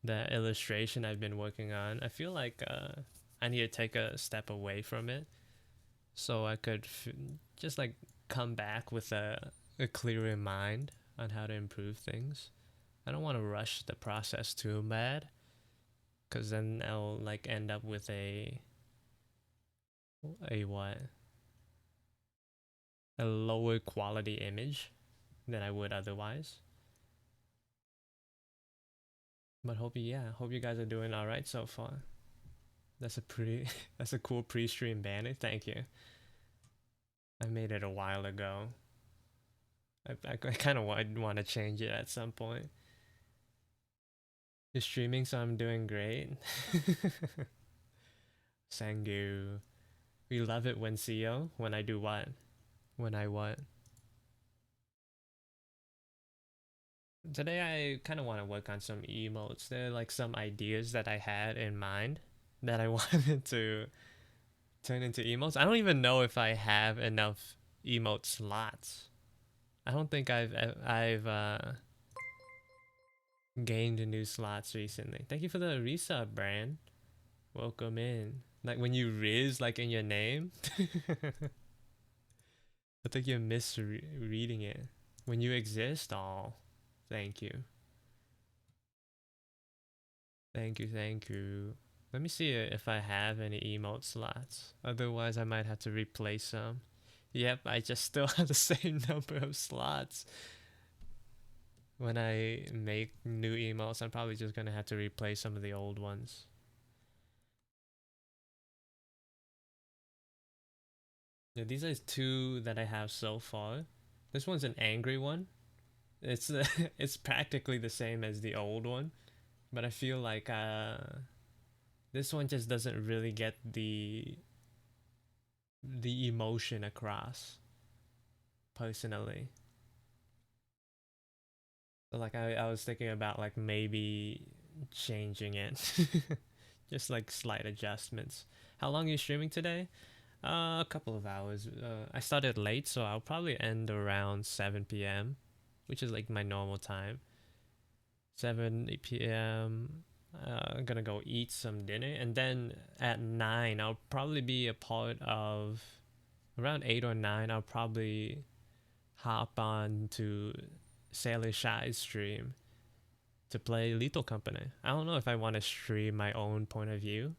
the illustration I've been working on. I feel like I need to take a step away from it so I could just like come back with a clearer mind on how to improve things. I don't want to rush the process too bad, because then I'll like end up with a what a lower quality image than I would otherwise. But hope you guys are doing all right so far. That's a pretty that's a cool pre-stream banner. Thank you. I made it a while ago. I kind of want to change it at some point. You're streaming, so I'm doing great. Sangu. We love it when CEO. When I do what? When I what? Today I kind of want to work on some emotes. There are like some ideas that I had in mind that I wanted to turn into emotes. I don't even know if I have enough emote slots. I don't think I've gained new slots recently. Thank you for the resub, Brand. Welcome in. Like when you Riz like in your name. I think you're misreading it. When you exist, oh, thank you. Thank you, thank you. Let me see if I have any emote slots. Otherwise, I might have to replace some. Yep, I just still have the same number of slots. When I make new emotes, I'm probably just gonna have to replace some of the old ones. Yeah, these are two that I have so far. This one's an angry one. It's it's practically the same as the old one, but I feel like this one just doesn't really get the emotion across personally. So like I was thinking about like maybe changing it. Just like slight adjustments. How long are you streaming today? A couple of hours. I started late, so I'll probably end around 7 p.m., which is like my normal time. 7 p.m. I'm gonna go eat some dinner, and then at 9, I'll probably be a part of around 8 or 9. I'll probably hop on to Sailor Shy's stream to play Lethal Company. I don't know if I want to stream my own point of view,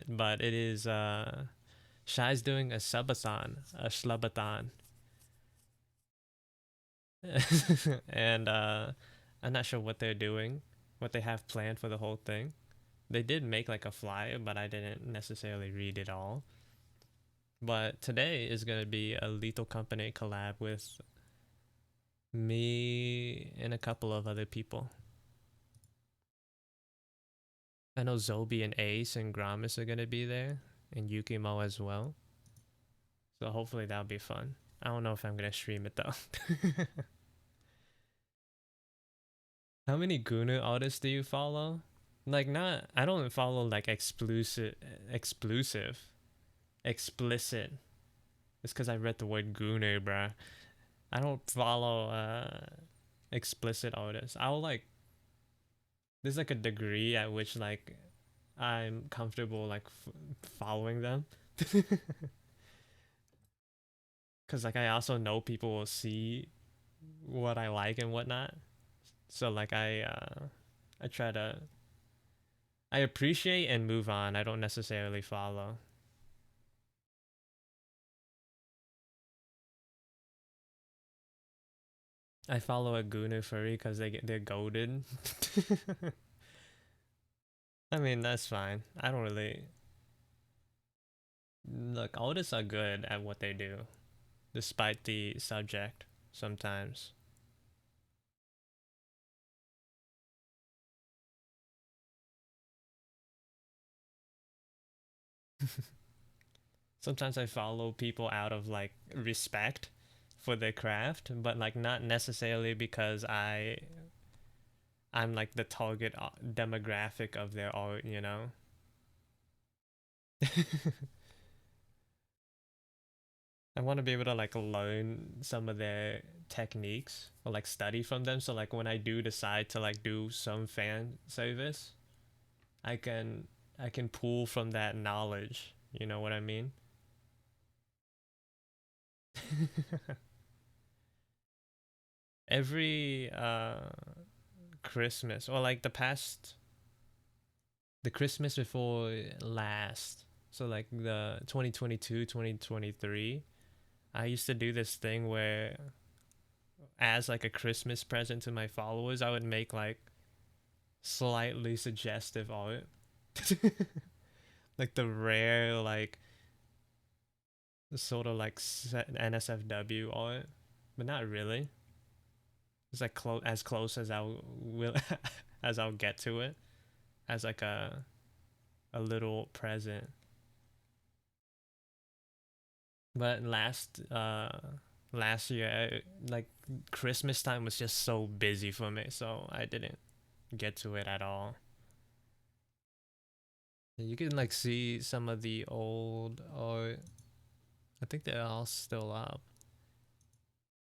but it is Shy's doing a subathon, a schlubathon. And I'm not sure what they're doing, what they have planned for the whole thing. They did make like a flyer, but I didn't necessarily read it all. But today is going to be a Lethal Company collab with me and a couple of other people. I know Zobi and Ace and Gramis are going to be there, and Yukimo as well. So hopefully that'll be fun. I don't know if I'm going to stream it though. How many Gunu artists do you follow? Like not I don't follow like exclusive explicit. It's because I read the word Gunu, bruh. I don't follow explicit artists. I'll like there's like a degree at which like I'm comfortable like following them. Cause like I also know people will see what I like and whatnot. So like I try to I appreciate and move on. I don't necessarily follow. I follow a Gunu furry because they're goaded. I mean that's fine. I don't really look. Artists are good at what they do, despite the subject. Sometimes, sometimes I follow people out of like respect for their craft, but like not necessarily because I'm like the target demographic of their art. You know. I want to be able to like learn some of their techniques or like study from them. So like when I do decide to like do some fan service, I can I can pull from that knowledge. You know what I mean? Every Christmas or like the Christmas before last. So like the 2022, 2023, I used to do this thing where as like a Christmas present to my followers, I would make like slightly suggestive art. Like the rare like sort of like NSFW art, but not really. It's like close as I will as I'll get to it as like a little present. But last year, like Christmas time was just so busy for me, so I didn't get to it at all. You can like see some of the old art. I think they're all still up.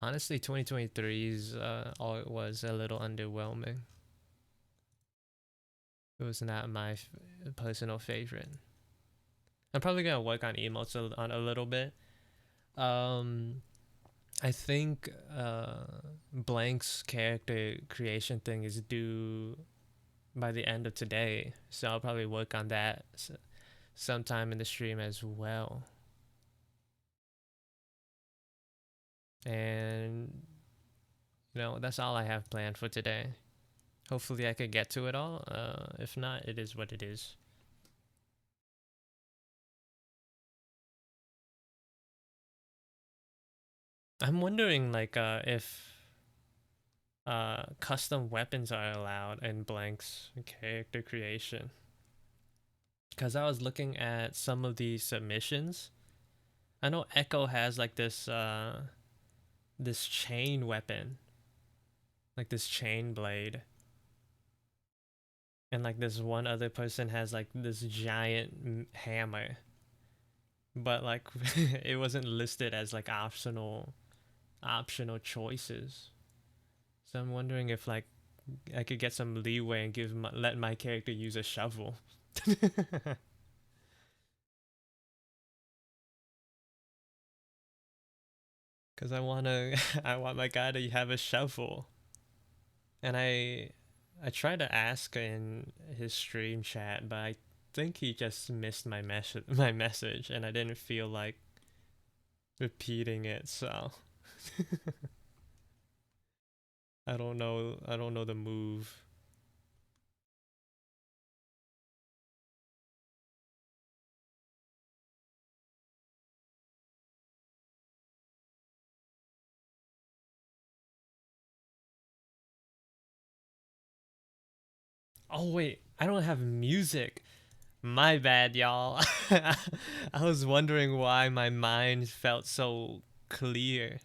Honestly, 2023's art was a little underwhelming. It was not my personal favorite. I'm probably gonna work on emotes on a little bit. Um, I think Blank's character creation thing is due by the end of today, so I'll probably work on that sometime in the stream as well. And that's all I have planned for today. Hopefully, I could get to it all. If not, it is what it is. I'm wondering, like, if custom weapons are allowed in Blank's character creation. Because I was looking at some of the submissions. I know Echo has like this chain weapon, like this chain blade, and like this one other person has like this giant hammer, but like it wasn't listed as like optional choices. So I'm wondering if like I could get some leeway and let my character use a shovel. Cause I want my guy to have a shovel, and I tried to ask in his stream chat, but I think he just missed my message, and I didn't feel like repeating it. So I don't know the move. Oh wait, I don't have music. My bad, y'all. I was wondering why my mind felt so clear.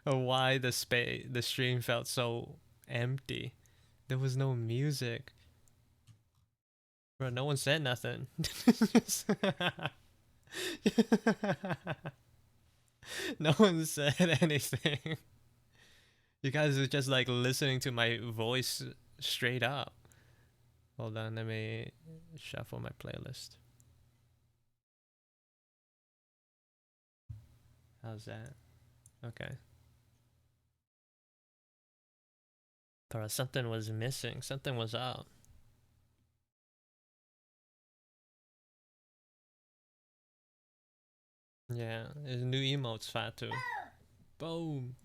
Or why the stream felt so empty. There was no music. Bro, no one said nothing. No one said anything. You guys are just like listening to my voice straight up. Hold on, let me shuffle my playlist. How's that? Okay. Bro, something was missing. Something was up. Yeah, there's new emotes, Fatu. Boom.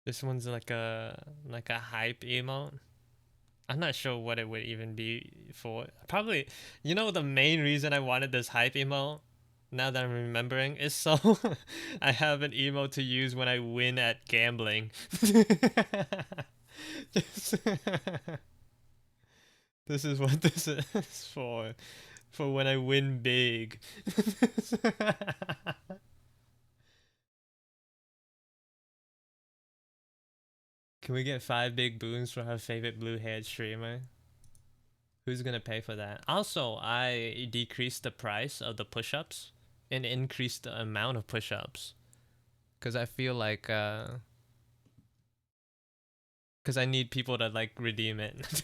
This one's like a hype emote. I'm not sure what it would even be for. Probably, the main reason I wanted this hype emote, now that I'm remembering, is so I have an emote to use when I win at gambling. Just this is what this is for. For when I win big. Can we get 5 big boons for our favorite blue-haired streamer? Who's gonna pay for that? Also, I decreased the price of the push-ups and increased the amount of push-ups. Cause I feel like cause I need people to like redeem it.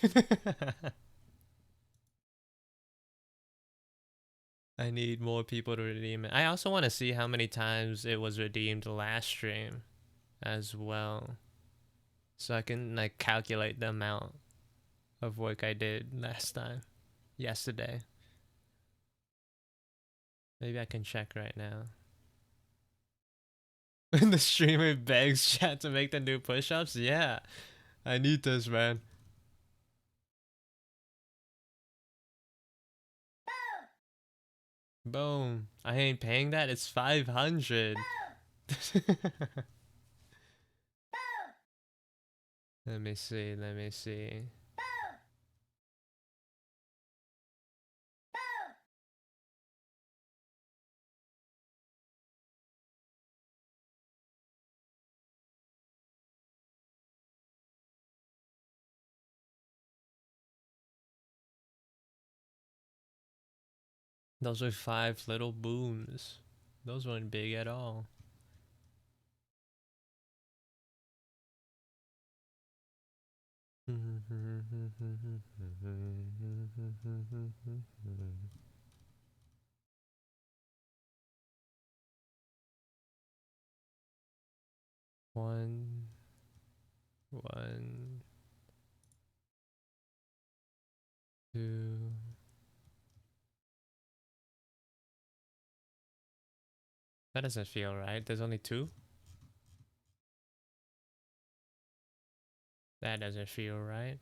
I need more people to redeem it. I also want to see how many times it was redeemed last stream as well. So I can like calculate the amount of work I did last time. Yesterday. Maybe I can check right now. When the streamer begs chat to make the new push-ups? Yeah. I need this, man. Boom. I ain't paying that. It's 500. Let me see. Let me see. Those are 5 little booms. Those weren't big at all. One, two. That doesn't feel right. There's only 2. That doesn't feel right.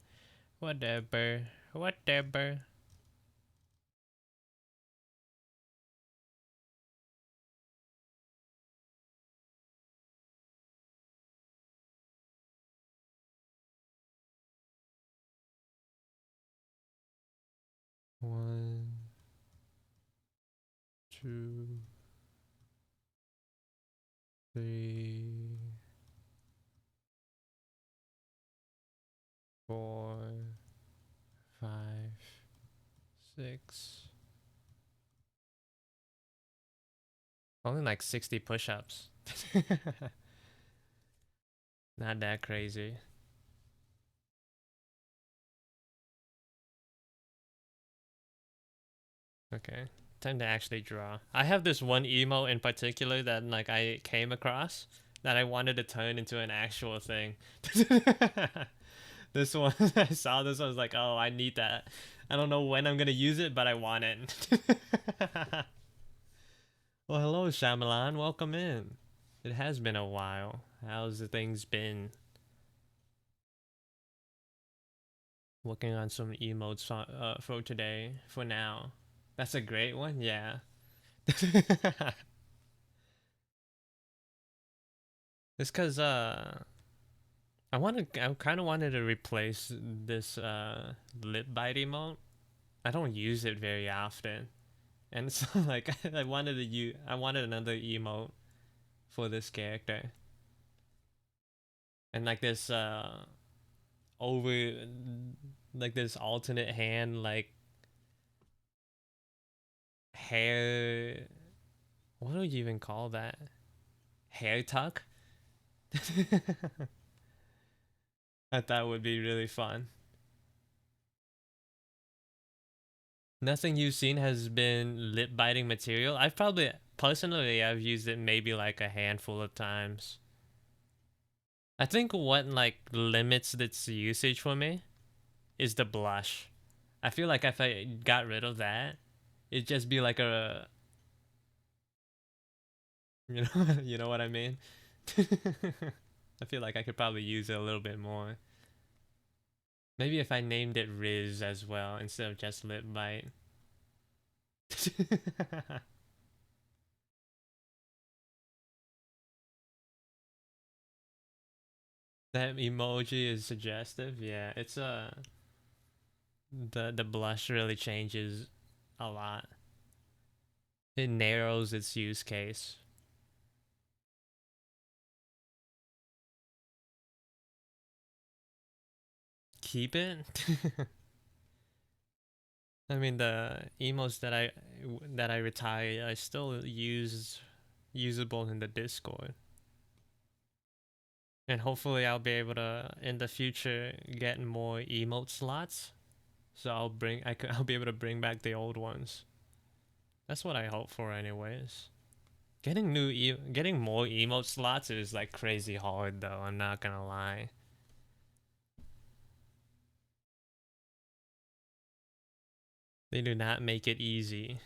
Whatever. Whatever. One, two, three, 4, 5, 6. Only like 60 push-ups. Not that crazy. Okay, time to actually draw. I have this one emo in particular that like I came across that I wanted to turn into an actual thing. This one, I saw this, I was like, oh, I need that. I don't know when I'm gonna use it, but I want it. Well, hello, Shyamalan. Welcome in. It has been a while. How's the things been? Working on some emotes for today, for now. That's a great one, yeah. It's cause I kind of wanted to replace this lip bite emote. I don't use it very often, and so like I wanted another emote for this character, and like this over like this alternate hand like hair. What do you even call that? Hair tuck. I thought would be really fun. Nothing you've seen has been lip biting material. I've used it maybe like a handful of times. I think what like limits its usage for me is the blush. I feel like if I got rid of that, it'd just be like a you know what I mean? I feel like I could probably use it a little bit more. Maybe if I named it Riz as well instead of just lip bite. That emoji is suggestive. Yeah, it's the blush really changes a lot. It narrows its use case. keep it. I mean, the emotes that I retired, I still usable in the Discord, and hopefully I'll be able to in the future get more emote slots. So I'll be able to bring back the old ones. That's what I hope for, anyways. Getting more emote slots is like crazy hard though. I'm not gonna lie. They do not make it easy.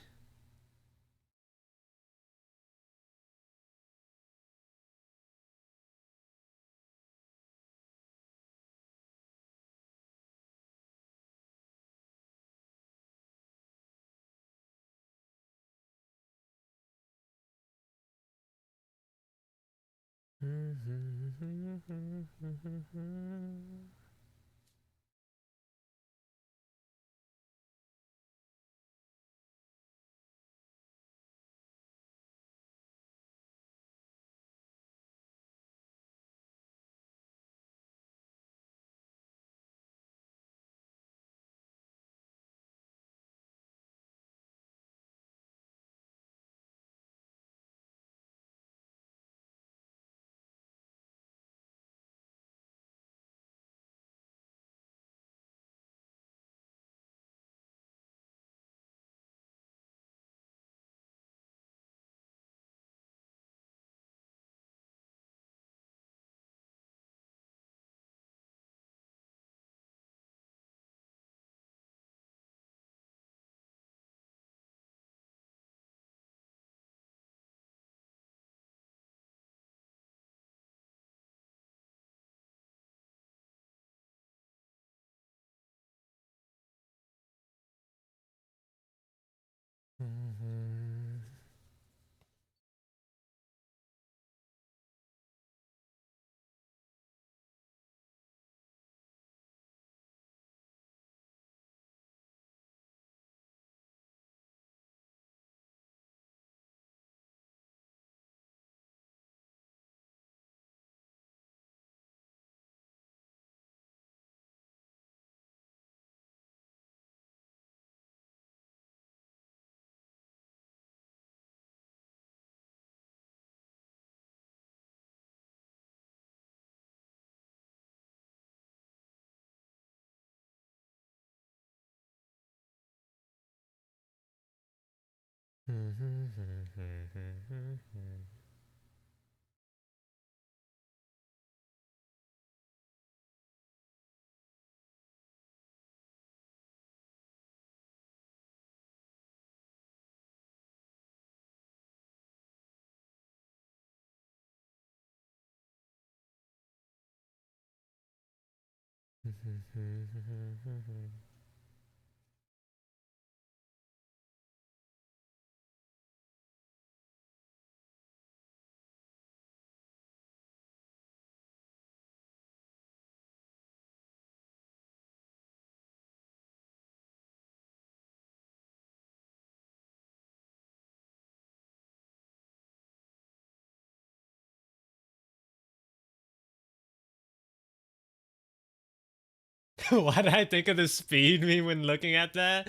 Why did I think of the speed meme when looking at that?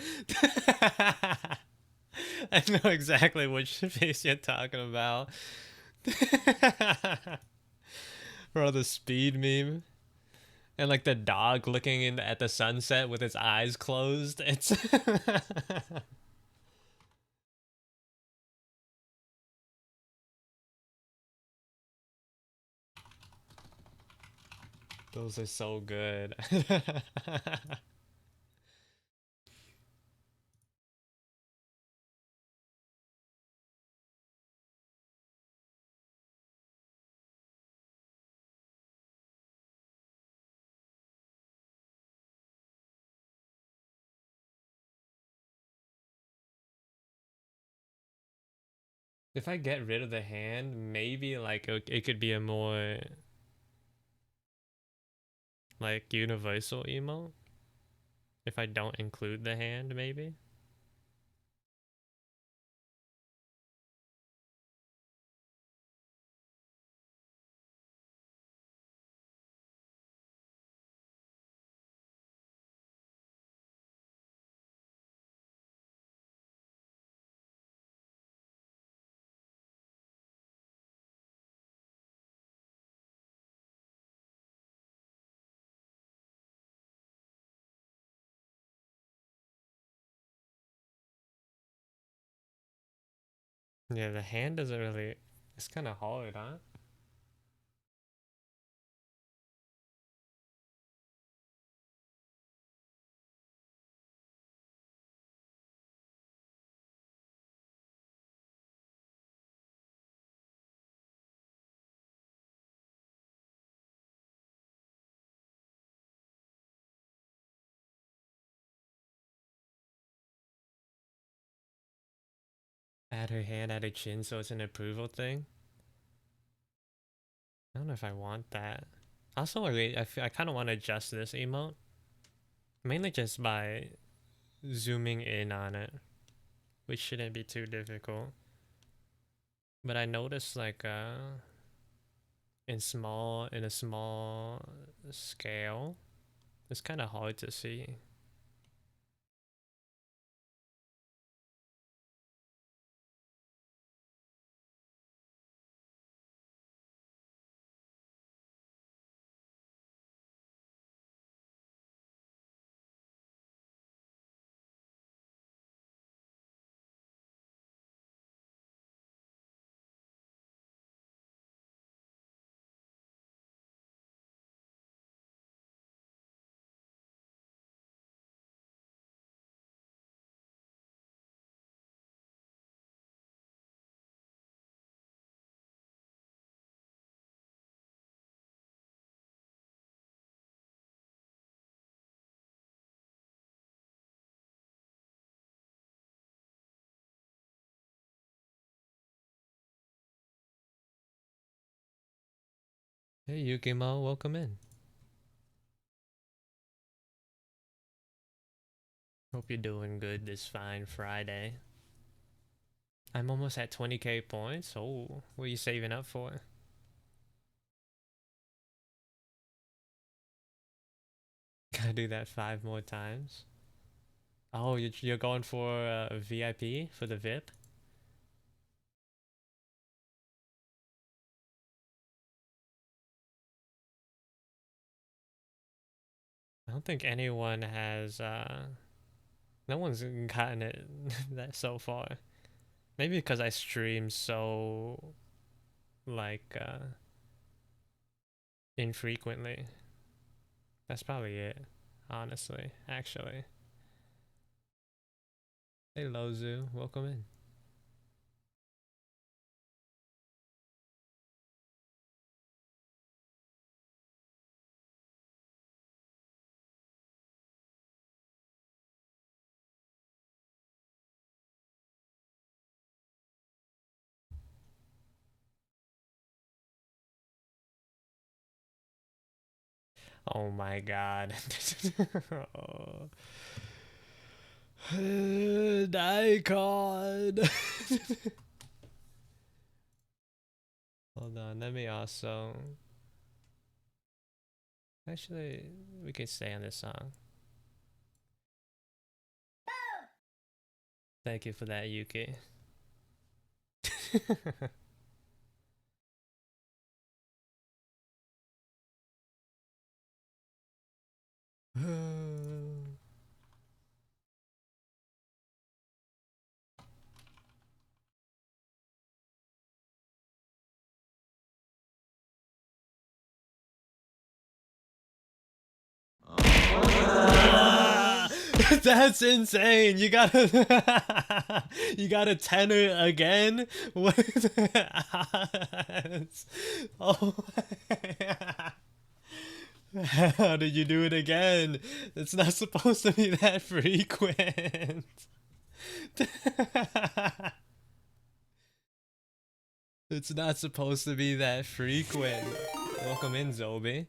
I know exactly which face you're talking about. Bro, the speed meme. And like the dog looking in at the sunset with its eyes closed. It's those are so good. If I get rid of the hand, maybe like it could be a more like universal emote. If I don't include the hand, maybe. Yeah, the hand doesn't really. It's kind of hard, huh? Add her hand, add her chin, so it's an approval thing. I don't know if I want that. Also, I kind of want to adjust this emote. Mainly just by zooming in on it, which shouldn't be too difficult. But I noticed like in a small scale, it's kind of hard to see. Hey Yukimo, welcome in. Hope you're doing good this fine Friday. I'm almost at 20k points. Oh, what are you saving up for? Gotta do that 5 more times. Oh, you're going for a VIP for the VIP? I don't think anyone has no one's gotten it that so far. Maybe because I stream so like infrequently. That's probably it. Honestly, actually. Hey Lozu, welcome in. Oh my god. Oh. Daikon. Hold on, let me also. Actually, we can stay on this song. Thank you for that, Yuki. That's insane. You got a you got a tenor again. What? Oh. How did you do it again? It's not supposed to be that frequent. It's not supposed to be that frequent. Welcome in, Zobi.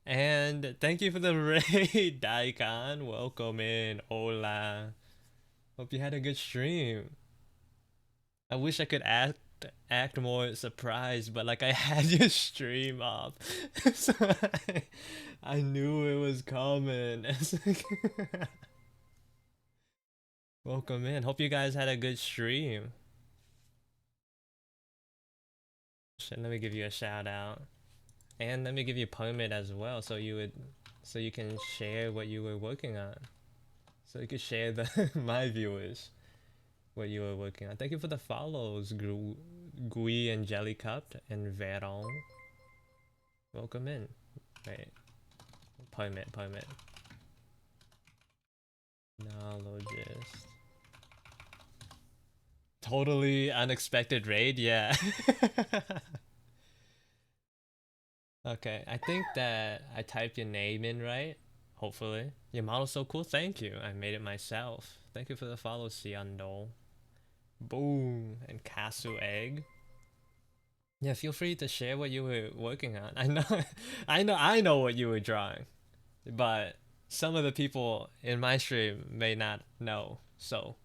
And thank you for the raid, Daikon. Welcome in. Hola. Hope you had a good stream. I wish I could act more surprised, but like I had your stream up. So I knew it was coming. Welcome in. Hope you guys had a good stream. Let me give you a shout out. And let me give you a permit as well so you can share what you were working on. So you could share the my viewers. what you were working on. Thank you for the follows, Gui and Jellycup and Veron. Welcome in. Wait, permit. Knowledgeist. Totally unexpected raid, yeah. Okay, I think that I typed your name in right. Hopefully. Your model's so cool, thank you. I made it myself. Thank you for the follow, Siandol. Boom! And Castle Egg. Yeah, feel free to share what you were working on. I know I know what you were drawing. But some of the people in my stream may not know. So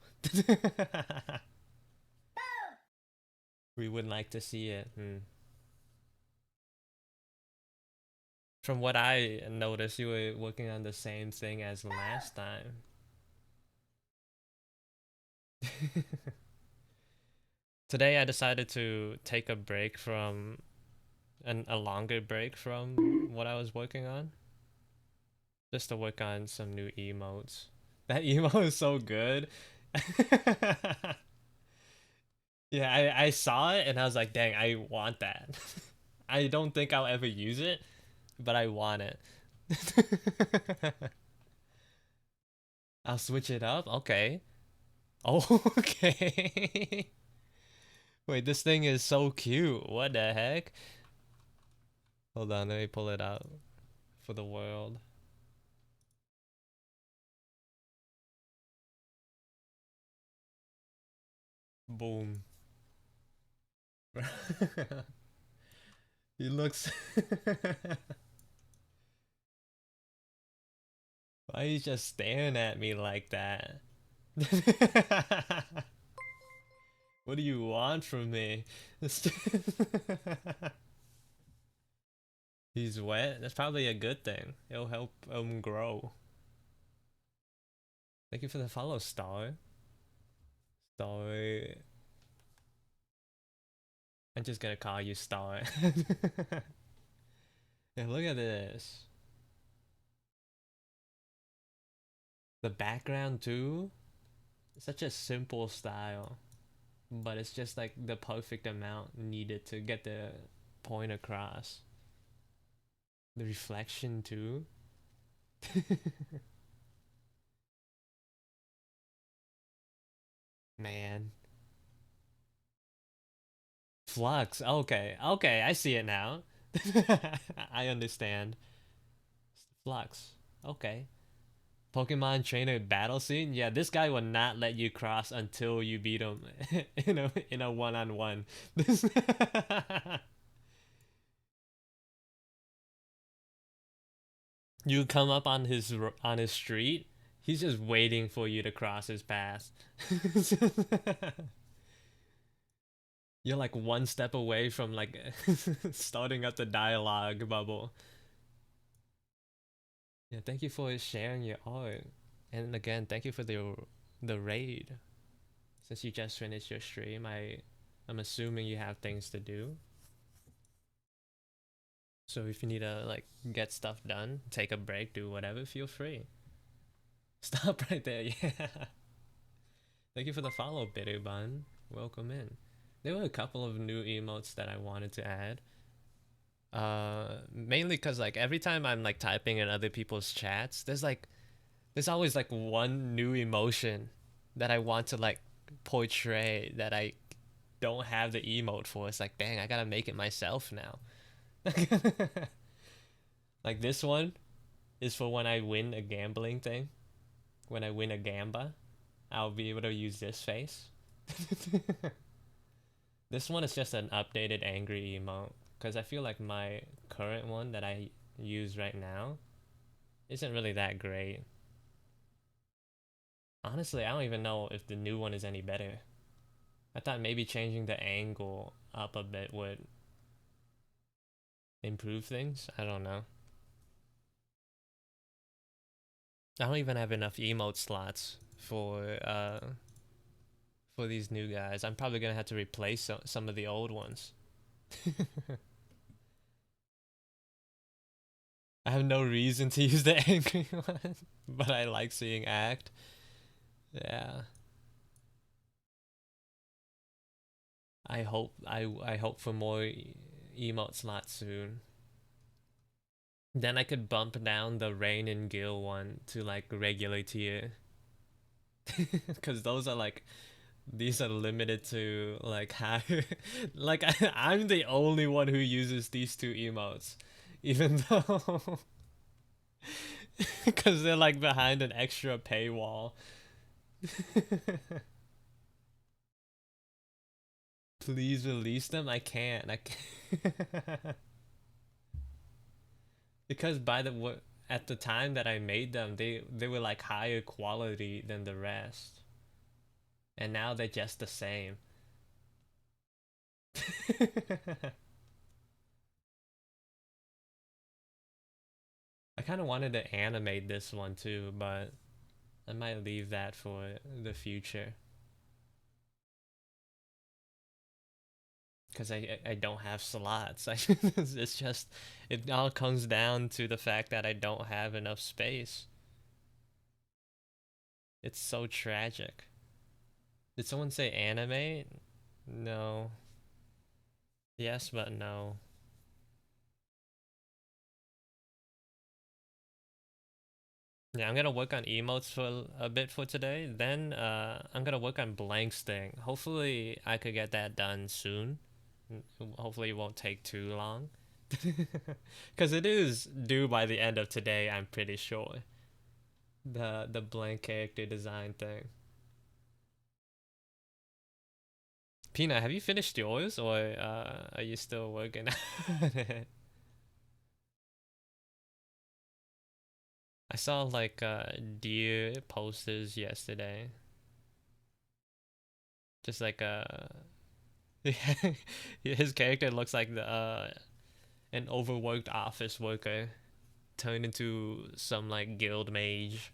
we would like to see it. From what I noticed, you were working on the same thing as last time. Today I decided to take a break from a longer break from what I was working on, just to work on some new emotes. That emote is so good. Yeah, I saw it and I was like, dang, I want that. I don't think I'll ever use it, but I want it. I'll switch it up. Okay. Oh, okay. Wait, this thing is so cute. What the heck? Hold on, let me pull it out for the world. Boom. He looks. Why are you just staring at me like that? What do you want from me? He's wet. That's probably a good thing. It'll help him grow. Thank you for the follow, Star. Star. I'm just gonna call you Star. And look at this. The background too. Such a simple style, but it's just like the perfect amount needed to get the point across. The reflection too. Man. Flux. Okay. Okay, I see it now. I understand. Flux. Okay. Pokemon trainer battle scene? Yeah, this guy will not let you cross until you beat him in a one-on-one. This You come up on his street, he's just waiting for you to cross his path. You're like one step away from like starting up the dialogue bubble. Yeah, thank you for sharing your art. And again, thank you for the raid. Since you just finished your stream, I'm assuming you have things to do. So if you need to like get stuff done, take a break, do whatever, feel free. Stop right there, yeah. Thank you for the follow, Bitterbun. Welcome in. There were a couple of new emotes that I wanted to add. Mainly because like every time I'm like typing in other people's chats, there's always like one new emotion that I want to like portray that I don't have the emote for. It's like, dang, I gotta make it myself now. Like this one is for when I win a gambling thing. When I win a gamba, I'll be able to use this face. This one is just an updated angry emote because I feel like my current one that I use right now isn't really that great. Honestly, I don't even know if the new one is any better. I thought maybe changing the angle up a bit would improve things. I don't know. I don't even have enough emote slots for these new guys. I'm probably gonna have to replace some of the old ones. I have no reason to use the angry one, but I like seeing act. Yeah. I hope for more emote slots soon. Then I could bump down the Rain and Gil one to like regular tier. Because those are like, these are limited to like high. Like I'm the only one who uses these two emotes. Even though. Because they're like behind an extra paywall. Please release them. I can't. I can't. Because by the at the time that I made them, they were like higher quality than the rest, and now they're just the same. I kind of wanted to animate this one too, but I might leave that for the future because I don't have slots. It's just, it all comes down to the fact that I don't have enough space. It's so tragic. Did someone say animate? No. Yes, but no. Yeah, I'm gonna work on emotes for a bit for today. Then I'm gonna work on blanks thing. Hopefully, I could get that done soon. Hopefully, it won't take too long. Because it is due by the end of today, I'm pretty sure. The blank character design thing. Pina, have you finished yours, or are you still working on it? I saw like deer posters yesterday. Just like his character looks like the an overworked office worker turned into some like guild mage.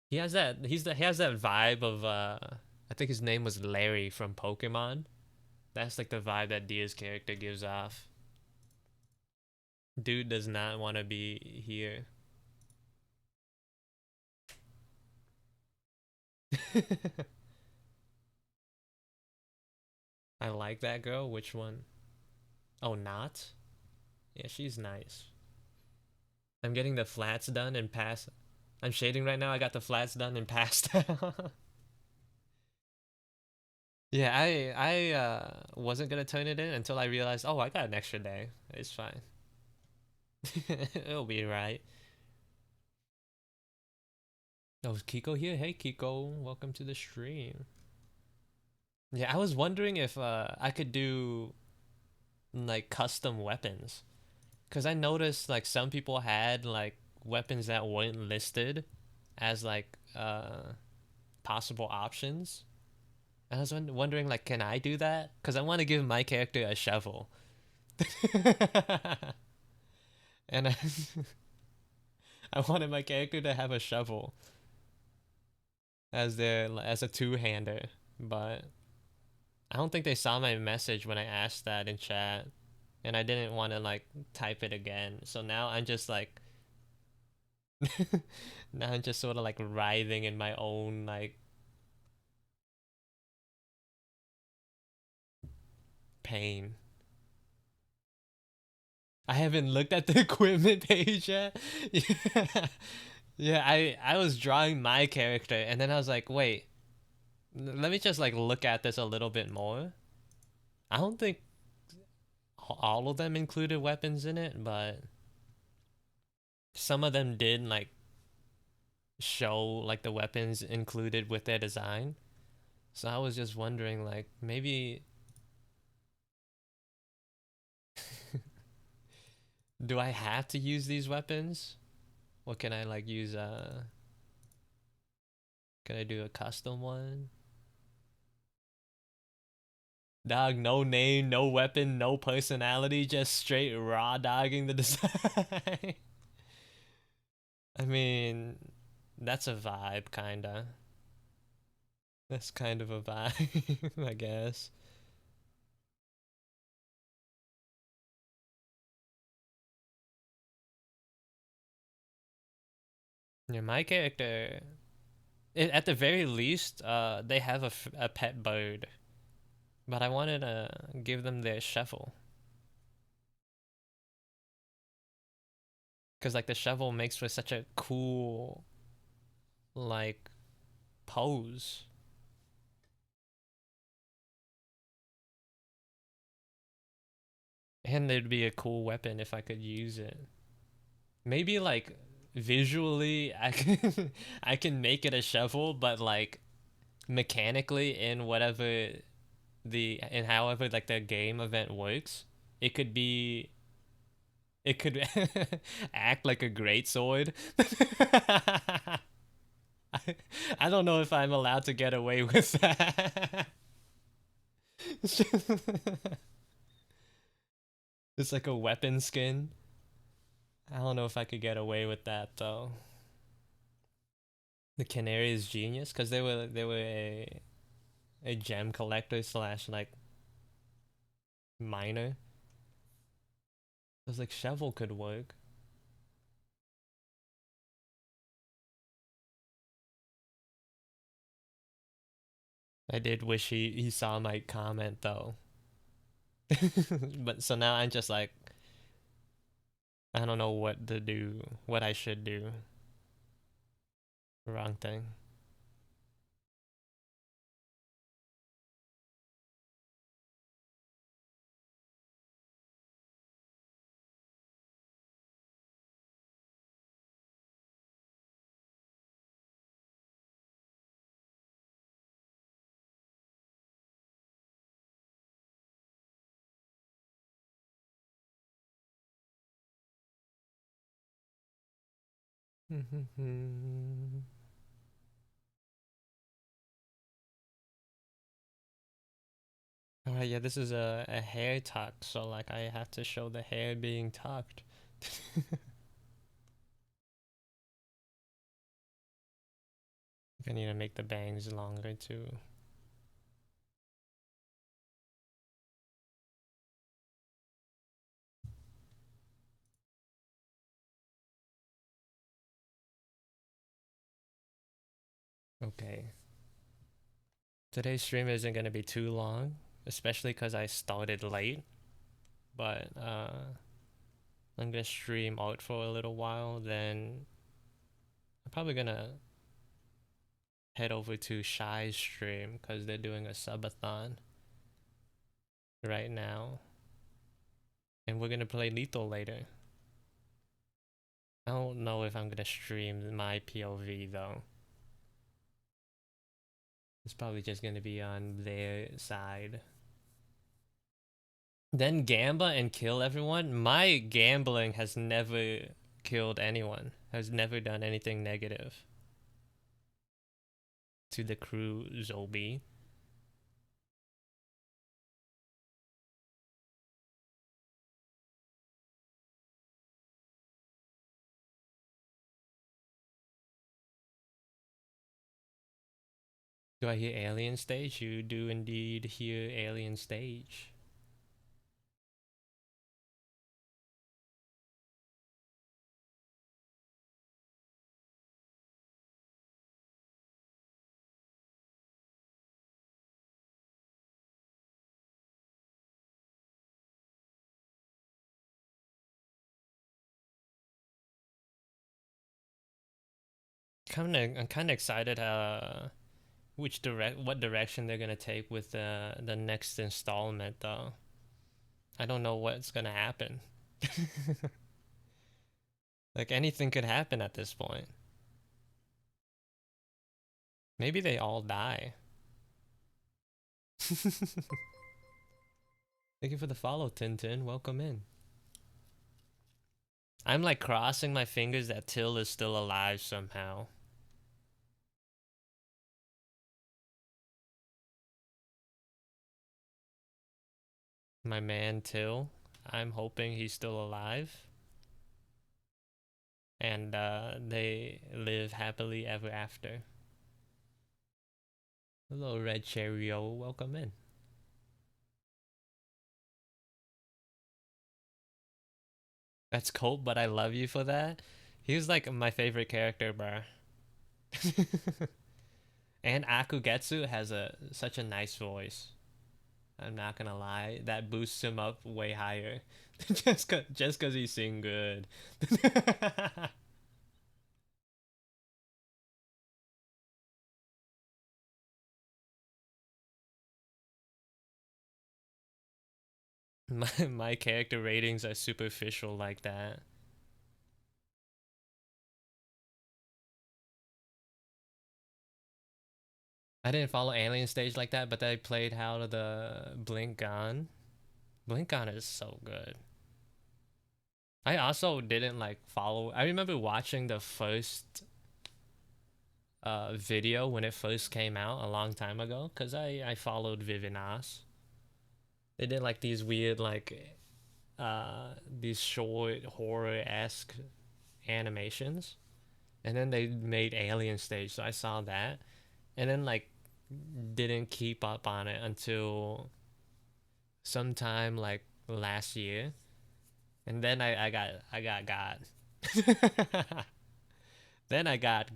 He has that vibe of I think his name was Larry from Pokemon. That's like the vibe that Dia's character gives off. Dude does not want to be here. I like that girl. Which one? Oh, not? Yeah, she's nice. I'm getting the flats done and pass. I'm shading right now. I got the flats done and passed. Yeah, I wasn't gonna turn it in until I realized, oh, I got an extra day. It's fine. It'll be right. Oh, is Kiko here? Hey Kiko, welcome to the stream. Yeah, I was wondering if I could do like custom weapons. Cause I noticed like some people had like weapons that weren't listed as like possible options. And I was wondering like, can I do that? Cause I want to give my character a shovel. And I wanted my character to have a shovel as a two-hander, but I don't think they saw my message when I asked that in chat, and I didn't want to like type it again. So now I'm just like now I'm just sort of like writhing in my own like pain. I haven't looked at the equipment page yet. Yeah. Yeah, I was drawing my character and then I was like, wait, let me just like look at this a little bit more. I don't think all of them included weapons in it, but some of them did like show like the weapons included with their design. So I was just wondering like maybe do I have to use these weapons? Or can I like use can I do a custom one? Dog, no name, no weapon, no personality, just straight raw dogging the design. I mean, that's a vibe, kinda. That's kind of a vibe, I guess. Yeah, my character, at the very least, they have a pet bird. But I wanted to give them their shovel. Because, like, the shovel makes for such a cool, like, pose. And it'd be a cool weapon if I could use it. Maybe, like, visually, I can make it a shovel, but, like, mechanically, in whatever in however, like, the game event works, it could be it could act like a great sword. I, I don't know if I'm allowed to get away with that. It's like a weapon skin. I don't know if I could get away with that though. The canary is genius because they were a gem collector slash, like, miner. I was like, shovel could work. I did wish he saw my comment though. But so now I'm just like, I don't know what to do, what I should do. Wrong thing. Alright, yeah, this is a hair tuck, so, like, I have to show the hair being tucked. I need to make the bangs longer too. Okay. Today's stream isn't gonna be too long, especially because I started late. But I'm gonna stream out for a little while, then I'm probably gonna head over to Shy's stream because they're doing a subathon right now. And we're gonna play Lethal later. I don't know if I'm gonna stream my POV though. It's probably just gonna be on their side. Then gamble and kill everyone? My gambling has never killed anyone, has never done anything negative to the crew, Zobi. Do I hear alien stage? You do indeed hear alien stage. I'm kind of excited what direction they're gonna take with the next installment though. I don't know what's gonna happen. Like, anything could happen at this point. Maybe they all die. Thank you for the follow, Tintin. Welcome in. I'm, like, crossing my fingers that Till is still alive somehow. My man Till. I'm hoping he's still alive. And they live happily ever after. Hello, Red Cheerio. Welcome in. That's Colt, but I love you for that. He was, like, my favorite character, bro. And Akugetsu has such a nice voice. I'm not gonna lie, that boosts him up way higher, just cause he's sing good. My character ratings are superficial like that. I didn't follow Alien Stage like that, but I played how to the Blink Gone. Blink Gone is so good. I also didn't like follow. I remember watching the first video when it first came out a long time ago because I followed Vivinas. They did like these weird these short horror esque animations, and then they made Alien Stage, so I saw that, and then like didn't keep up on it until sometime like last year, and then I got then I got.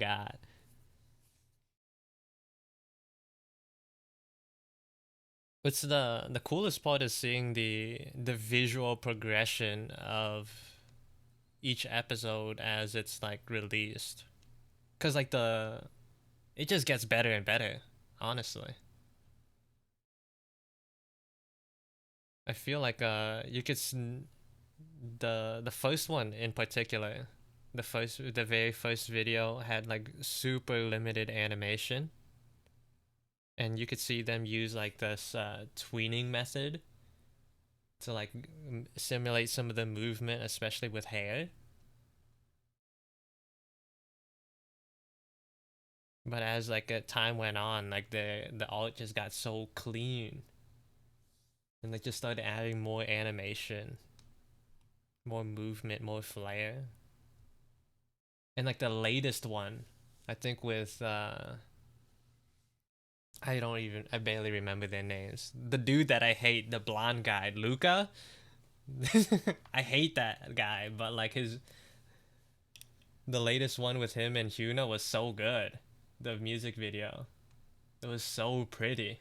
What's the coolest part is seeing the visual progression of each episode as it's like released. Cause like the it just gets better and better, honestly. I feel like you could the first one in particular, the very first video had like super limited animation, and you could see them use like this tweening method to like simulate some of the movement, especially with hair. But as like time went on, like the art just got so clean, and they just started adding more animation, more movement, more flair. And like the latest one, I think with I barely remember their names. The dude that I hate, the blonde guy, Luca. I hate that guy, but like the latest one with him and Huna was so good. The music video. It was so pretty.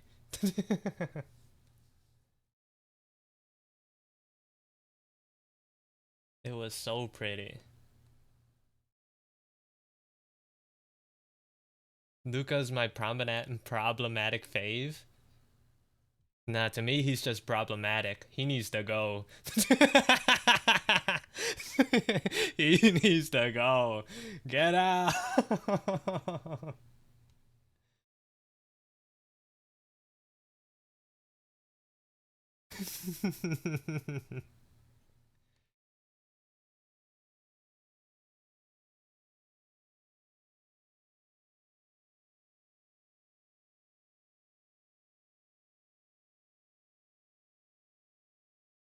It was so pretty. Luca's my problematic fave. Nah, to me, he's just problematic. He needs to go. He needs to go. Get out.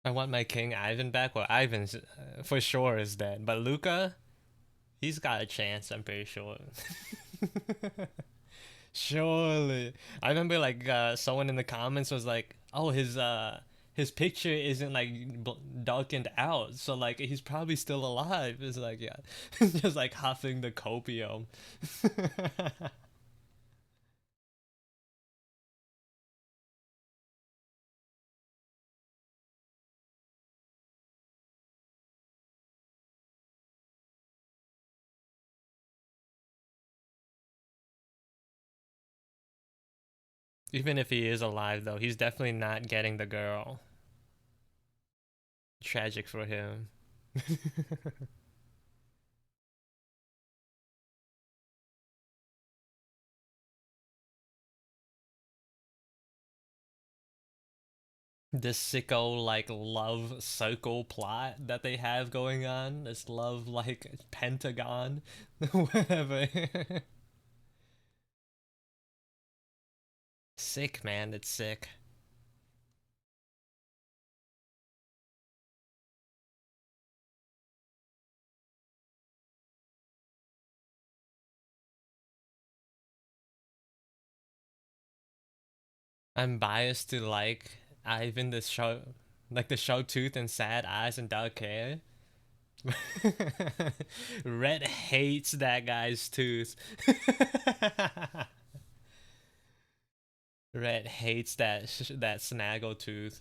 I want my King Ivan back. Well, Ivan's for sure is dead, but Luca, he's got a chance. I'm pretty sure. Surely. I remember like someone in the comments was like, "Oh, his picture isn't like darkened out, so like he's probably still alive." It's like yeah, just like huffing the copium. Even if he is alive, though, he's definitely not getting the girl. Tragic for him. This sicko like love circle plot that they have going on, this love like pentagon, whatever. Sick, man, it's sick. I'm biased to like Ivan the show, like the show tooth and sad eyes and dark hair. Red hates that guy's tooth. Red hates that snaggletooth.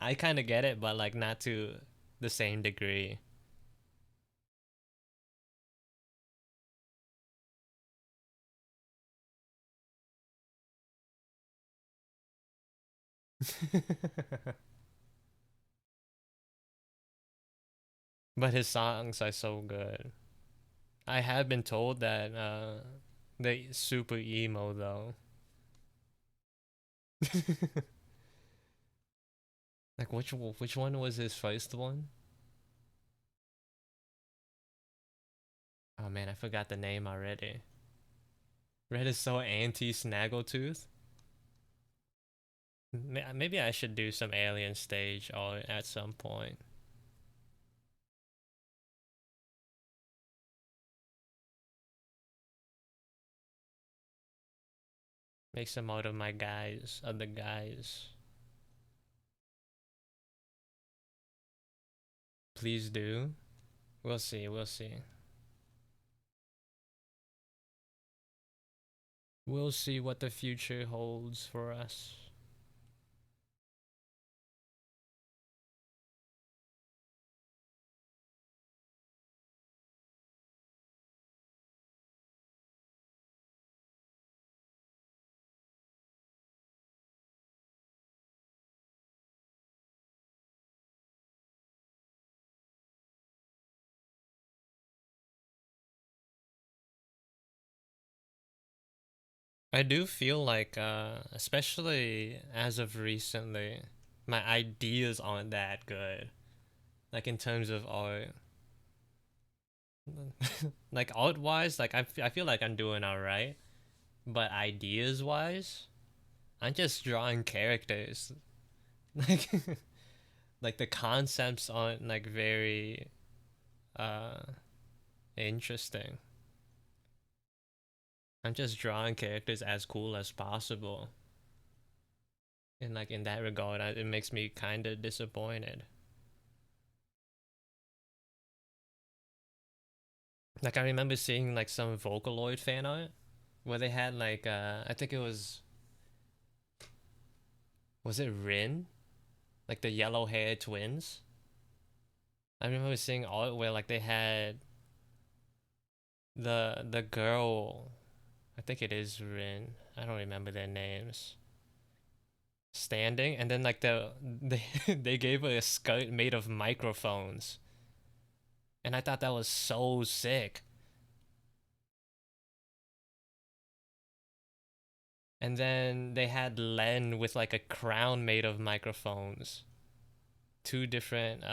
I kind of get it, but like not to the same degree. But his songs are so good. I have been told that they super emo though. Like which one was his first one? Oh man, I forgot the name already. Red is so anti Snaggletooth. Maybe I should do some alien stage or at some point. Make some out of my guys, other guys. Please do. We'll see, we'll see. We'll see what the future holds for us. I do feel like, especially as of recently, my ideas aren't that good. Like in terms of art, like art wise, like I feel like I'm doing alright, but ideas wise, I'm just drawing characters. Like, like the concepts aren't like very uh interesting. I'm just drawing characters as cool as possible. And like in that regard, it makes me kind of disappointed. Like I remember seeing like some Vocaloid fan art where they had like I think it was it Rin? Like the yellow haired twins. I remember seeing art where like they had the girl, I think it is Rin. I don't remember their names. Standing and then like they they gave her a skirt made of microphones. And I thought that was so sick. And then they had Len with like a crown made of microphones. Two different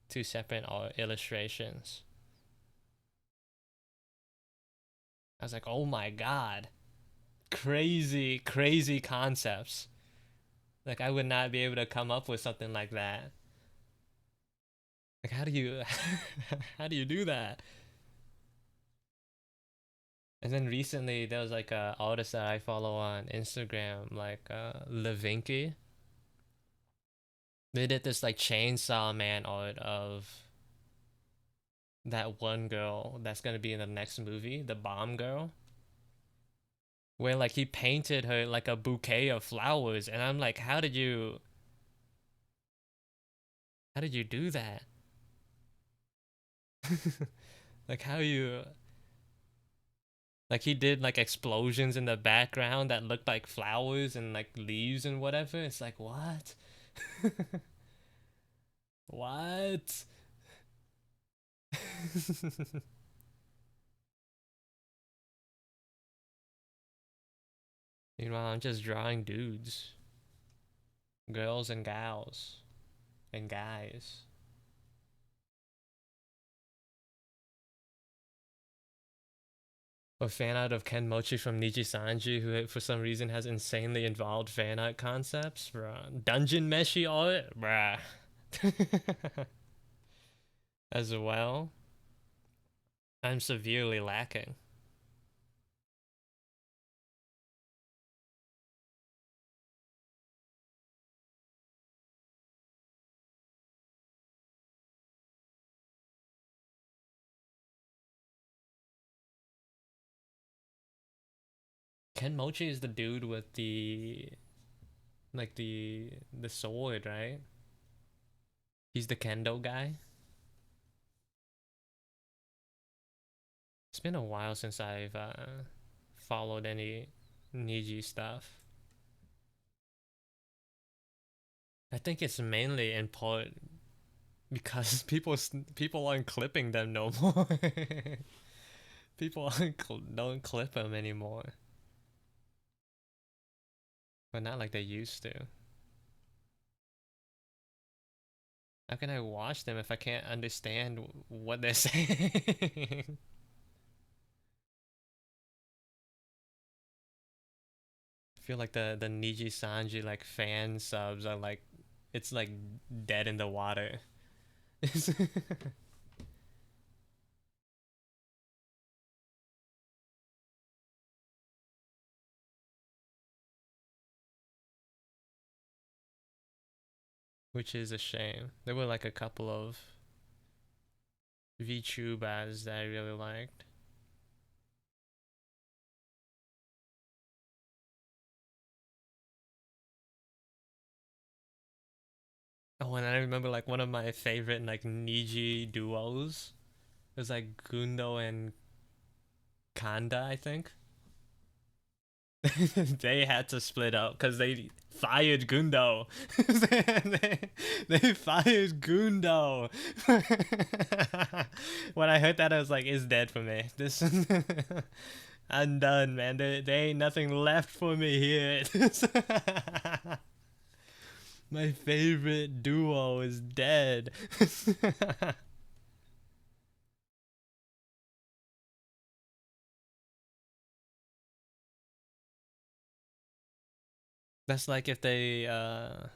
two separate illustrations. I was like, "Oh my god. Crazy, crazy concepts." Like I would not be able to come up with something like that. Like how do you how do you do that? And then recently there was like a artist that I follow on Instagram, like Levinky. They did this like Chainsaw Man art of that one girl that's gonna be in the next movie, the bomb girl. Where like he painted her like a bouquet of flowers, and I'm like, how did you do that? Like how you like he did like explosions in the background that looked like flowers and like leaves and whatever. It's like what? What? Meanwhile, I'm just drawing dudes, girls and gals, and guys. A fan art of Ken Mochi from Niji Sanji, who for some reason has insanely involved fan art concepts, bruh. Dungeon Meshi art, bruh. As well, I'm severely lacking. Ken Mochi is the dude with the like the sword, right? He's the kendo guy. It's been a while since I've followed any Niji stuff. I think it's mainly in part because people aren't clipping them no more. People don't clip them anymore, but not like they used to. How can I watch them if I can't understand what they're saying? I feel like the Niji Sanji like fan subs are like it's like dead in the water. Which is a shame. There were like a couple of VTubers that I really liked. Oh, and I remember like one of my favorite like Niji duos was like Gundo and Kanda, I think. They had to split up because they fired Gundo. they fired Gundo. When I heard that, I was like, "It's dead for me. This, I'm done, man. There ain't nothing left for me here." My favorite duo is dead. That's like if they yeah,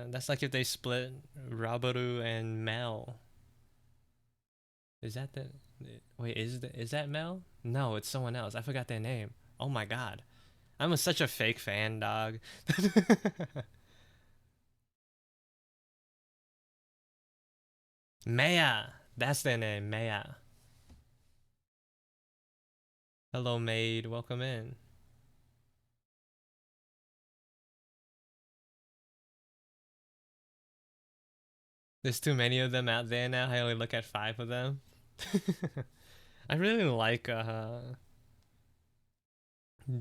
that's like if they split Rabaru and Mel. Is that the wait, is that Mel? No, it's someone else. I forgot their name. Oh my god. Such a fake fan, dog. Maya. That's their name, Maya. Hello maid, welcome in. There's too many of them out there now. I only look at 5 of them. I really like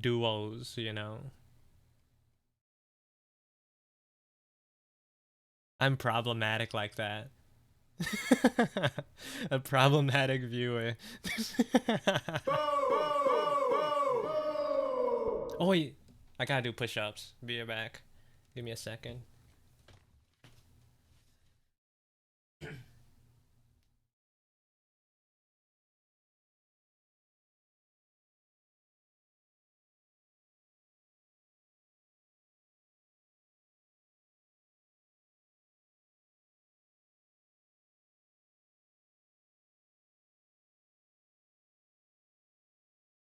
duos, you know. I'm problematic like that. A problematic viewer. Oh wait, I gotta do push-ups. Be right back. Give me a second.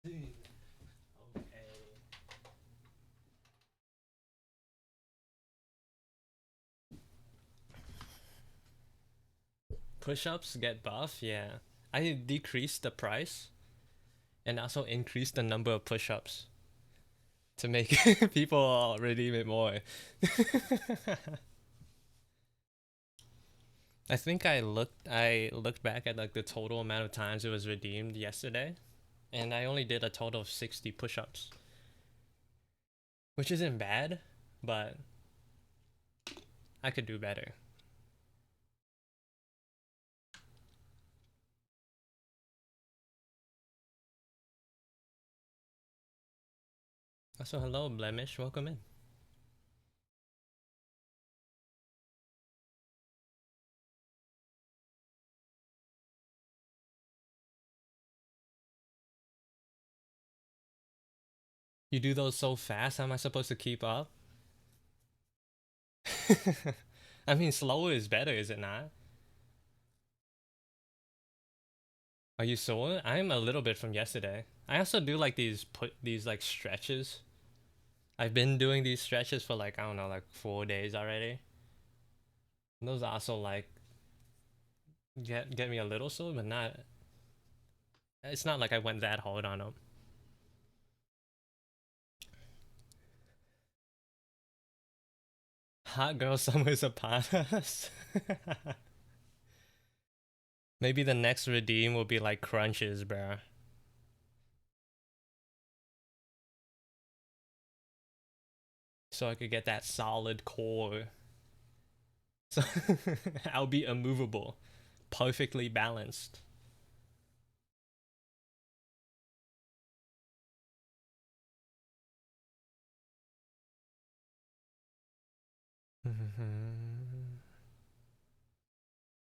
Okay. Push-ups get buff, yeah. I decreased the price and also increased the number of push-ups to make people redeem it more. I think I looked back at like the total amount of times it was redeemed yesterday, and I only did a total of 60 push-ups, which isn't bad, but I could do better. Also, hello Blemish, welcome in. You do those so fast, how am I supposed to keep up? I mean, slower is better, is it not? Are you sore? I'm a little bit from yesterday. I also do like these like stretches. I've been doing these stretches for like I don't know, like 4 days already. Those also like get me a little sore, but not It's not like I went that hard on him. Hot girl summer's upon us. Maybe the next redeem will be like crunches, bro. So I could get that solid core. So I'll be immovable, perfectly balanced.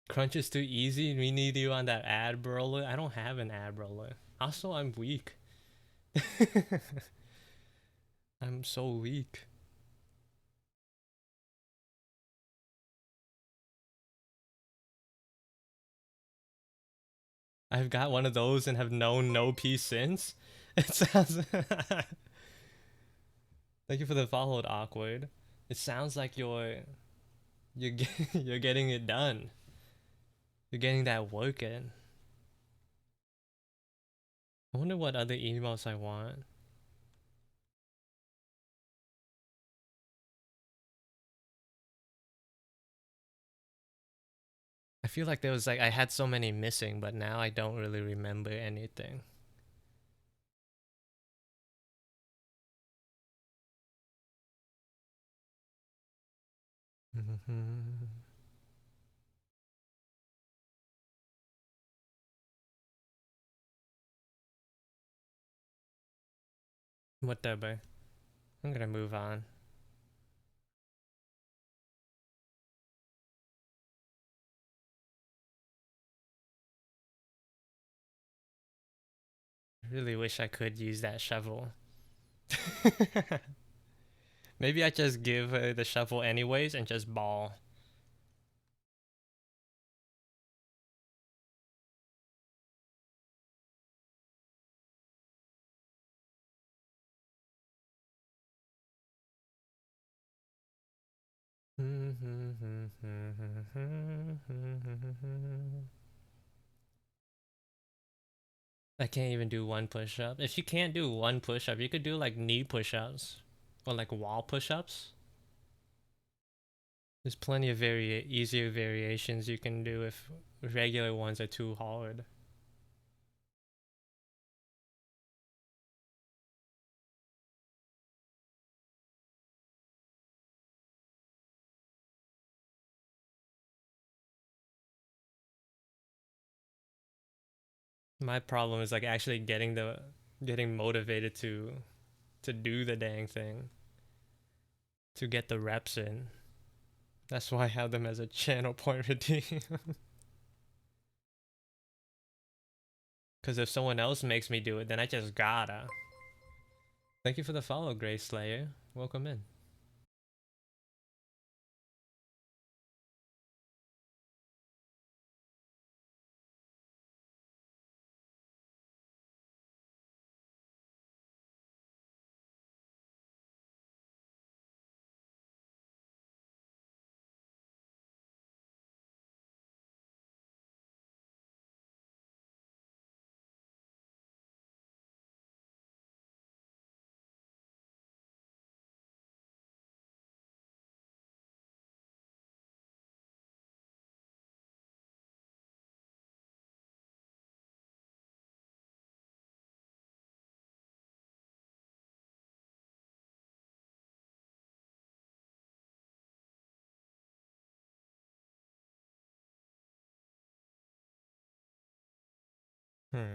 Crunch is too easy. We need you on that ad roller. I don't have an ad roller. Also, I'm weak. I'm so weak. I've got one of those and have known no peace since. It sounds. Thank you for the followed awkward. It sounds like you're you're getting it done. You're getting that work in. I wonder what other emails I want. I feel like there was like I had so many missing, but now I don't really remember anything. Whatever. I'm gonna move on. I really wish I could use that shovel. Maybe I just give her the shovel anyways and just ball. I can't even do one push up. If you can't do one push up, you could do like knee push ups or like wall push ups. There's plenty of easier variations you can do if regular ones are too hard. My problem is like actually getting motivated to do the dang thing, to get the reps in. That's why I have them as a channel point redeem. Because if someone else makes me do it, then I just gotta. Thank you for the follow, Grey Slayer. Welcome in. Hmm.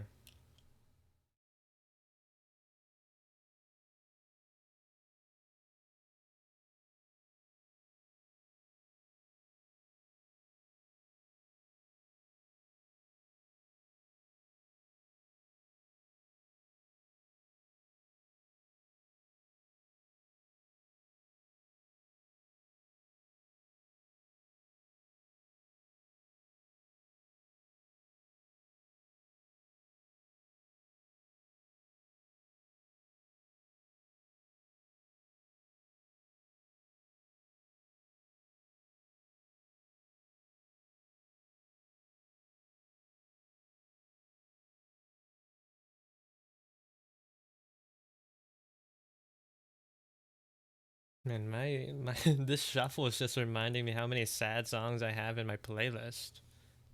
Man, my this shuffle is just reminding me how many sad songs I have in my playlist.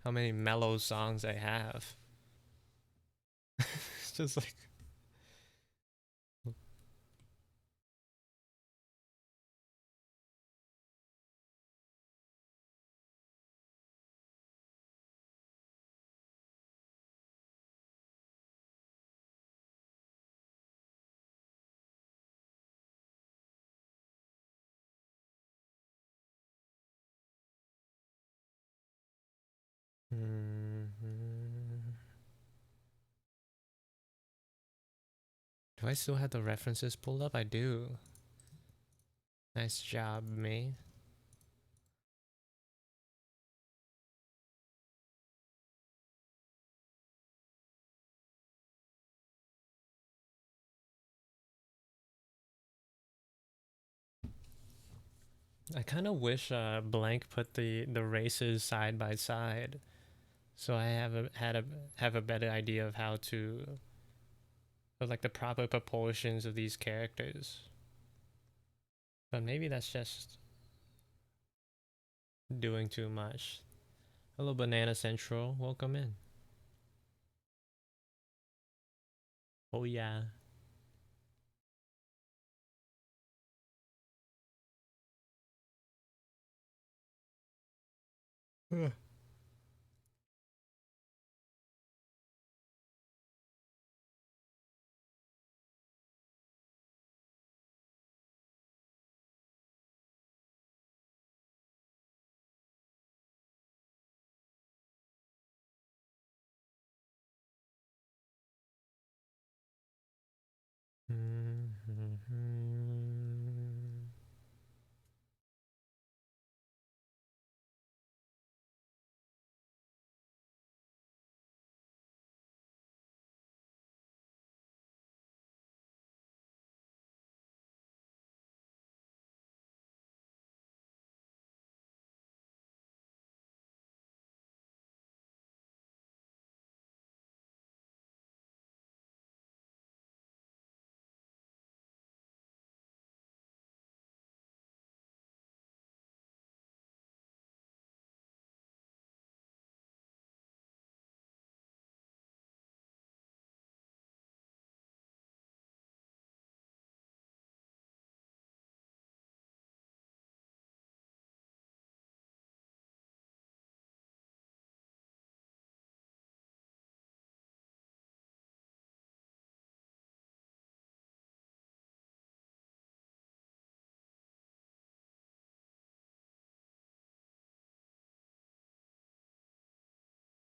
How many mellow songs I have. It's just like Mhm. Do I still have the references pulled up? I do. Nice job, me. I kind of wish Blank put the races side by side, so I have a better idea of how to of like the proper proportions of these characters. But maybe that's just doing too much. Hello, Banana Central. Welcome in. Oh yeah.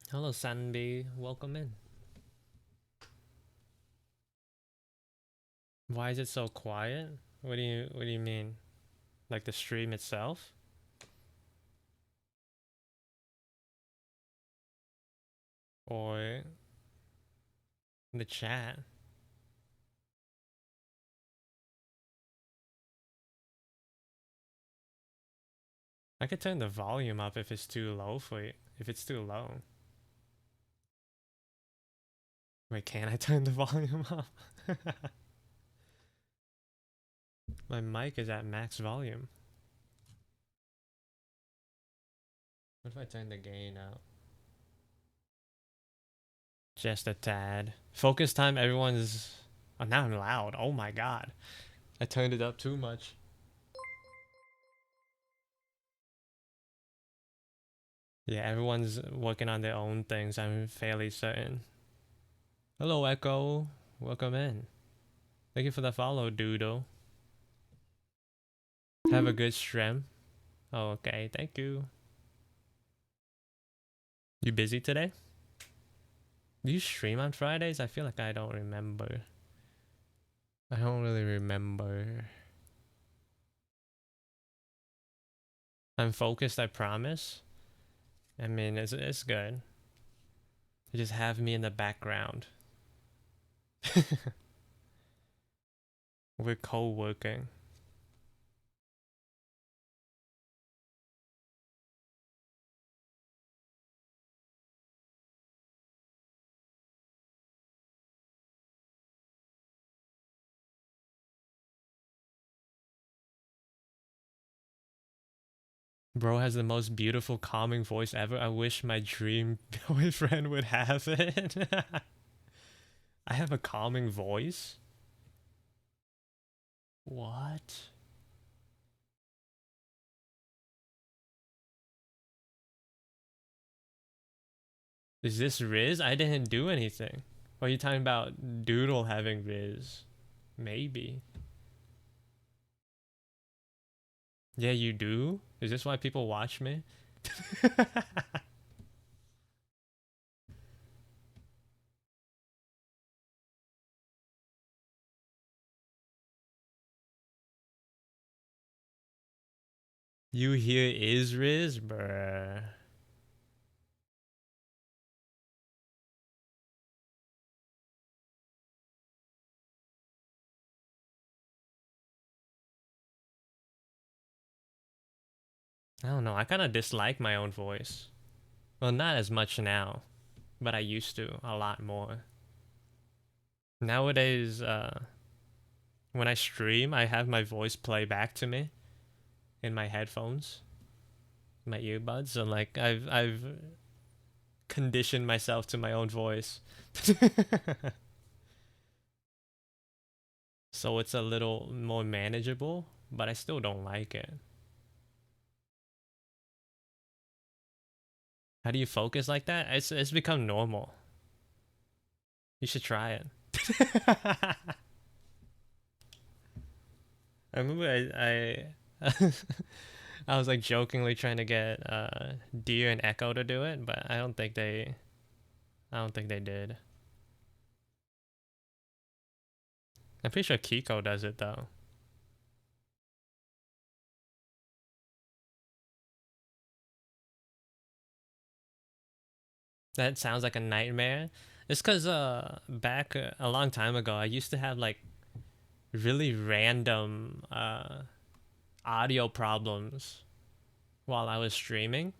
Hello, Sanbi. Welcome in. Why is it so quiet? What do you mean? Like the stream itself? Or the chat? I could turn the volume up if it's too low for you. If it's too low. Wait, can I turn the volume up? My mic is at max volume. What if I turn the gain out? Just a tad. Focus time, everyone's... Oh, now I'm loud. Oh my god. I turned it up too much. Yeah, everyone's working on their own things, I'm fairly certain. Hello, Echo. Welcome in. Thank you for the follow, Doodle. Have a good stream. Oh, okay, thank you. You busy today? Do you stream on Fridays? I feel like I don't remember. I don't really remember. I'm focused, I promise. I mean, it's good. You just have me in the background. We're co-working. Bro has the most beautiful, calming voice ever. I wish my dream boyfriend would have it. I have a calming voice? What? Is this Riz? I didn't do anything. Or are you talking about Doodle having Riz? Maybe. Yeah, you do? Is this why people watch me? You hear is Riz? Bruh. I don't know. I kind of dislike my own voice. Well, not as much now, but I used to a lot more. Nowadays, when I stream, I have my voice play back to me in my headphones, my earbuds, and like I've conditioned myself to my own voice. So it's a little more manageable, but I still don't like it. How do you focus like that? It's become normal. You should try it. I remember I I was like jokingly trying to get Deer and Echo to do it, but I don't think they did. I'm pretty sure Kiko does it though. That sounds like a nightmare. It's cuz back a long time ago I used to have like really random audio problems while I was streaming.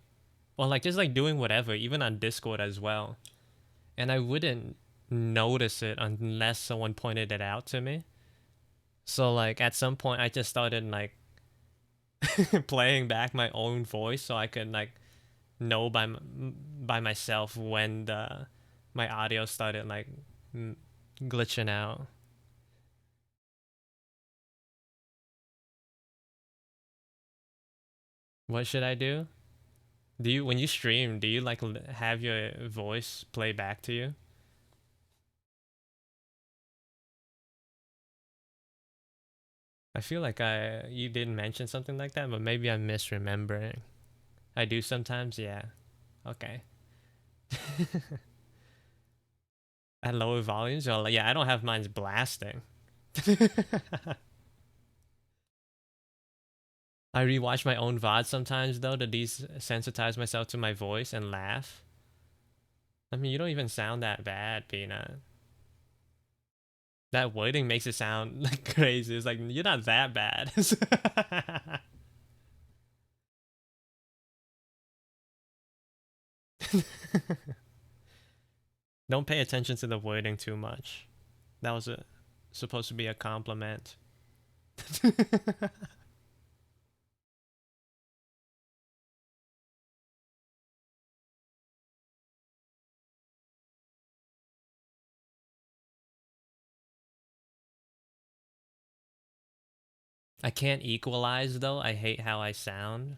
Or like just like doing whatever, even on Discord as well. And I wouldn't notice it unless someone pointed it out to me. So like at some point I just started like playing back my own voice so I could like know by myself when the my audio started like glitching out. What should I do? Do you when you stream, do you like have your voice play back to you? I feel like I you didn't mention something like that, but maybe I'm misremembering. I do sometimes, yeah. Okay. At lower volumes, or like, yeah, I don't have mine's blasting. I rewatch my own VOD sometimes though to desensitize myself to my voice and laugh. I mean, you don't even sound that bad, Peanut. That wording makes it sound like crazy. It's like you're not that bad. Don't pay attention to the wording too much. That was supposed to be a compliment. I can't equalize though. I hate how I sound.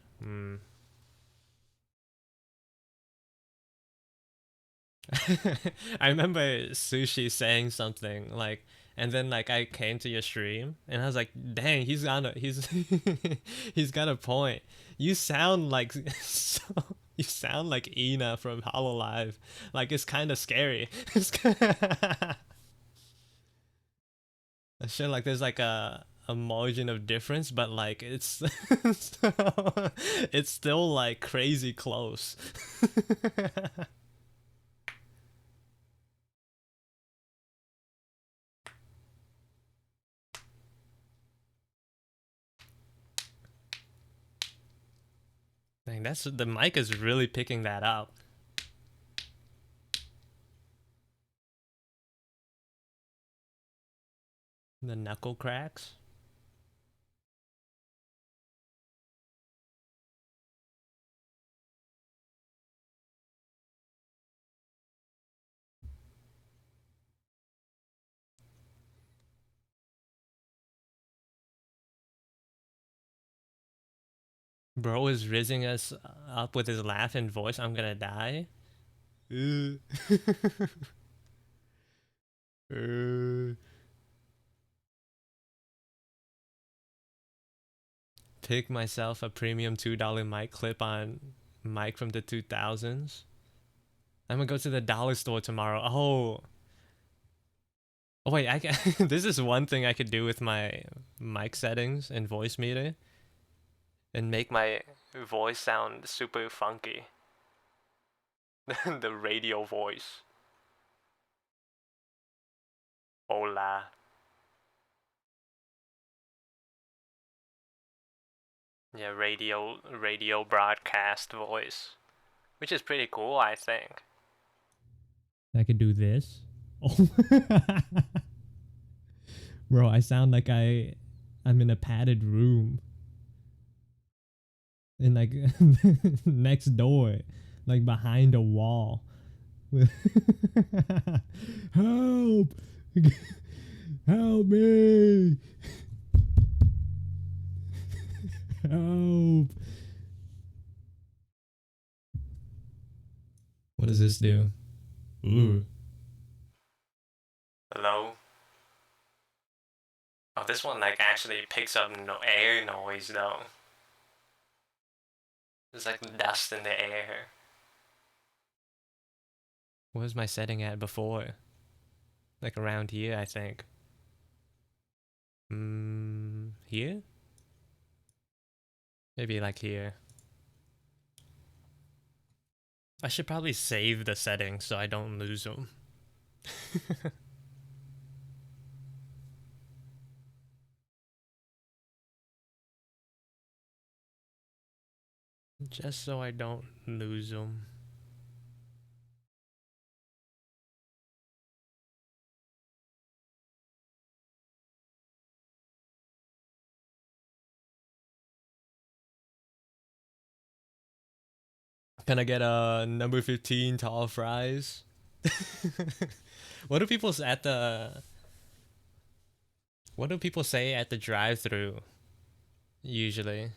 I remember Sushi saying something like, and then like I came to your stream and I was like, dang, he's he's got a point. You sound like so, you sound like Ina from Hololive. Like it's kind of scary. I feel like there's like a margin of difference, but like it's it's still like crazy close. Dang, that's the mic is really picking that up. The knuckle cracks. Bro is rizzing us up with his laugh and voice. I'm gonna die. Pick myself a premium $2 mic clip on mic from the 2000s. I'm gonna go to the dollar store tomorrow. Oh wait, I can, this is one thing I could do with my mic settings and voice meter and make my voice sound super funky. The radio voice. Hola. Yeah, radio broadcast voice, which is pretty cool, I think. I could do this. Oh. Bro, I sound like I'm in a padded room. In like next door, like behind a wall. Help! Help me! Help! What does this do? Ooh. Hello? Oh, this one like actually picks up air noise though. There's like dust in the air. What was my setting at before? Like around here, I think. Here? Maybe like here. I should probably save the settings so I don't lose them. Just so I don't lose them. Can I get a number 15 tall fries? What do people at the What do people say at the drive-thru usually?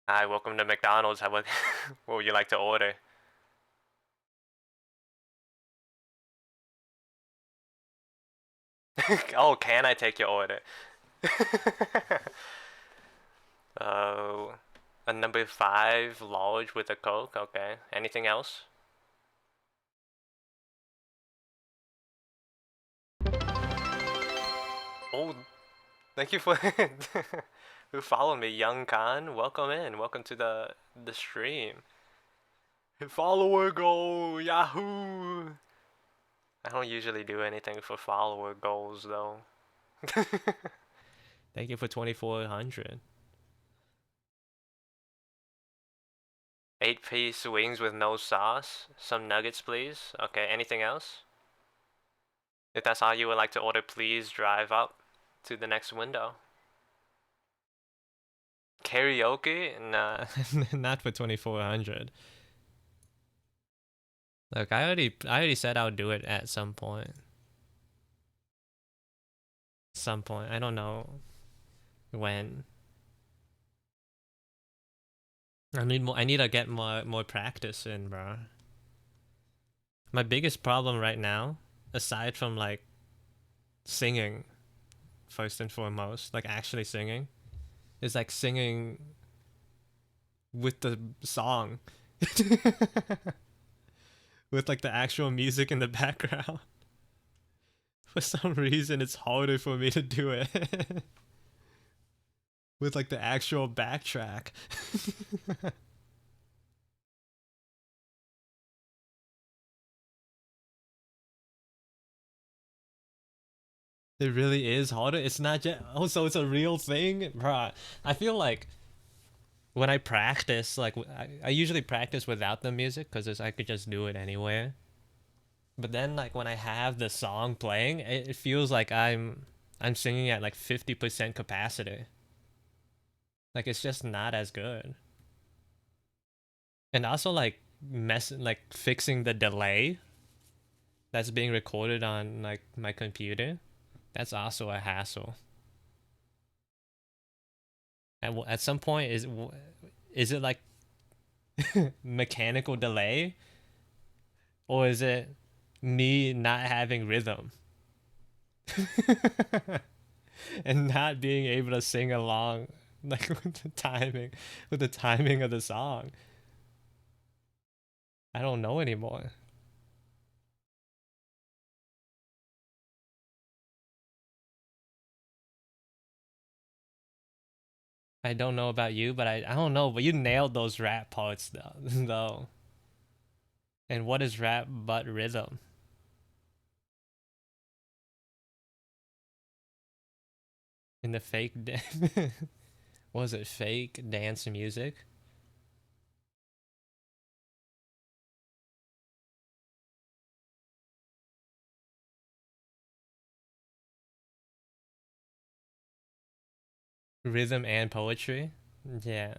Hi, welcome to McDonald's. What would you like to order? Oh, can I take your order? Oh, a number 5 large with a Coke. Okay. Anything else? Oh, thank you for who followed me, Young Khan. Welcome in. Welcome to the stream. Follower goal, Yahoo! I don't usually do anything for follower goals though. Thank you for 2400. 8-piece wings with no sauce. Some nuggets, please. Okay, anything else? If that's all you would like to order, please drive up to the next window. Karaoke? Nah, not for 2400. Look, I already said I would do it at some point. Some point. I don't know when. I need to get more practice in, bro. My biggest problem right now, aside from like singing, first and foremost, like actually singing, is like singing with the song. With like the actual music in the background. For some reason, it's harder for me to do it. With like the actual backtrack. It really is harder. It's not just. Oh, so it's a real thing? Bruh. I feel like when I practice, like, I usually practice without the music because I could just do it anywhere. But then, like, when I have the song playing, it feels like I'm singing at like 50% capacity. Like, it's just not as good. And also, like, fixing the delay that's being recorded on, like, my computer. That's also a hassle. At some point, is it like mechanical delay, or is it me not having rhythm and not being able to sing along like with the timing of the song? I don't know anymore. I don't know about you, but I don't know, but you nailed those rap parts though. though. And what is rap but rhythm? In the was it fake dance music? Rhythm and poetry? Yeah.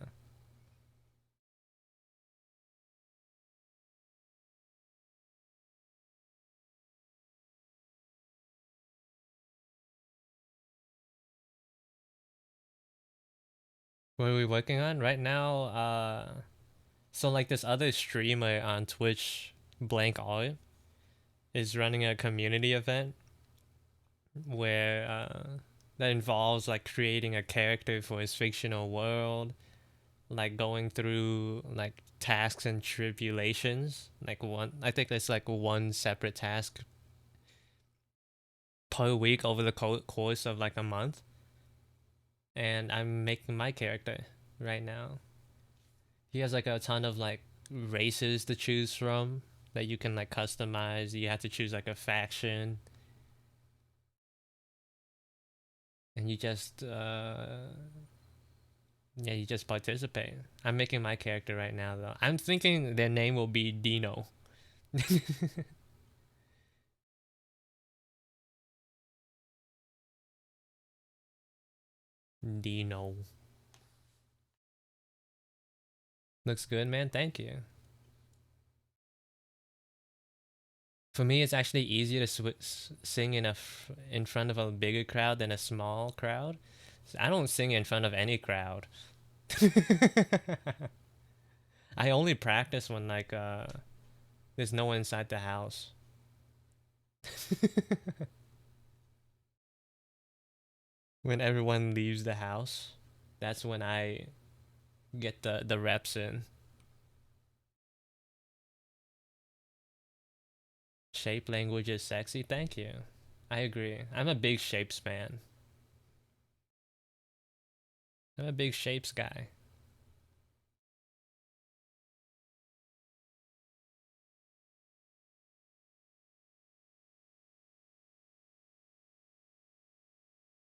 What are we working on right now? So like this other streamer on Twitch, Blank Art, is running a community event where that involves like creating a character for his fictional world, like going through like tasks and tribulations. Like one, I think there's like one separate task per week over the course of like a month, and I'm making my character right now. He has like a ton of like races to choose from that you can like customize. You have to choose like a faction, and you just yeah, you just participate. I'm making my character right now though. I'm thinking their name will be Dino. Dino. Looks good, man. Thank you. For me, it's actually easier to sing in front of a bigger crowd than a small crowd. I don't sing in front of any crowd. I only practice when like there's no one inside the house. When everyone leaves the house, that's when I get the reps in. Shape language is sexy. Thank you. I agree. I'm a big shapes fan. I'm a big shapes guy.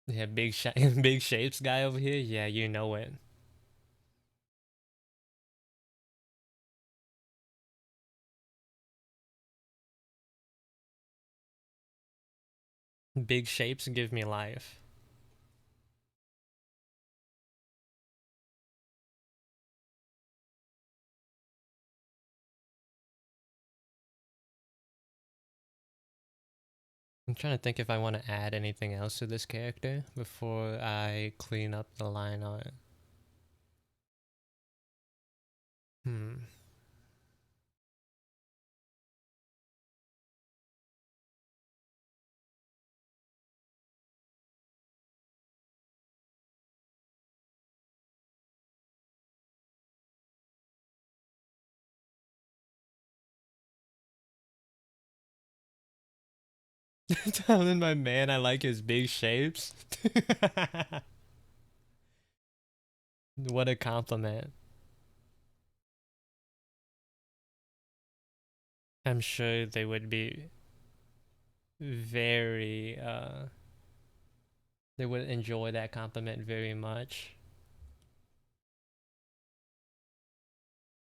Yeah, big shapes guy over here. Yeah, you know it. Big shapes give me life. I'm trying to think if I want to add anything else to this character before I clean up the line art. Hmm. Telling my man I like his big shapes. What a compliment. I'm sure they would be very they would enjoy that compliment very much.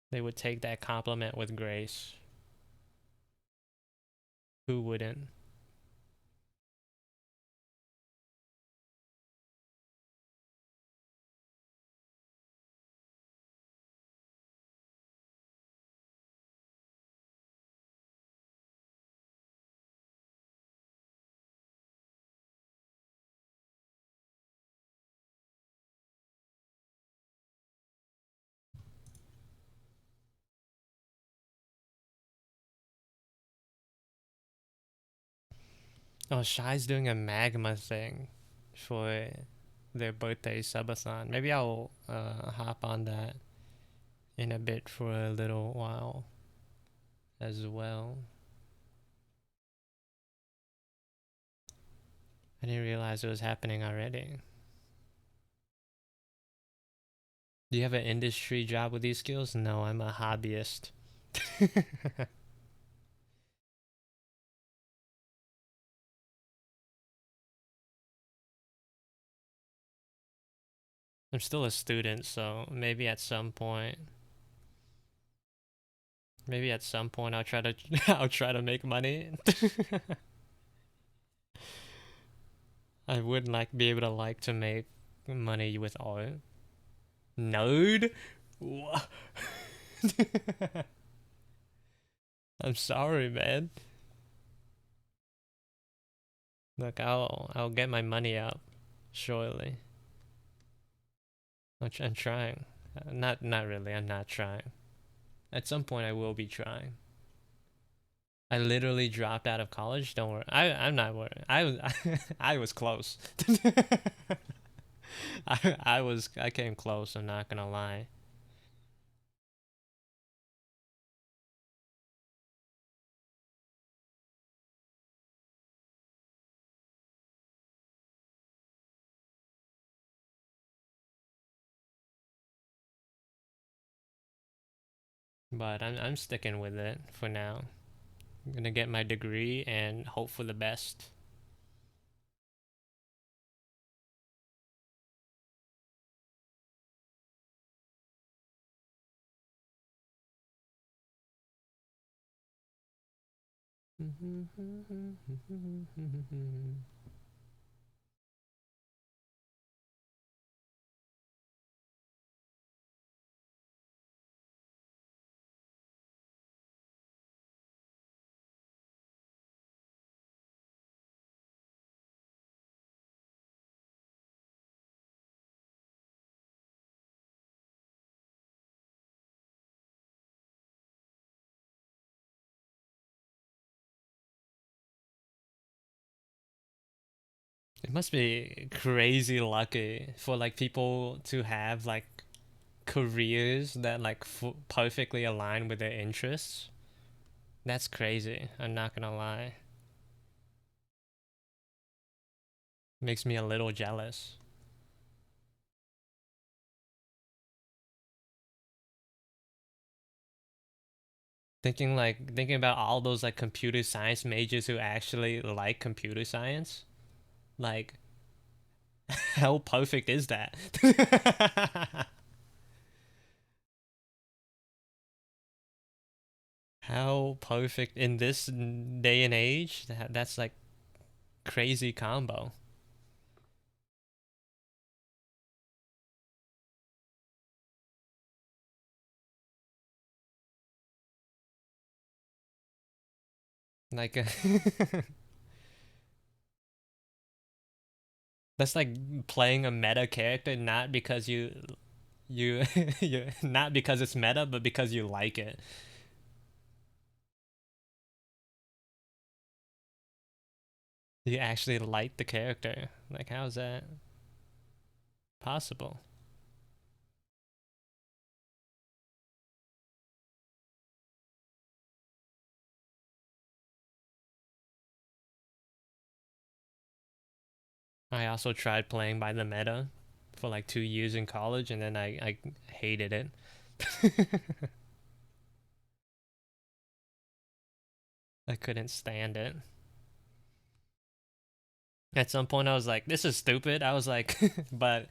They would take that compliment with grace. Who wouldn't? Oh, Shy's doing a magma thing for their birthday subathon. Maybe I'll hop on that in a bit for a little while as well. I didn't realize it was happening already. Do you have an industry job with these skills? No, I'm a hobbyist. I'm still a student, so maybe at some point I'll try to I'll try to make money. I would like be able to make money with art. Node? I'm sorry, man. Look, I'll get my money out shortly. I'm trying. Not really. I'm not trying. At some point, I will be trying. I literally dropped out of college. Don't worry. I'm not worried. I was close. I came close. I'm not gonna lie. But I'm sticking with it for now. I'm gonna get my degree and hope for the best. It must be crazy lucky for like people to have like careers that like perfectly align with their interests. That's crazy. I'm not gonna lie. Makes me a little jealous. Thinking about all those like computer science majors who actually like computer science. Like how perfect is that? How perfect in this day and age? That's like crazy combo. Like that's like playing a meta character not because you you not because it's meta but because you like it. You actually like the character. Like how's that possible? I also tried playing by the meta for like 2 years in college and then I hated it. I couldn't stand it. At some point I was like, this is stupid. I was like but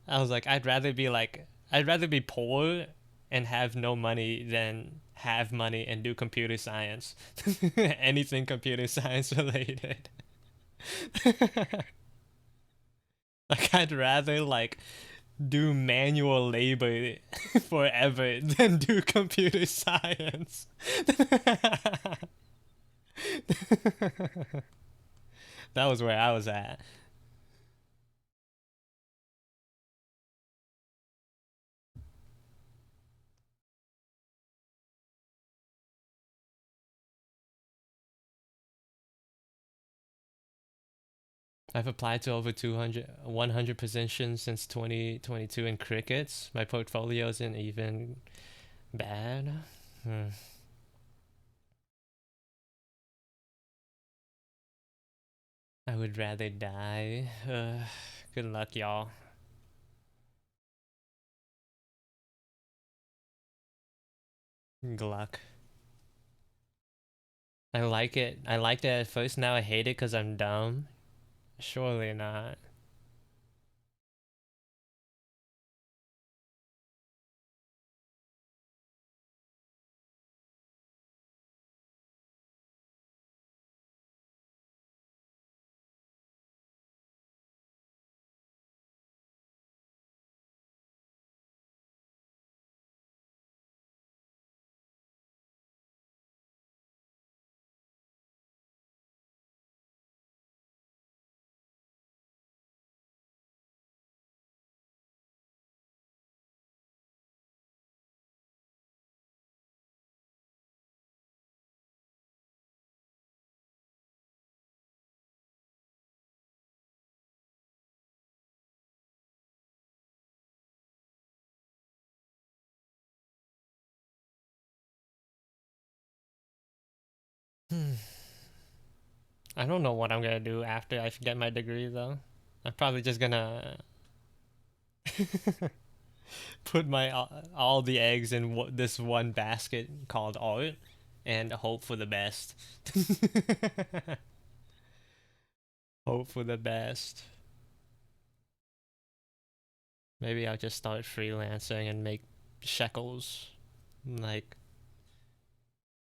I was like, I'd rather be poor and have no money than have money and do computer science. Anything computer science related. Like I'd rather like do manual labor forever than do computer science. That was where I was at. I've applied to over 100 positions since 2022 in crickets. My portfolio isn't even bad. Hmm. I would rather die. Good luck, y'all. Gluck. I like it. I liked it at first. Now I hate it because I'm dumb. Surely not. Hmm. I don't know what I'm gonna do after I get my degree though. I'm probably just gonna put my all the eggs in this one basket called art and hope for the best. Hope for the best. Maybe I'll just start freelancing and make shekels, like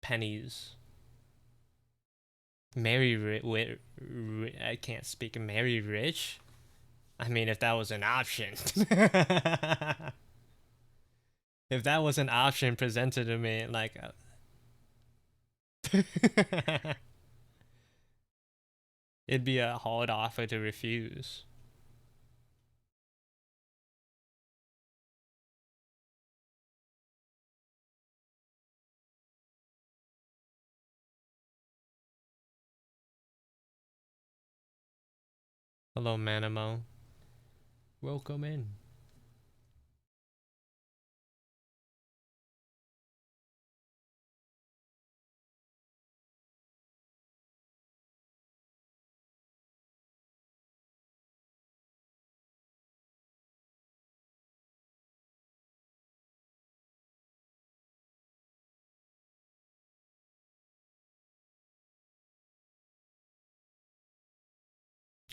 pennies. I can't speak. Marry rich. I mean, if that was an option. If that was an option presented to me, like, it'd be a hard offer to refuse. Hello, Manamo. Welcome in.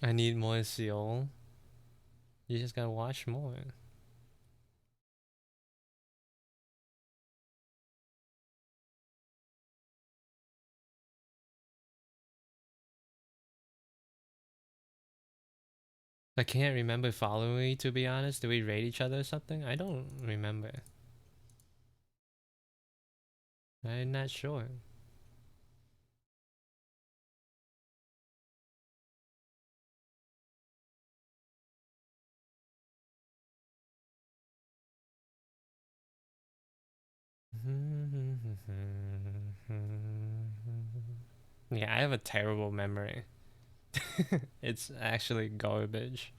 I need more seal. You just gotta watch more. I can't remember following me, to be honest. Do we rate each other or something? I don't remember. I'm not sure. Yeah, I have a terrible memory. It's actually garbage.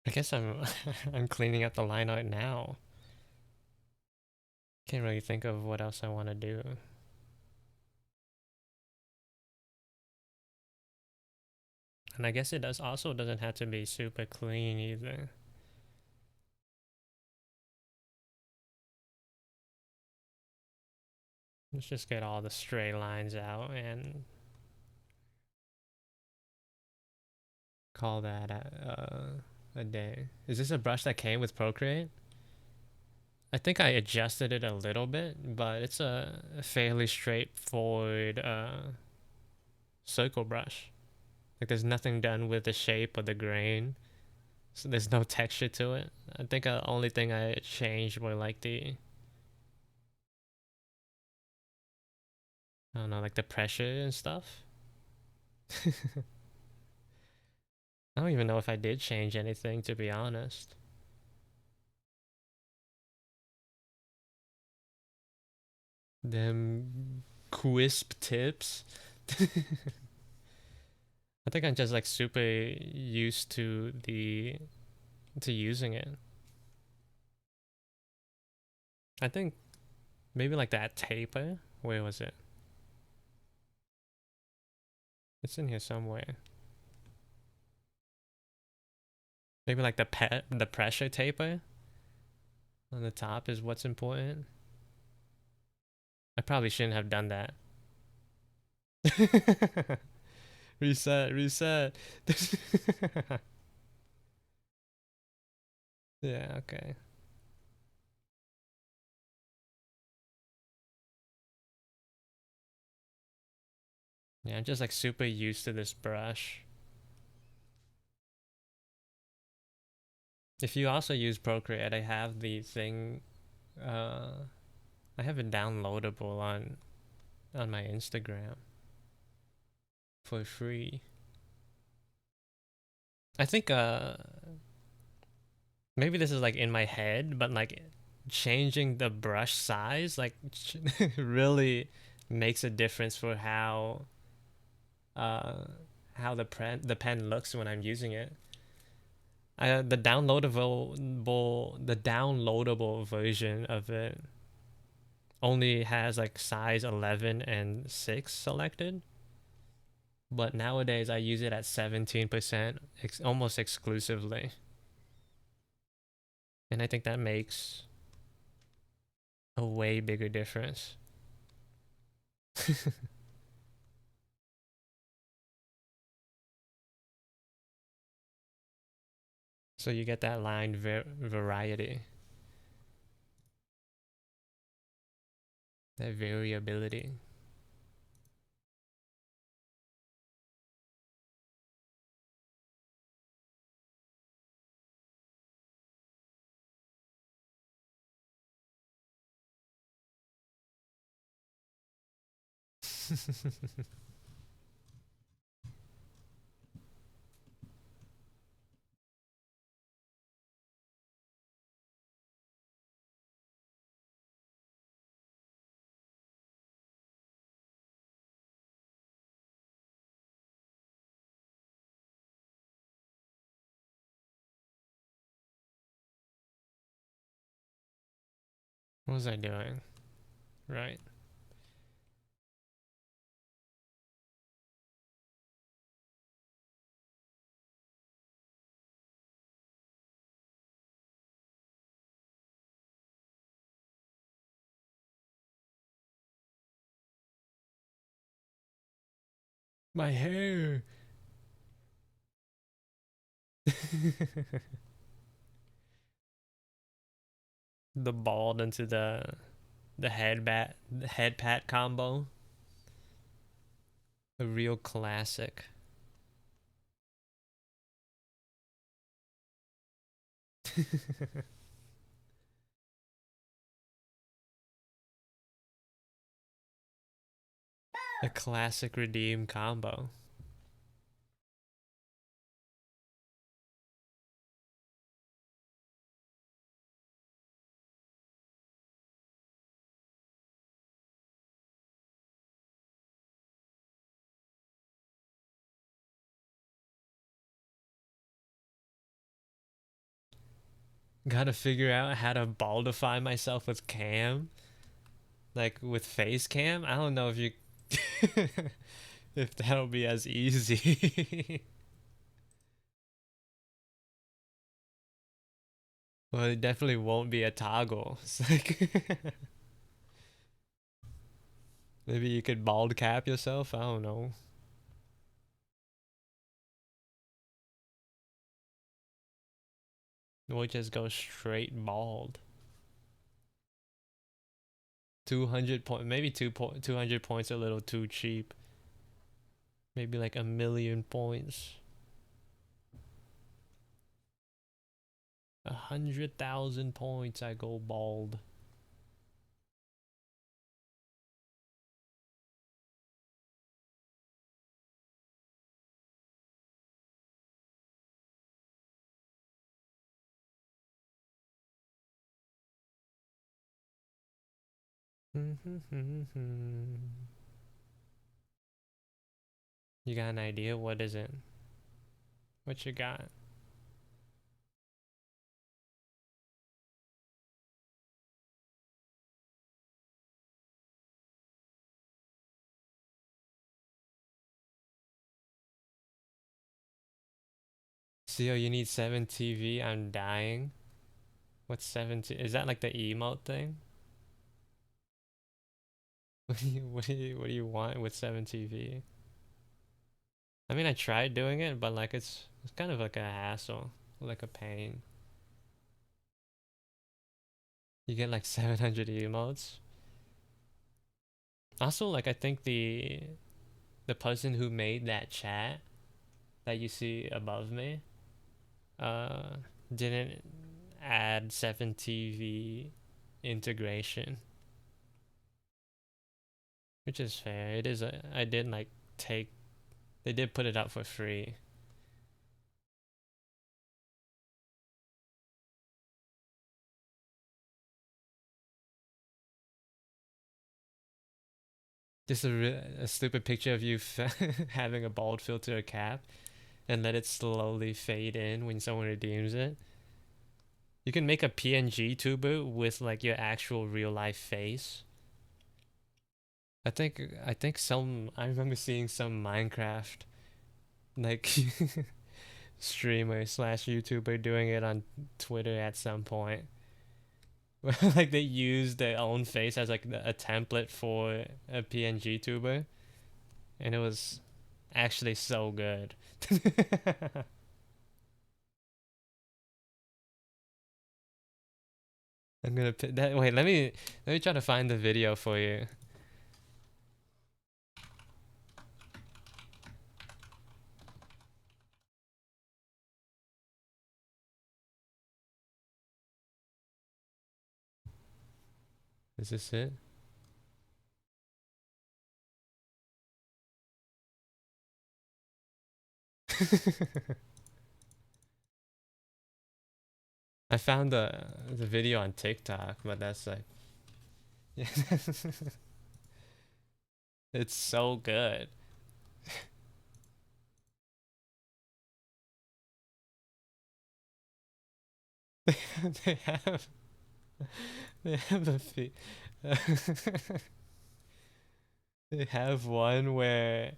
I guess I'm I'm cleaning up the line art now. Can't really think of what else I want to do. And I guess it does also doesn't have to be super clean either. Let's just get all the stray lines out and call that a day. Is this a brush that came with Procreate? I think I adjusted it a little bit, but it's a fairly straightforward circle brush. Like there's nothing done with the shape or the grain, so there's no texture to it. I think the only thing I changed were like the, I don't know, like the pressure and stuff. I don't even know if I did change anything, to be honest. Them crisp tips. I think I'm just like super used to using it. I think maybe like that taper. Where was it? It's in here somewhere. Maybe like the pressure taper on the top is what's important. I probably shouldn't have done that. Reset, reset. Yeah, okay. Yeah, I'm just like super used to this brush. If you also use Procreate, I have the thing, uh, I have it downloadable on my Instagram for free. I think maybe this is like in my head, but like changing the brush size like really makes a difference for uh how the pen looks when I'm using it. The downloadable version of it only has like size 11 and 6 selected, but nowadays I use it at 17% almost exclusively, and I think that makes a way bigger difference. So you get that line variety, that variability. What was I doing? Right. My hair. The bald into the head pat combo. A real classic. A classic redeem combo. Gotta figure out how to baldify myself with cam, like with face cam. I don't know if you if that'll be as easy. Well, it definitely won't be a toggle. It's like maybe you could bald cap yourself. I don't know. Or just go straight bald. 200 point, maybe 200 points a little too cheap. Maybe like 1,000,000 points. 100,000 points, I go bald. You got an idea? What is it? What you got? CO, you need 7 TV. I'm dying. What's 7T? Is that like the emote thing? What do you want with 7 TV? I mean, I tried doing it, but like it's kind of like a hassle, like a pain. You get like 700 emotes. Also, like I think the person who made that chat that you see above me, uh, didn't add 7TV integration, which is fair. It is I did like take they did put it up for free. Just a stupid picture of you having a bald filter cap and let it slowly fade in when someone redeems it. You can make a PNG tuber with like your actual real life face. I remember seeing some Minecraft like streamer slash YouTuber doing it on Twitter at some point. Like they used their own face as like a template for a PNG tuber, and it was actually so good. I'm gonna put that. Wait, let me try to find the video for you. Is this it? I found the video on TikTok, but that's like, yeah, it's so good. they have they have a they have one where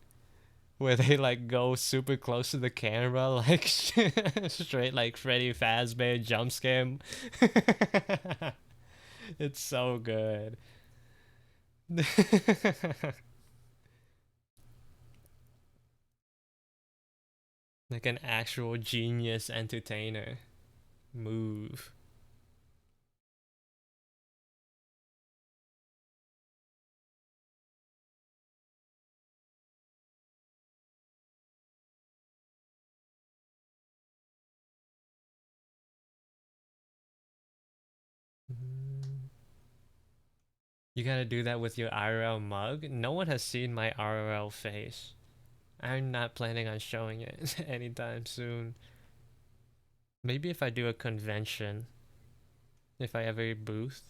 they like go super close to the camera, like straight like Freddy Fazbear jump scare. It's so good. Like an actual genius entertainer move. You gotta do that with your IRL mug. No one has seen my IRL face. I'm not planning on showing it anytime soon. Maybe if I do a convention, if I ever booth,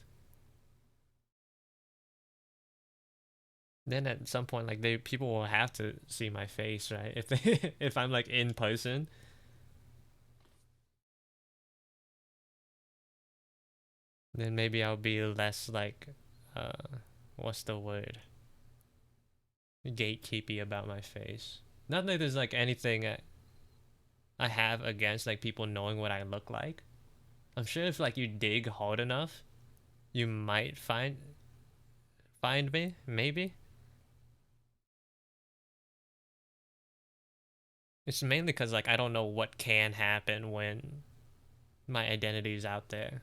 then at some point like they people will have to see my face, right? If they if I'm like in person. Then maybe I'll be less like, uh, what's the word? Gatekeepy about my face. Not that there's like anything I have against like people knowing what I look like. I'm sure if like you dig hard enough, you might find me, maybe. It's mainly because like I don't know what can happen when my identity is out there.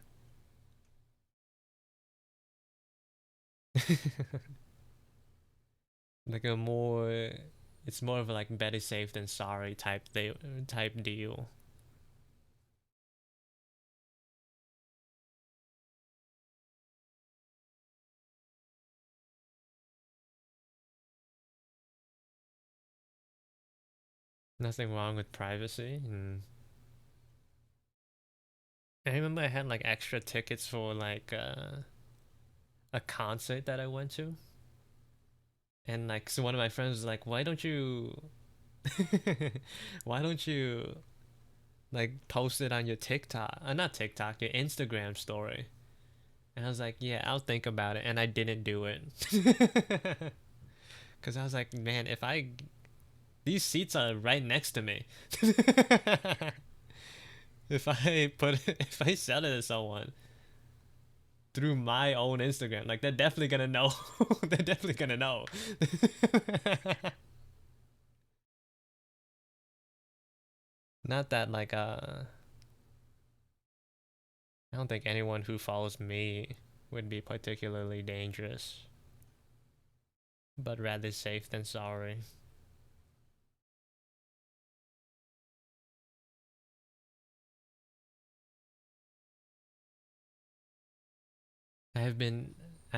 Like a more, it's more of a like better safe than sorry type deal. Nothing wrong with privacy. And I remember I had like extra tickets for like a concert that I went to, and like so one of my friends was like, "Why don't you, why don't you like post it on your TikTok, not TikTok, your Instagram story?" And I was like, "Yeah, I'll think about it," and I didn't do it because I was like, "Man, if I these seats are right next to me." If I sell it to someone through my own Instagram, like they're definitely gonna know. They're definitely gonna know. Not that like I don't think anyone who follows me would be particularly dangerous, but rather safe than sorry. I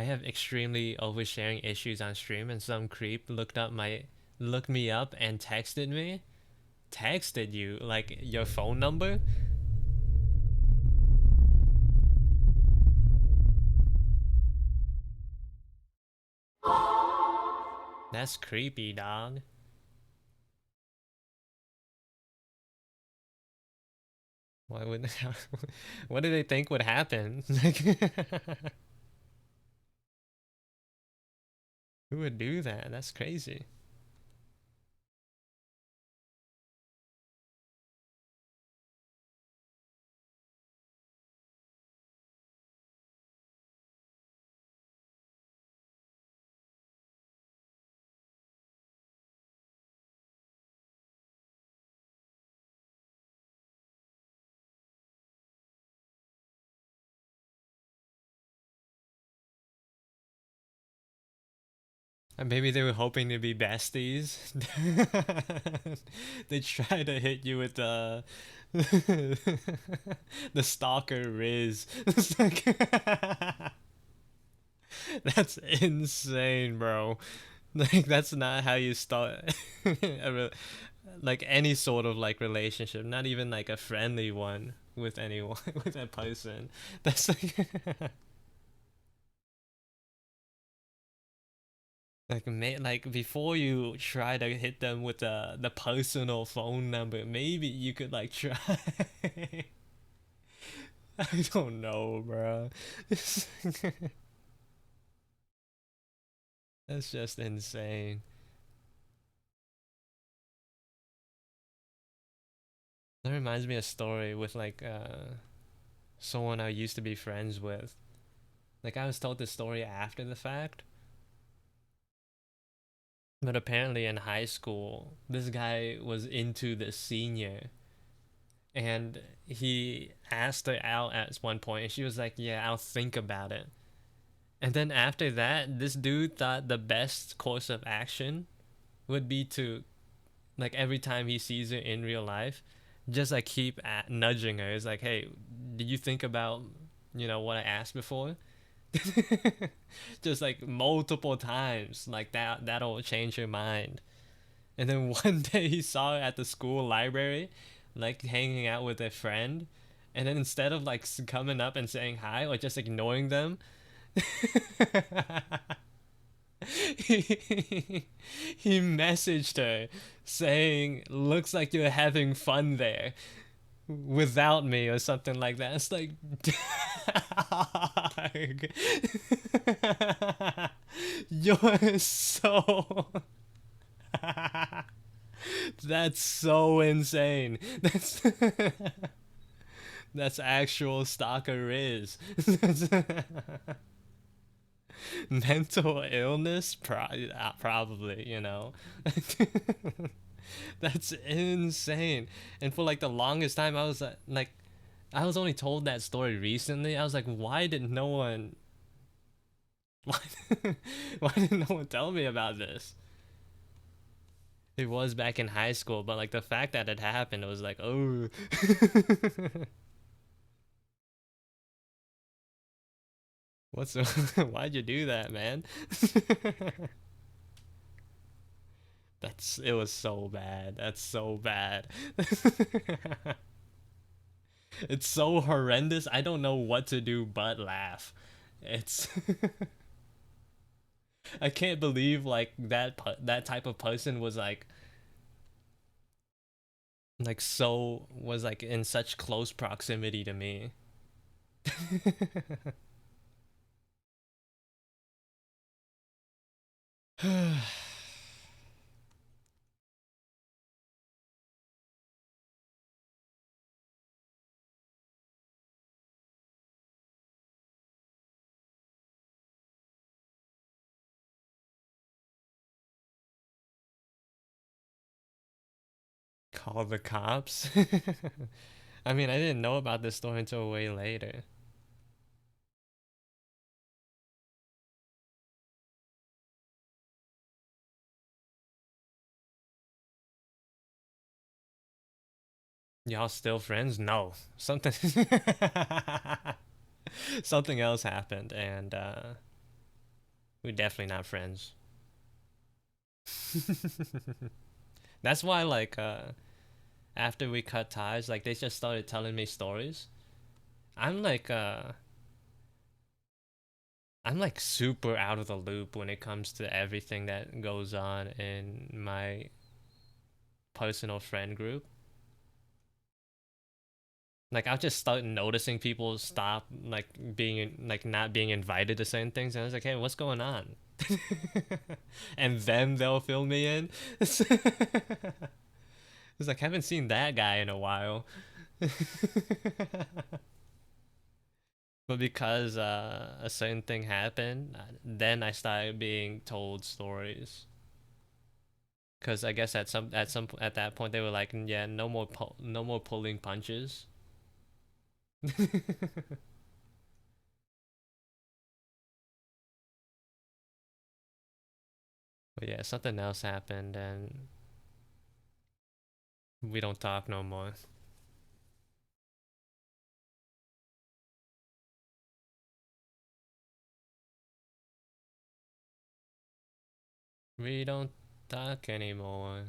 have extremely oversharing issues on stream, and some creep looked me up and texted you like your phone number. That's creepy, dog. Why would what do they think would happen? Like, who would do that? That's crazy. And maybe they were hoping to be besties. They try to hit you with the stalker Riz. It's like that's insane, bro. Like that's not how you start like any sort of like relationship, not even like a friendly one with anyone with a person. That's like like before you try to hit them with the personal phone number, maybe you could like try. I don't know, bro. That's just insane. That reminds me of a story with like someone I used to be friends with. Like I was told this story after the fact, but apparently in high school, this guy was into the senior, and he asked her out at one point, and she was like, "Yeah, I'll think about it." And then after that, this dude thought the best course of action would be to, like, every time he sees her in real life, just like keep nudging her. It's like, "Hey, did you think about, what I asked before?" Just like multiple times, like that'll change her mind. And then one day he saw her at the school library, like hanging out with a friend, and then instead of like coming up and saying hi or just ignoring them, he, he messaged her saying, "Looks like you're having fun there without me," or something like that. It's like You're so. That's so insane. That's actual stalker is. Mental illness, probably. That's insane. And for like the longest time, I was like, I was only told that story recently. I was like, why did no one? Why, why did no one tell me about this? It was back in high school, but like the fact that it happened, it was like, oh. What's why'd you do that, man? It was so bad. That's so bad. It's so horrendous. I don't know what to do but laugh. It's I can't believe like that type of person was like in such close proximity to me. Call the cops? I mean, I didn't know about this story until way later. Y'all still friends? No. Something something else happened and we're definitely not friends. That's why like after we cut ties, like they just started telling me stories. I'm like uh I'm like super out of the loop when it comes to everything that goes on in my personal friend group. Like I'll just start noticing people stop like being like not being invited to certain things, and I was like, hey, what's going on? And then they'll fill me in. It's like I haven't seen that guy in a while. But because a certain thing happened, then I started being told stories. Because I guess at that point they were like, yeah, no more pulling punches. But yeah, something else happened and we don't talk no more. We don't talk anymore.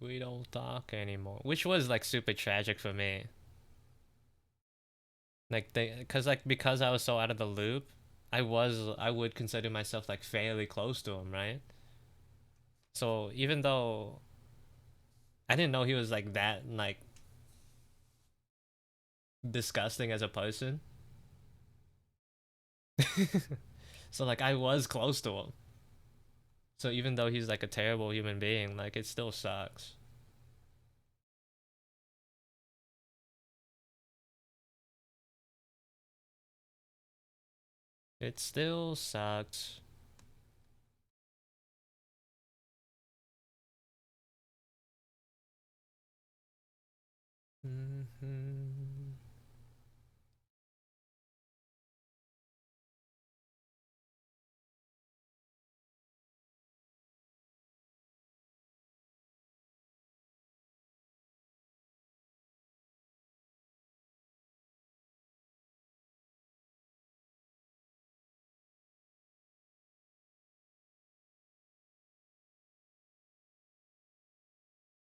We don't talk anymore. Which was like super tragic for me. Like because I was so out of the loop, I would consider myself like fairly close to him, right? So even though I didn't know he was like that like disgusting as a person. So like I was close to him. So even though he's like a terrible human being, like it still sucks. It still sucks. Hmm.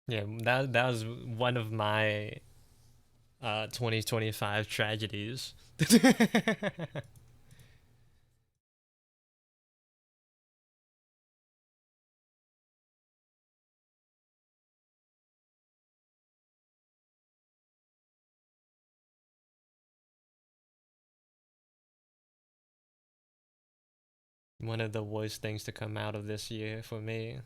Yeah, that was one of my 2025 tragedies. One of the worst things to come out of this year for me.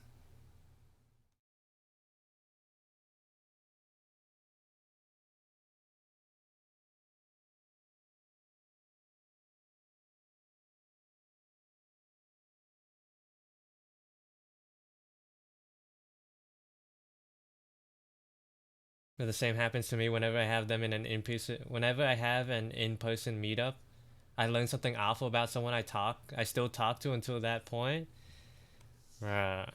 But the same happens to me whenever I have them in an in-person. Whenever I have an in-person meetup, I learn something awful about someone I still talk to until that point. Bruh.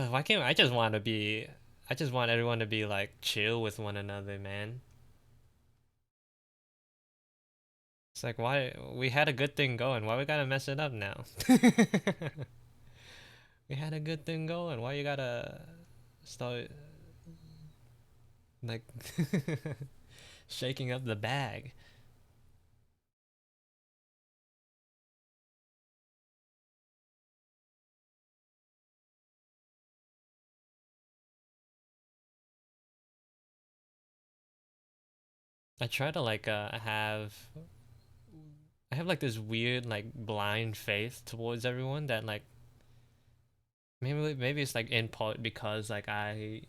Why can't I just want to be? I just want everyone to be like chill with one another, man. It's like why we had a good thing going. Why we gotta mess it up now? We had a good thing going. Why you gotta start like shaking up the bag? I try to like I have like this weird like blind faith towards everyone that like maybe it's like in part because like I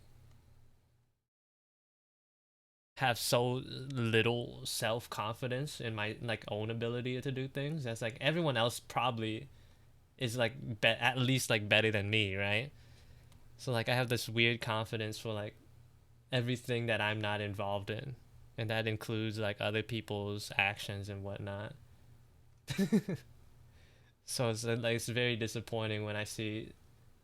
have so little self confidence in my like own ability to do things. That's like everyone else probably is like at least like better than me, right? So like I have this weird confidence for like everything that I'm not involved in, and that includes like other people's actions and whatnot. So it's like it's very disappointing when I see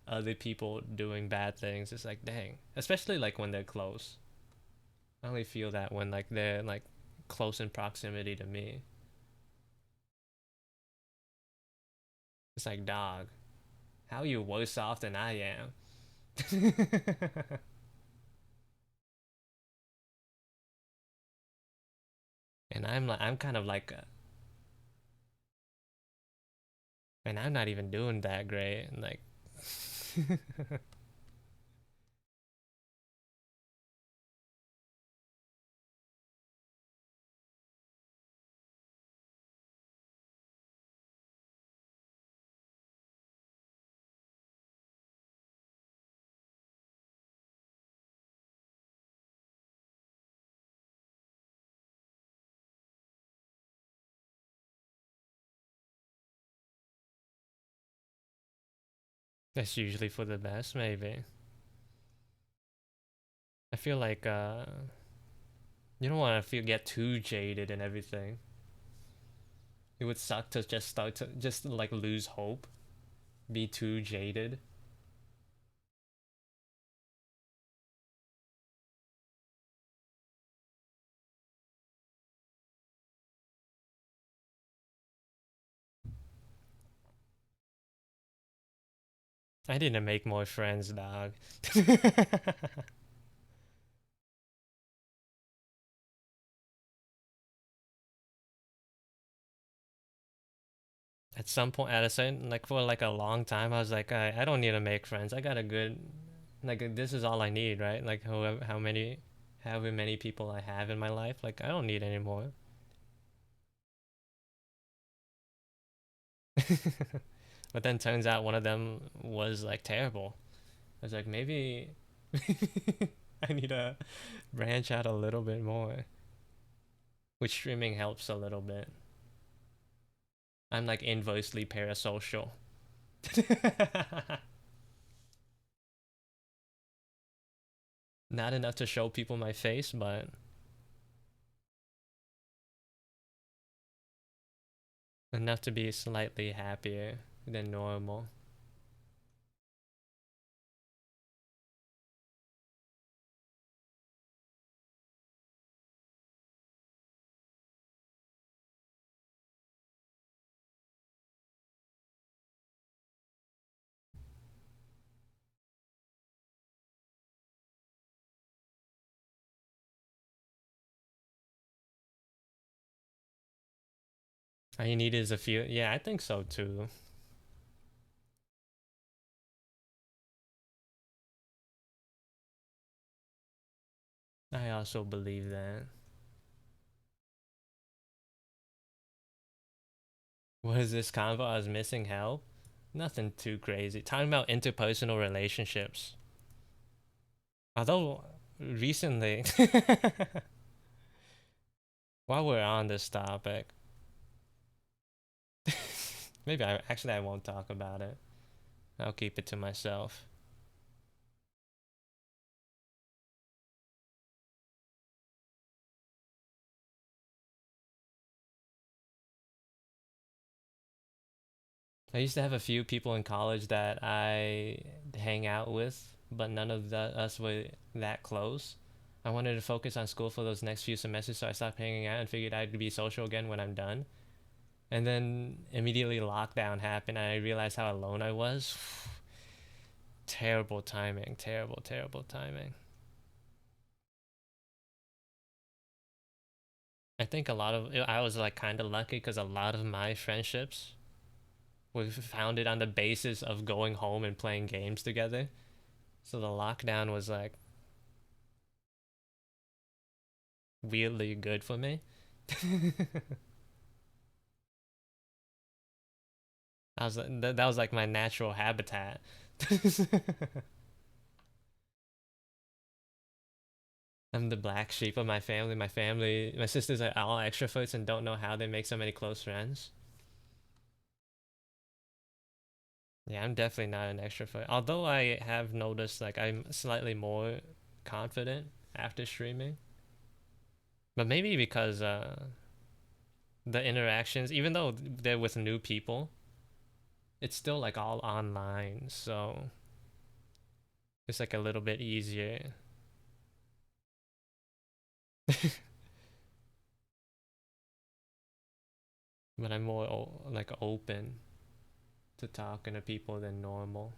other people doing bad things. It's like dang, especially like when they're close. I only feel that when like they're like close in proximity to me. It's like dog, how are you worse off than I am? And I'm kind of like, and I'm not even doing that great. Like, that's usually for the best, maybe. I feel like you don't want to feel get too jaded and everything. It would suck to just start to just like lose hope, be too jaded. I didn't make more friends, dog. At some point, at a certain like for like a long time, I was like, I don't need to make friends. I got a good, like this is all I need, right? Like however many people I have in my life, like I don't need any more. But then turns out one of them was like terrible. I was like, maybe I need to branch out a little bit more, which streaming helps a little bit. I'm like inversely parasocial. Not enough to show people my face, but enough to be slightly happier than normal. All you need is a few. Yeah, I think so too. I also believe that. What is this convo? I was missing help. Nothing too crazy. Talking about interpersonal relationships. Although recently, while we're on this topic, maybe I won't talk about it. I'll keep it to myself. I used to have a few people in college that I hang out with, but none of us were that close. I wanted to focus on school for those next few semesters, so I stopped hanging out and figured I'd be social again when I'm done. And then immediately lockdown happened, and I realized how alone I was. Terrible timing, terrible, terrible timing. I think a lot of I was like kind of lucky because a lot of my friendships were founded on the basis of going home and playing games together. So the lockdown was like weirdly good for me. That was like my natural habitat. I'm the black sheep of my family. My sisters are all extroverts and don't know how they make so many close friends. Yeah, I'm definitely not an extrovert. Although I have noticed like I'm slightly more confident after streaming. But maybe because the interactions, even though they're with new people, it's still like all online, so it's like a little bit easier. But I'm more like open to talking to people than normal.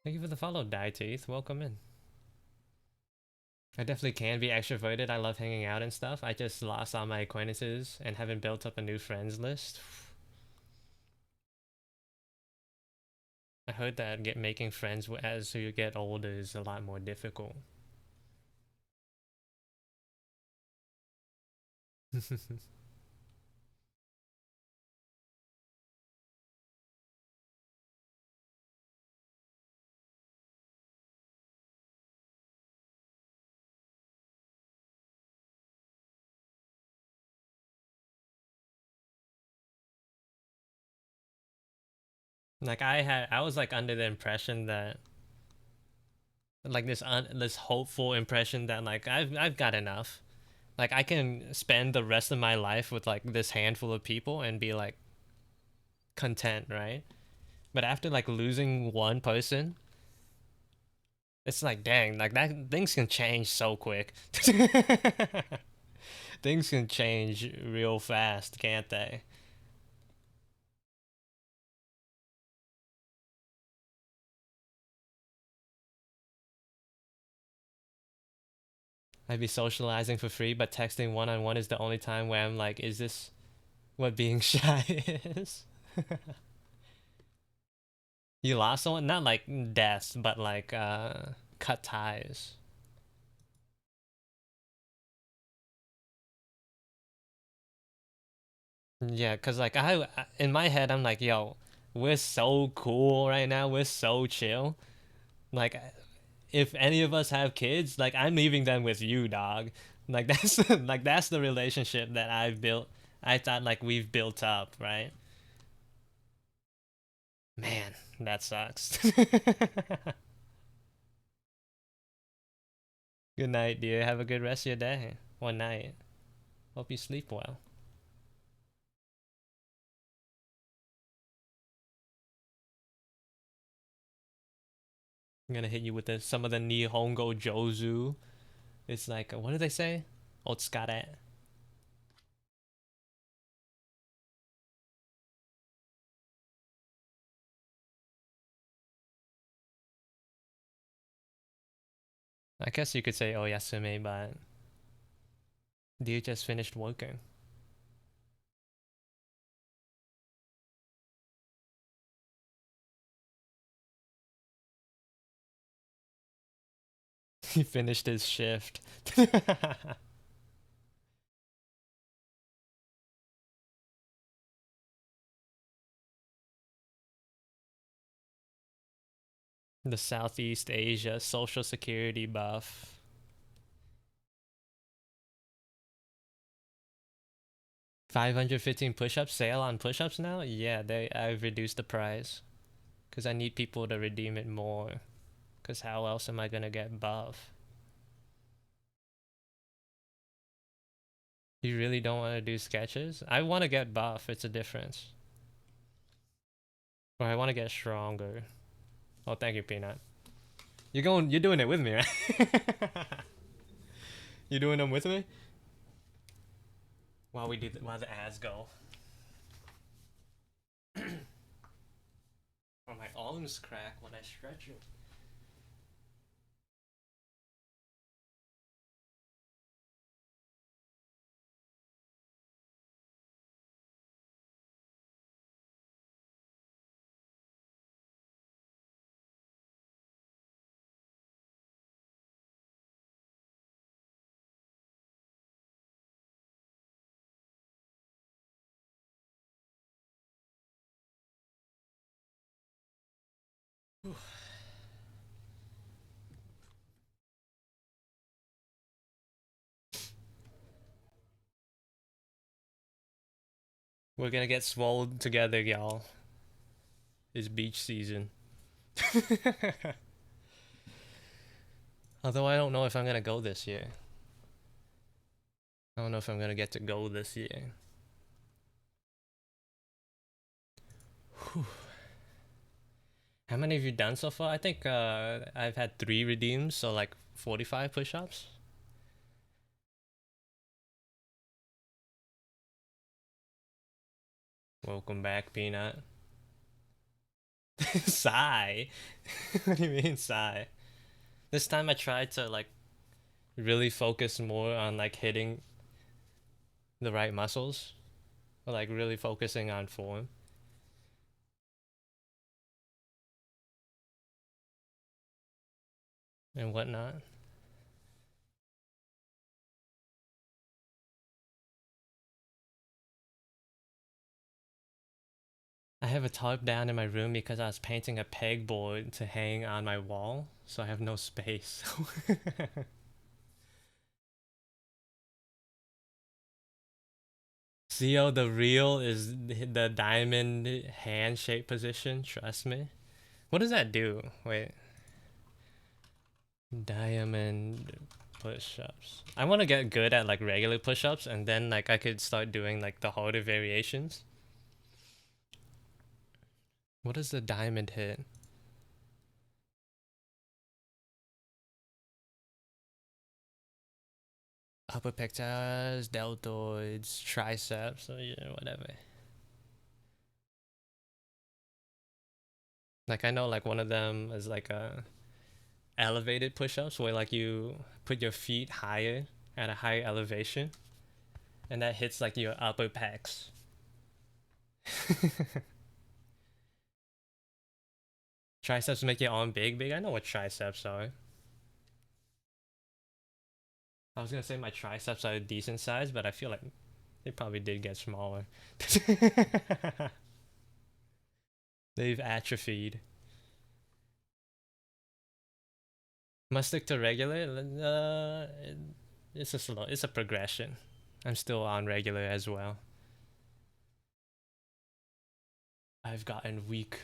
Thank you for the follow, Die Teeth. Welcome in. I definitely can be extroverted. I love hanging out and stuff. I just lost all my acquaintances and haven't built up a new friends list. I heard that making friends as you get older is a lot more difficult. Like I was like under the impression that like this hopeful impression that like I've got enough. Like I can spend the rest of my life with like this handful of people and be like content, right? But after like losing one person, it's like dang, like that things can change so quick. Things can change real fast, can't they? I'd be socializing for free, but texting one on one is the only time where I'm like, is this what being shy is? You lost someone? Not like death, but like cut ties. Yeah, cause like in my head I'm like, yo, we're so cool right now. We're so chill. Like if any of us have kids, like I'm leaving them with you, dog. Like that's like that's the relationship that I've built. I thought like we've built up, right? Man, that sucks. Good night, dear. Have a good rest of your day. One night. Hope you sleep well. I'm gonna hit you with some of the Nihongo Jozu. It's like, what do they say? Otsukare. I guess you could say oyasumi, but do you just finished working? He finished his shift. The Southeast Asia Social Security buff. 515 push-ups sale on push-ups now? Yeah, I've reduced the price because I need people to redeem it more. Because how else am I gonna get buff? You really don't want to do sketches? I want to get buff. It's a difference. Or I want to get stronger. Oh, thank you, Peanut. You're doing it with me, right? You doing them with me? While the ads go. Oh, my arms crack when I stretch it. We're gonna get swole together, y'all. It's beach season. Although I don't know if I'm gonna go this year. I don't know if I'm gonna get to go this year. Whew. How many have you done so far? I think I've had 3 redeems, so like 45 push-ups. Welcome back, Peanut. Sigh. What do you mean sigh? This time I tried to like really focus more on like hitting the right muscles, or like really focusing on form and whatnot. I have a tarp down in my room because I was painting a pegboard to hang on my wall, so I have no space. CO, the real is the diamond hand-shaped position, trust me. What does that do? Wait. Diamond push-ups. I want to get good at like regular push-ups and then like I could start doing like the harder variations. What does the diamond hit? Upper pectorals, deltoids, triceps, or yeah, whatever. Like I know like one of them is like a elevated push-ups where like you put your feet higher at a higher elevation and that hits like your upper pecs. Triceps make your arm big. I know what triceps are. I was gonna say my triceps are a decent size, but I feel like they probably did get smaller. They've atrophied. Must stick to regular. It's a progression. I'm still on regular as well. I've gotten weak.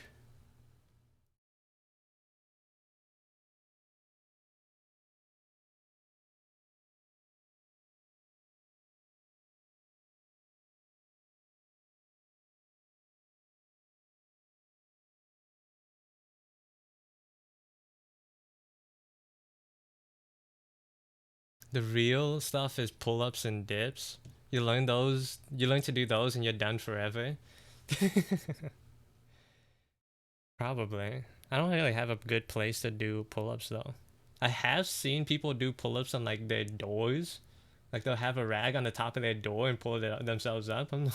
The real stuff is pull-ups and dips. You learn those. You learn to do those, and you're done forever. Probably. I don't really have a good place to do pull-ups though. I have seen people do pull-ups on like their doors. Like they'll have a rag on the top of their door and pull themselves up. I'm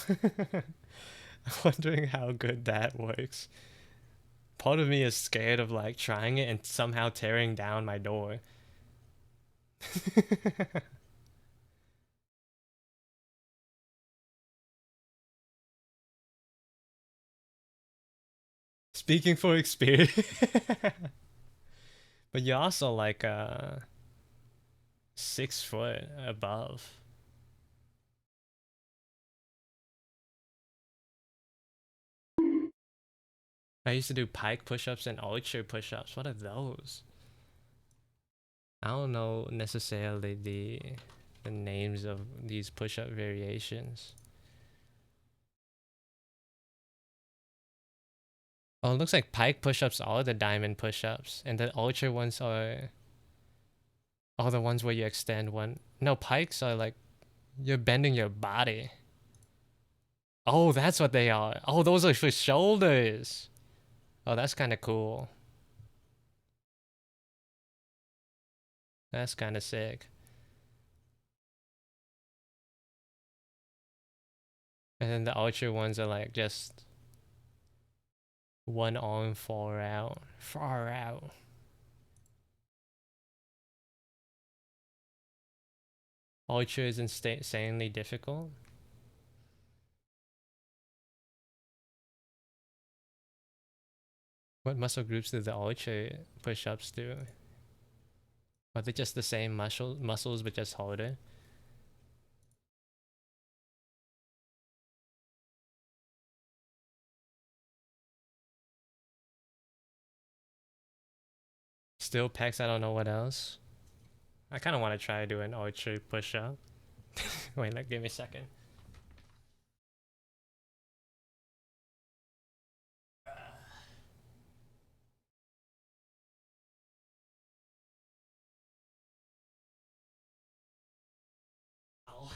wondering how good that works. Part of me is scared of like trying it and somehow tearing down my door. Speaking for experience. But you're also like 6 foot above. I used to do pike push-ups and archer push-ups. What are those? I don't know necessarily the names of these push-up variations. Oh, it looks like pike push-ups are the diamond push-ups, and the archer ones are all the ones where you extend one. No, pikes are like you're bending your body. Oh, that's what they are. Oh, those are for shoulders. Oh, that's kind of cool. That's kind of sick. And then the archer ones are like just one arm far out. Far out. Archer is insanely difficult. What muscle groups do the archer push-ups do? Are they just the same muscles but just harder? Still pecs, I don't know what else. I kind of want to try doing archer push-up. Wait, give me a second. Ow.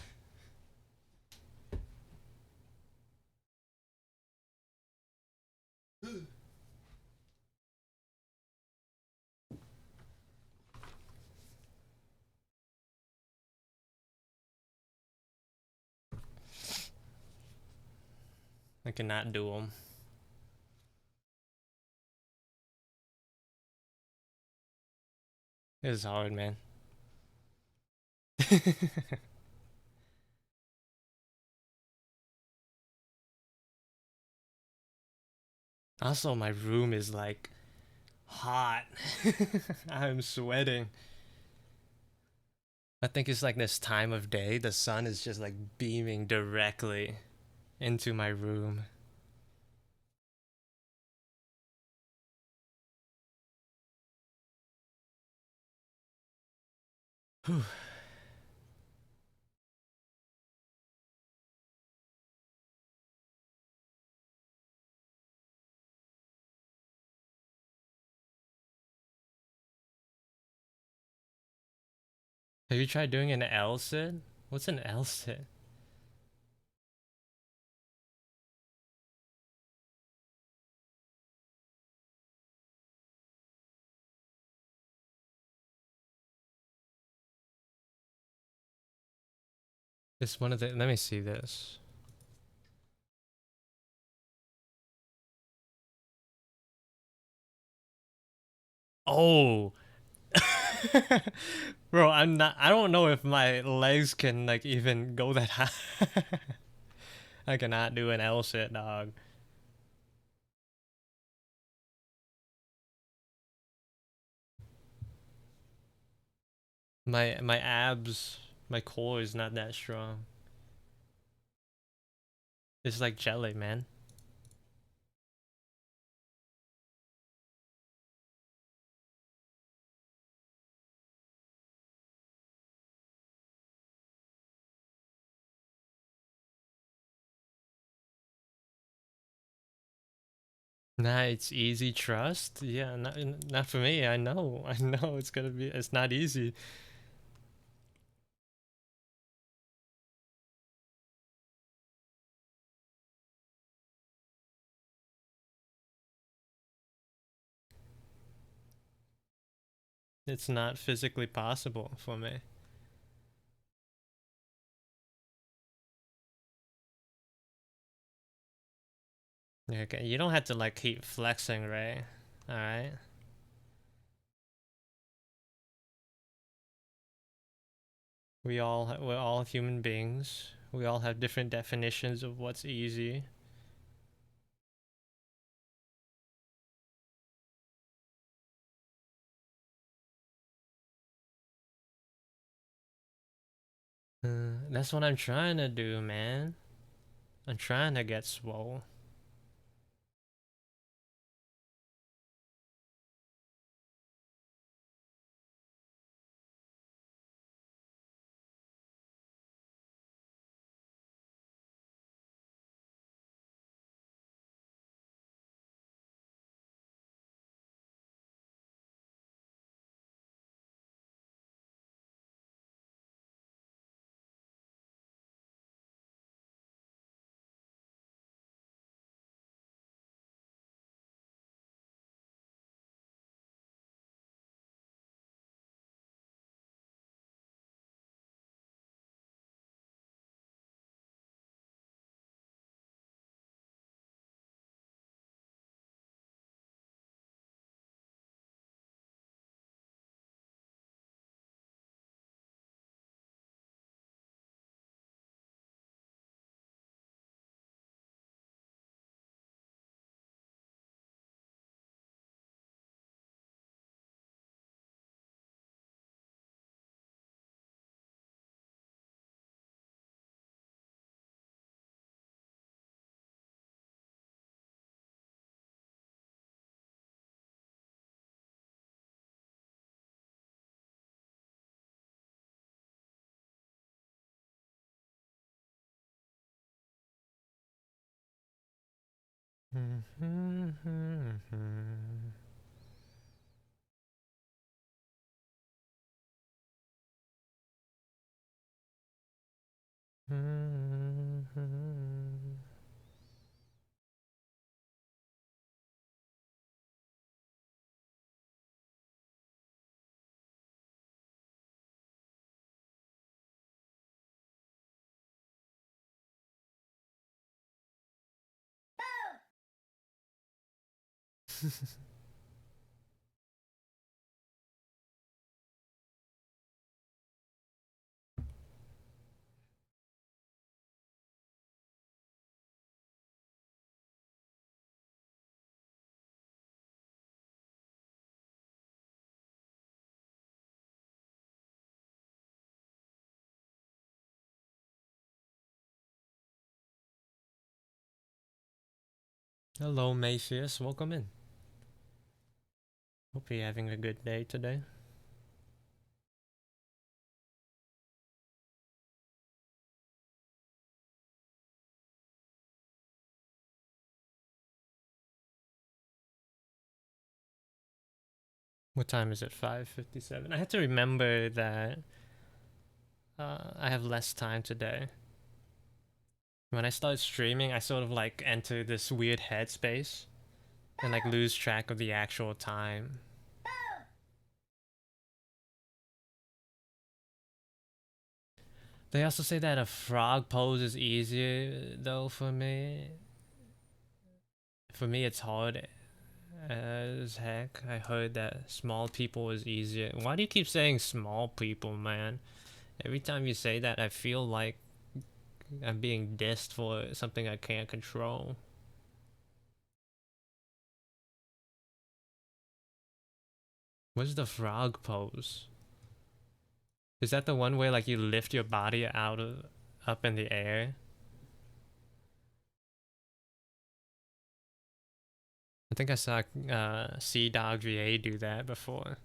I cannot do them. It's hard, man. Also, my room is like hot. I'm sweating. I think it's like this time of day, the sun is just like beaming directly into my room. Whew. Have you tried doing an L sit? What's an L sit? It's one of the. Let me see this. Oh, bro, I'm not. I don't know if my legs can like even go that high. I cannot do an L sit, dog. My abs, my core is not that strong. It's like jelly, man. Nah, it's easy trust. Yeah, not for me. I know. I know it's gonna be. It's not easy. It's not physically possible for me. Okay, you don't have to like keep flexing, Ray. All right. We're all human beings. We all have different definitions of what's easy. That's what I'm trying to do, man. I'm trying to get swole. Hello, Macius. Welcome in. Hope you're having a good day today. What time is it? 5:57. I had to remember that I have less time today. When I start streaming, I sort of like enter this weird headspace and like lose track of the actual time. They also say that a frog pose is easier though for me. For me, it's hard as heck. I heard that small people is easier. Why do you keep saying small people, man? Every time you say that, I feel like I'm being dissed for something I can't control. What's the frog pose? Is that the one where like you lift your body out of up in the air? I think I saw Sea Dog VA do that before.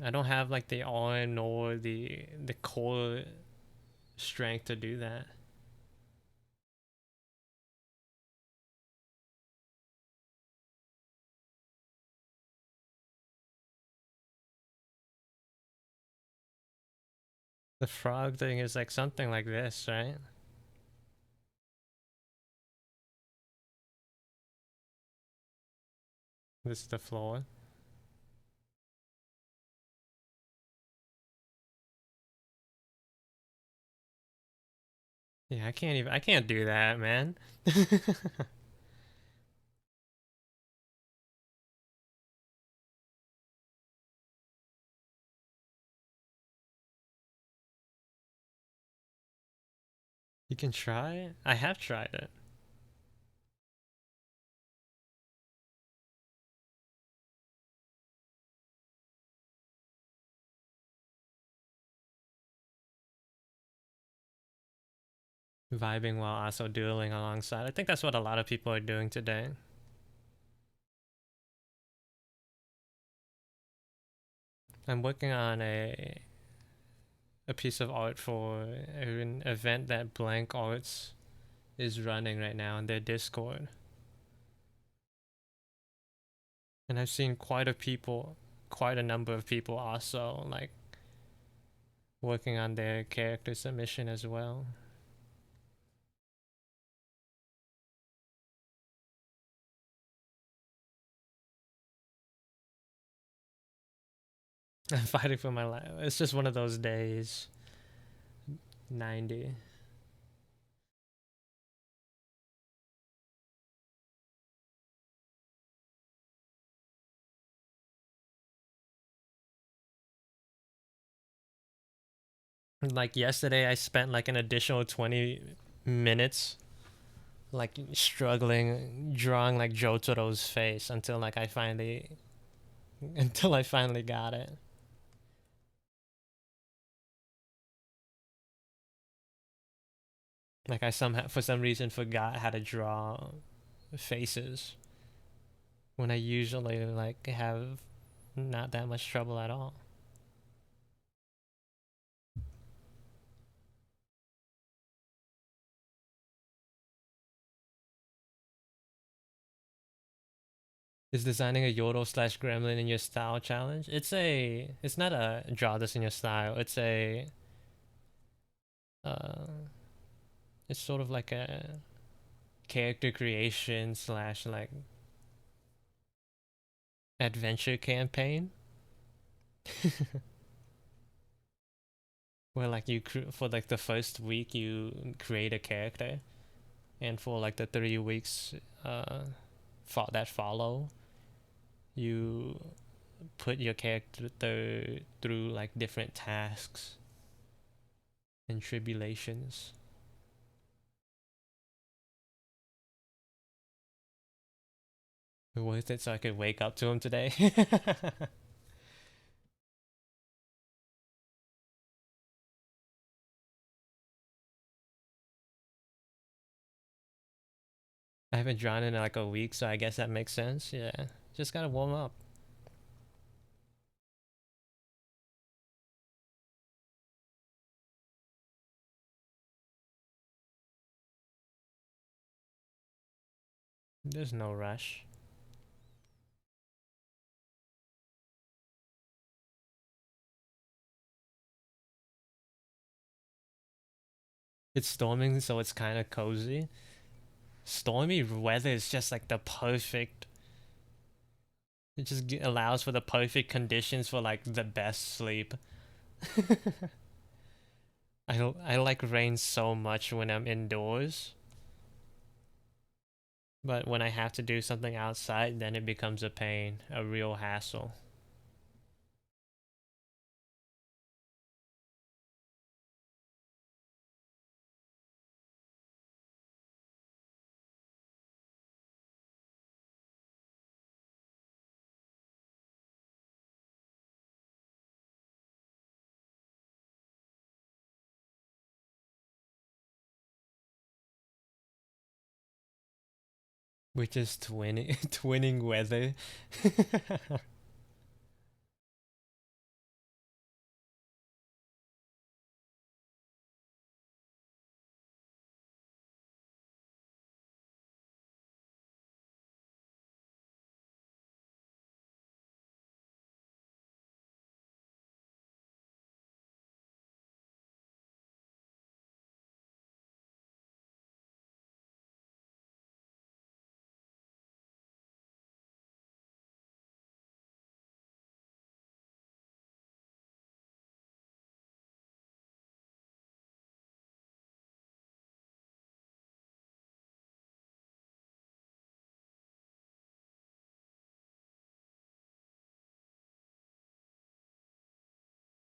I don't have like the arm nor the core strength to do that. The frog thing is like something like this, right? This is the floor. Yeah, I can't do that, man. You can try it. I have tried it. Vibing while also dueling alongside. I think that's what a lot of people are doing today. I'm working on a piece of art for an event that Blank Arts is running right now on their Discord. And I've seen quite a number of people also like working on their character submission as well. I'm fighting for my life. It's just one of those days. 90. Like yesterday, I spent like an additional 20 minutes like struggling drawing like Jotaro's face until I finally got it. Like I somehow for some reason forgot how to draw faces when I usually like have not that much trouble at all. Is designing a Yordle slash Gremlin in your style challenge? It's not a draw this in your style. Uh it's sort of like a character creation slash like adventure campaign where like for like the first week you create a character, and for like the 3 weeks uh that follow, you put your character through like different tasks and tribulations. Worth it so I could wake up to him today. I haven't drawn in like a week, so I guess that makes sense. Yeah, just gotta warm up. There's no rush. It's storming, so it's kind of cozy. Stormy weather is just like the perfect. It just allows for the perfect conditions for like the best sleep. I like rain so much when I'm indoors, but when I have to do something outside, then it becomes a pain, a real hassle. Which is twinning twinning weather.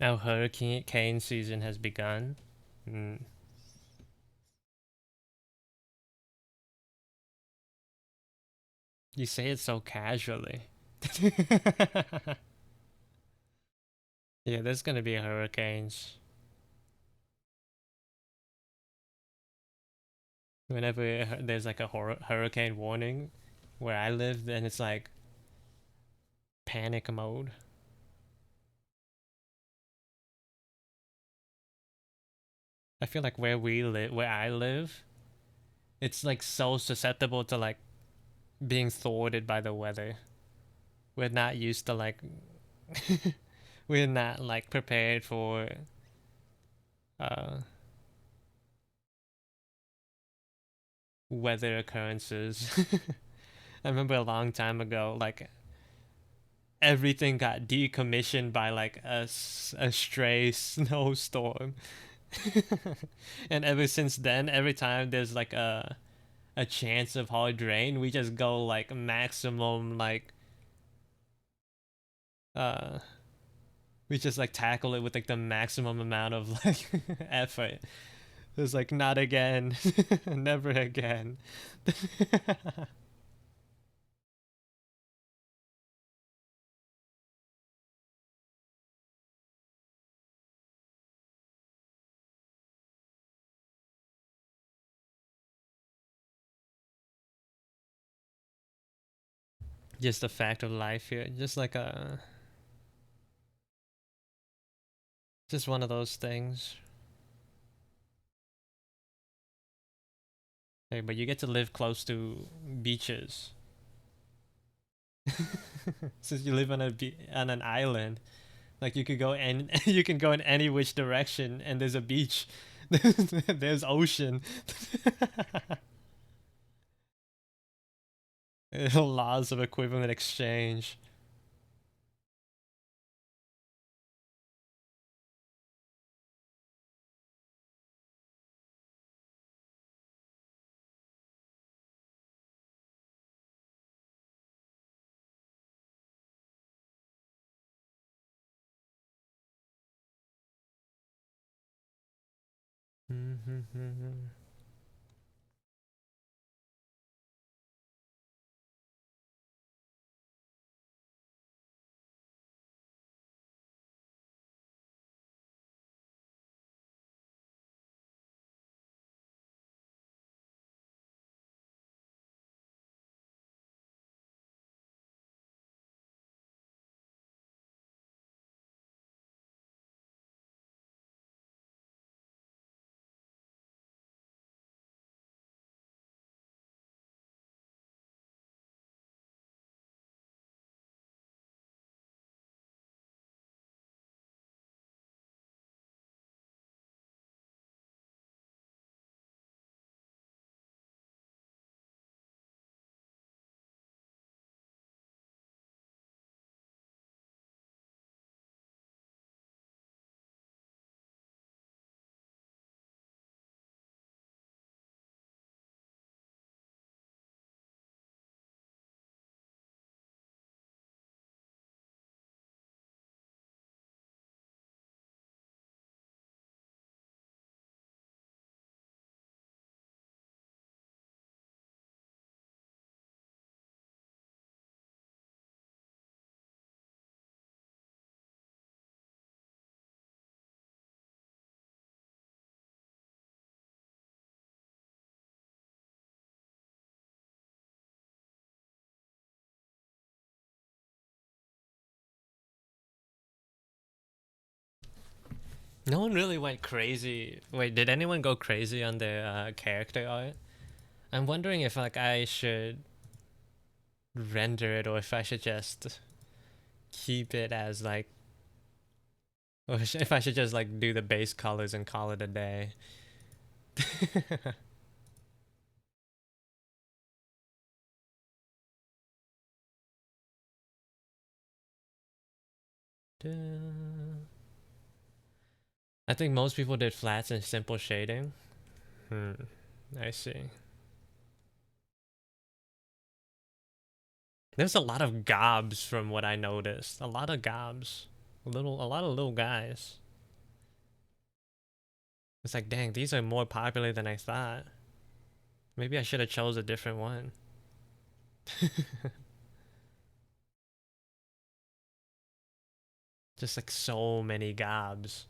Now hurricane season has begun. Mm. You say it so casually. Yeah, there's gonna be hurricanes. Whenever there's like a hurricane warning where I live, then it's like panic mode. I feel like where I live, it's like so susceptible to like being thwarted by the weather. We're not used to like we're not like prepared for uh weather occurrences. I remember a long time ago, like everything got decommissioned by like a stray snowstorm. And ever since then, every time there's like a chance of hard rain, we just go like maximum like uh we just like tackle it with like the maximum amount of like effort. It's like not again. Never again. Just a fact of life here. Just like a just one of those things. Hey, but you get to live close to beaches. Since you live on on an island, like you could go and you can go in any which direction, and there's a beach, there's ocean. Laws of equivalent exchange. No one really went crazy. Wait, did anyone go crazy on their character art? I'm wondering if like I should render it or if I should just keep it as like, or if I should just like do the base colors and call it a day. I think most people did flats and simple shading. Hmm, I see. There's a lot of gobs from what I noticed. A lot of gobs. A lot of little guys. It's like, dang, these are more popular than I thought. Maybe I should have chose a different one. Just like so many gobs.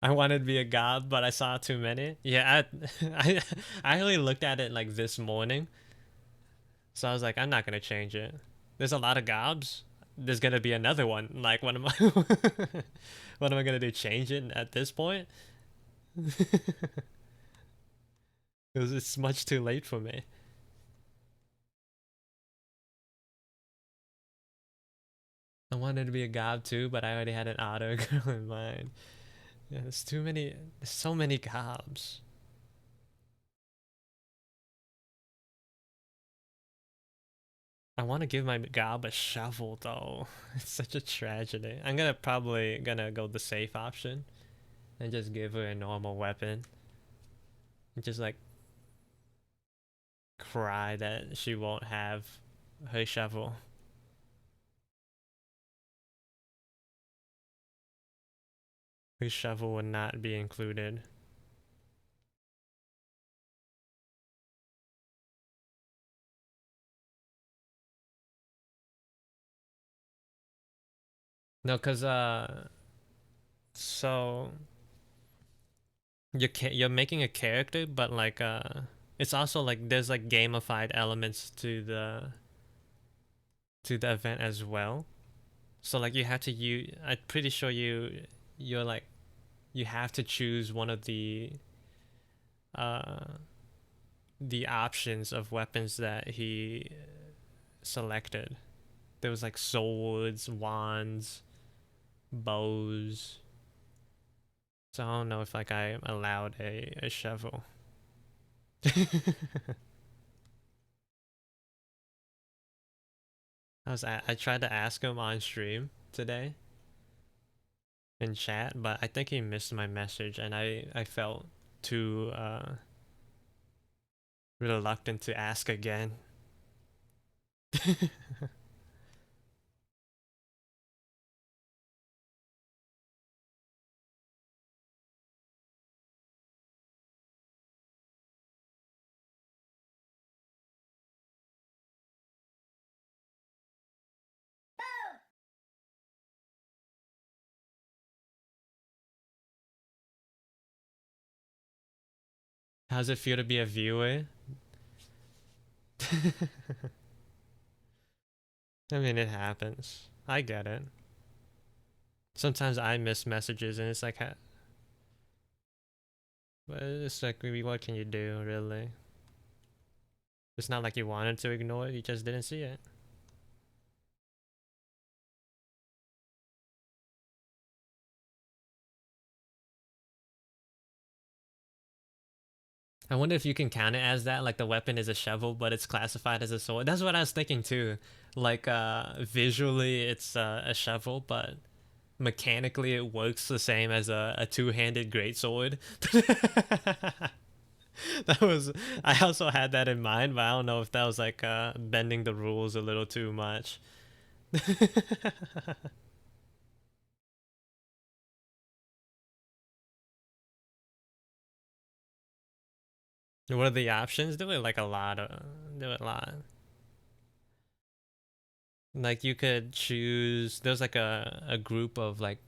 I wanted to be a gob, but I saw too many. Yeah, I only looked at it like this morning, so I was like, I'm not gonna change it. There's a lot of gobs. There's gonna be another one. Like, what am I? What am I gonna do? Change it at this point? Because it's much too late for me. I wanted to be a gob too, but I already had an auto girl in mind. Yeah, there's too many. There's so many gobs. I want to give my gob a shovel though. It's such a tragedy. I'm gonna probably gonna go the safe option and just give her a normal weapon. And just like cry that she won't have her shovel. Her shovel would not be included. No, cause so you're making a character, but like it's also like there's like gamified elements to the event as well. So like you have to I'm pretty sure you're like you have to choose one of uh the options of weapons that he selected. There was like swords, wands, bows. So I don't know if like I allowed a shovel. I tried to ask him on stream today in chat, but I think he missed my message and I felt too reluctant to ask again. How's it feel to be a viewer? I mean, it happens. I get it. Sometimes I miss messages and it's like, but it's like, what can you do, really? It's not like you wanted to ignore it, you just didn't see it. I wonder if you can count it as that, like the weapon is a shovel, but it's classified as a sword. That's what I was thinking too. Like, visually it's a shovel, but mechanically it works the same as a two-handed greatsword. That was, I also had that in mind, but I don't know if that was like bending the rules a little too much. What are the options? There were like a lot of, there were a lot. Like you could choose, there's like a group of like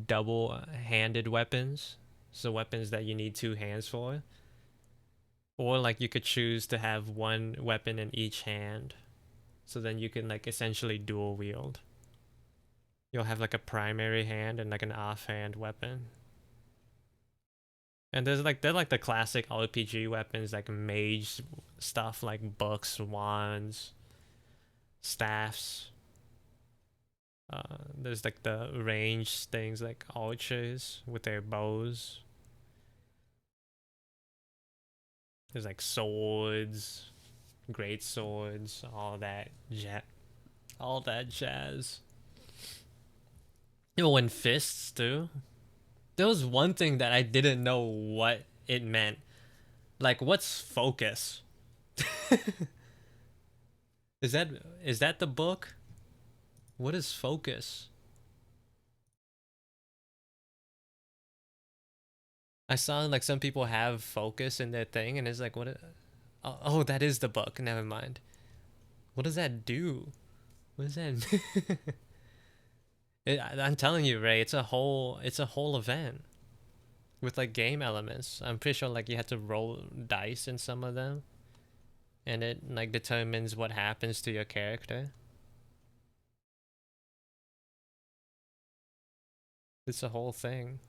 double-handed weapons, so weapons that you need two hands for. Or like you could choose to have one weapon in each hand, so then you can like essentially dual wield. You'll have like a primary hand and like an offhand weapon. And they're like the classic RPG weapons like mage stuff like books, wands, staffs. There's like the range things like archers with their bows. There's like swords, great swords, all that jazz. Oh, and fists too. There was one thing that I didn't know what it meant. Like, what's focus? Is that is that the book? What is focus? I saw like some people have focus in their thing, and it's like, what? Oh, that is the book. Never mind. What does that do? What does that? I'm telling you, Ray. It's a whole event with like game elements. I'm pretty sure like you have to roll dice in some of them, and it like determines what happens to your character. It's a whole thing.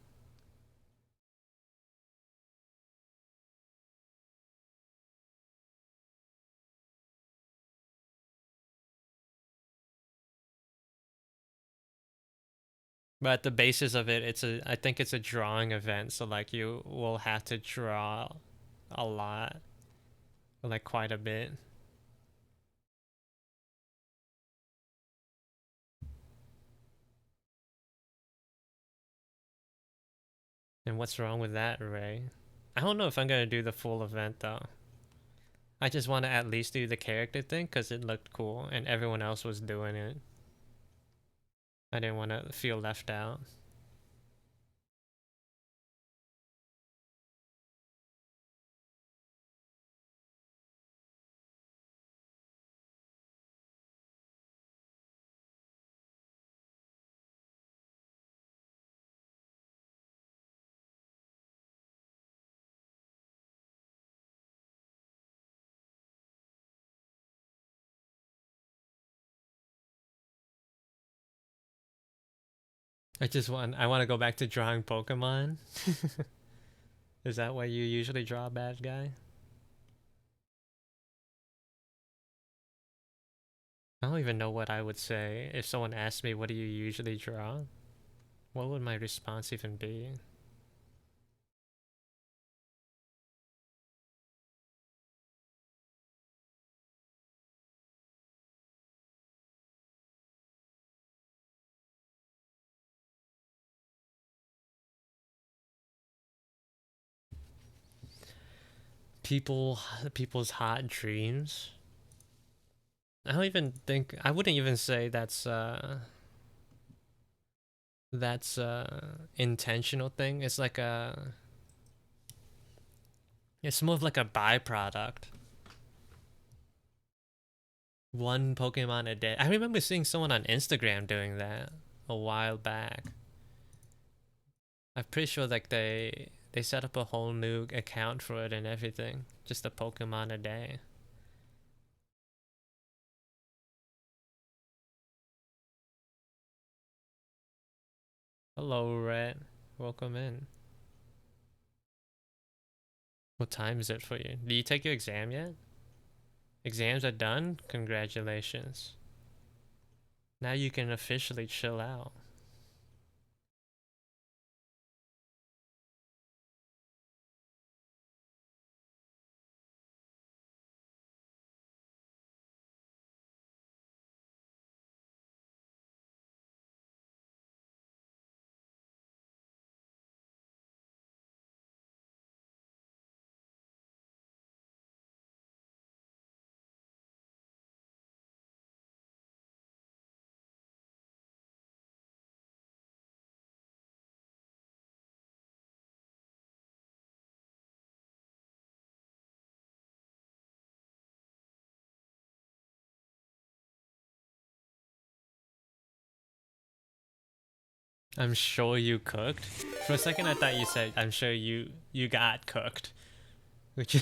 But at the basis of it, I think it's a drawing event. So like you will have to draw a lot, like quite a bit. And what's wrong with that, Ray? I don't know if I'm gonna do the full event though. I just want to at least do the character thing because it looked cool and everyone else was doing it. I didn't want to feel left out. I want to go back to drawing Pokemon. Is that why you usually draw a bad guy? I don't even know what I would say if someone asked me, what do you usually draw? What would my response even be? People's hot dreams. I wouldn't even say that's intentional thing. It's more of like a byproduct. One Pokemon a day. I remember seeing someone on Instagram doing that a while back. I'm pretty sure like they set up a whole new account for it and everything. Just a Pokemon a day. Hello, Rhett. Welcome in. What time is it for you? Did you take your exam yet? Exams are done? Congratulations. Now you can officially chill out. I'm sure you cooked. For a second I thought you said I'm sure you got cooked. Which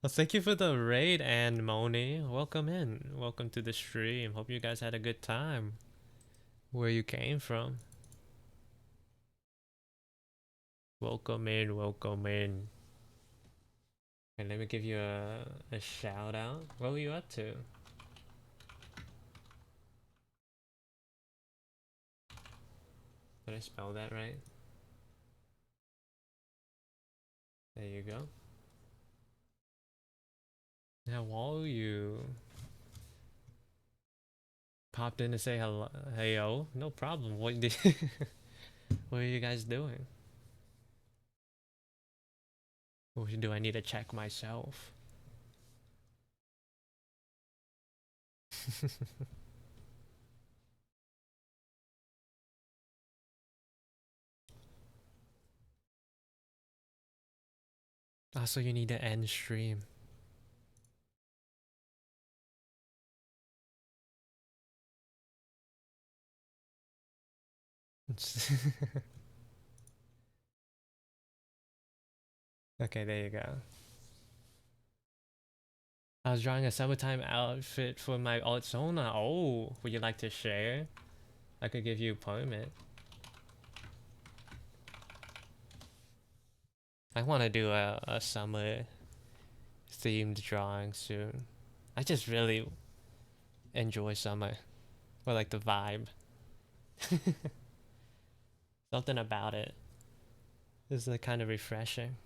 well, thank you for the raid, and Moni. Welcome in. Welcome to the stream. Hope you guys had a good time. Where you came from. Welcome in, welcome in. And let me give you a shout out. What were you up to? Did I spell that right? There you go. How are you? Popped in to say hello. Heyo. No problem. What are you guys doing? Or do I need to check myself? Also, you need to end stream. Okay, there you go. I was drawing a summertime outfit for my alt Sona. Oh, would you like to share? I could give you a permit. I want to do a summer themed drawing soon. I just really enjoy summer. Or like the vibe. Something about it is like kind of refreshing.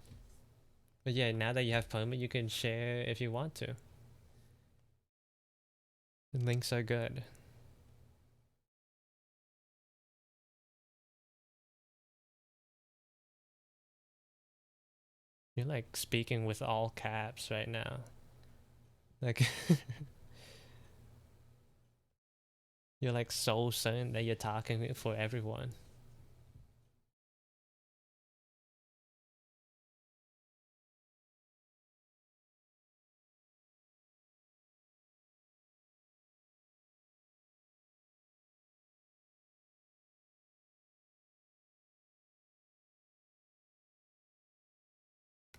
But yeah, now that you have permit, you can share if you want to. The links are good. You're like speaking with all caps right now. Like you're like so certain that you're talking for everyone.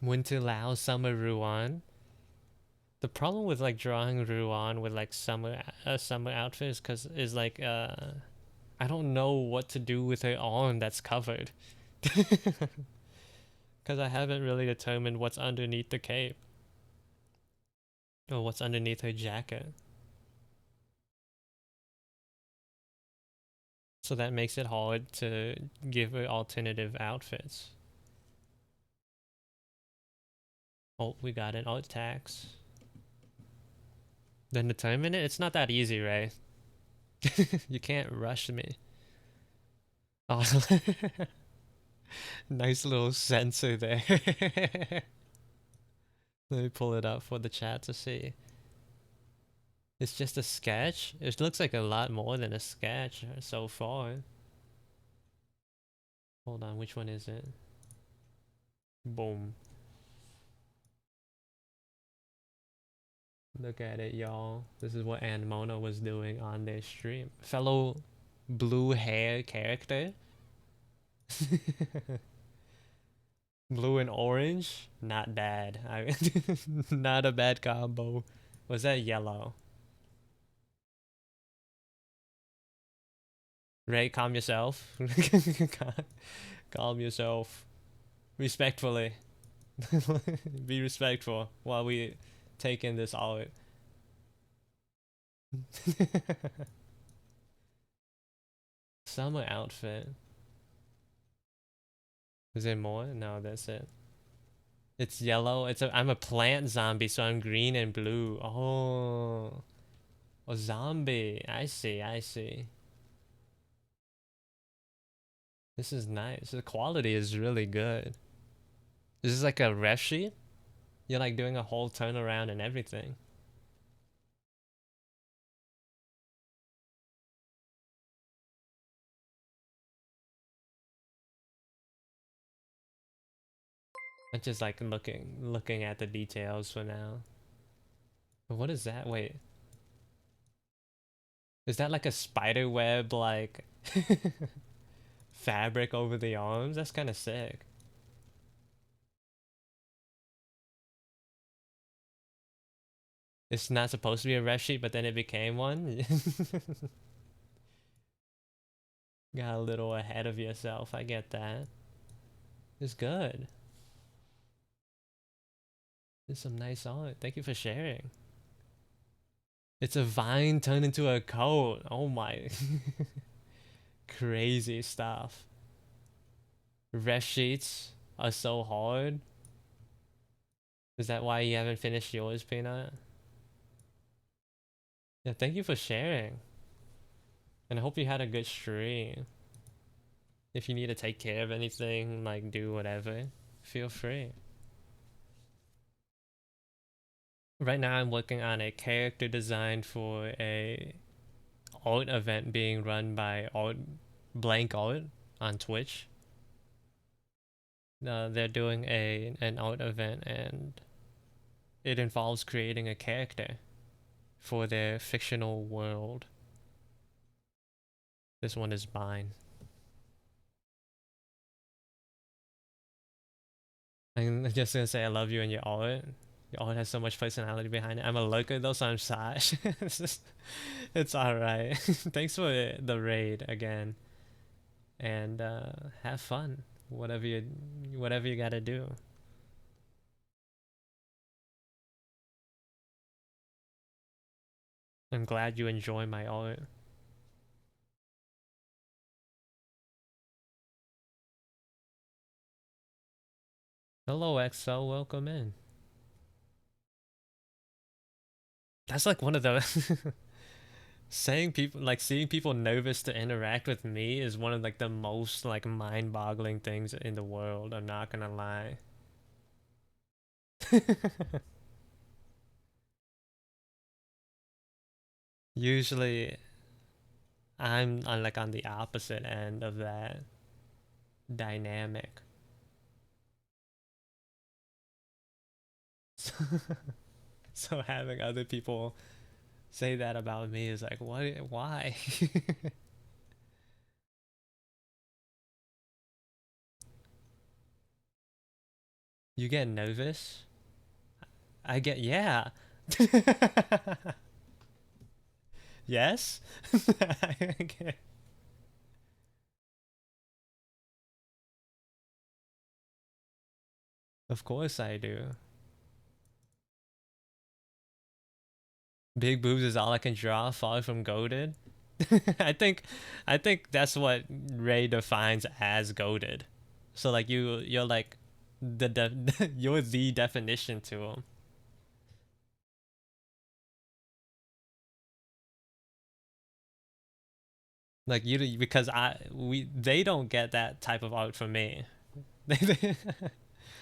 Winter Lao, summer Ruan. The problem with like drawing Ruan with like summer outfits is like I don't know what to do with her arm that's covered. Because I haven't really determined what's underneath the cape. Or what's underneath her jacket. So that makes it hard to give her alternative outfits. Oh, we got an alt tax. Then determine it? It's not that easy, right? You can't rush me. Oh, nice little sensor there. Let me pull it up for the chat to see. It's just a sketch? It looks like a lot more than a sketch so far. Hold on, which one is it? Boom. Look at it, y'all. This is what Anne Mona was doing on their stream. Fellow blue hair character. Blue and orange? Not bad. Not a bad combo. Was that yellow? Ray, calm yourself. Calm yourself. Respectfully. Be respectful while we take in this art. Summer outfit. Is there more? No, that's it. It's yellow. I'm a plant zombie, so I'm green and blue. Oh. A zombie. I see, I see. This is nice. The quality is really good. This is like a ref sheet? You're like doing a whole turnaround and everything. I'm just like looking at the details for now. But what is that? Wait. Is that like a spider web like fabric over the arms? That's kind of sick. It's not supposed to be a ref sheet, but then it became one. Got a little ahead of yourself. I get that. It's good. It's some nice art. Thank you for sharing. It's a vine turned into a coat. Oh my. Crazy stuff. Ref sheets are so hard. Is that why you haven't finished yours, Peanut? Yeah, thank you for sharing. And I hope you had a good stream. If you need to take care of anything, like do whatever, feel free. Right now I'm working on a character design for a art event being run by Art Blank Art on Twitch. They're doing an art event, and it involves creating a character for their fictional world. This one is mine. I'm just gonna say I love you and your art. Your art has so much personality behind it. I'm a lurker though, so I'm shy. It's alright. Thanks for the raid again, and have fun. Whatever you gotta do. I'm glad you enjoy my art. Hello, XO. Welcome in. That's like one of the saying people like seeing people nervous to interact with me is one of like the most like mind-boggling things in the world. I'm not gonna lie. Usually, I'm like on the opposite end of that dynamic. So having other people say that about me is like, what? Why? You get nervous? I get, yeah. Yes? Okay. Of course I do. Big boobs is all I can draw, far from goaded. I think I think that's what Ray defines as goaded. So like you're like you're the definition to him. Like you because they don't get that type of art from me. They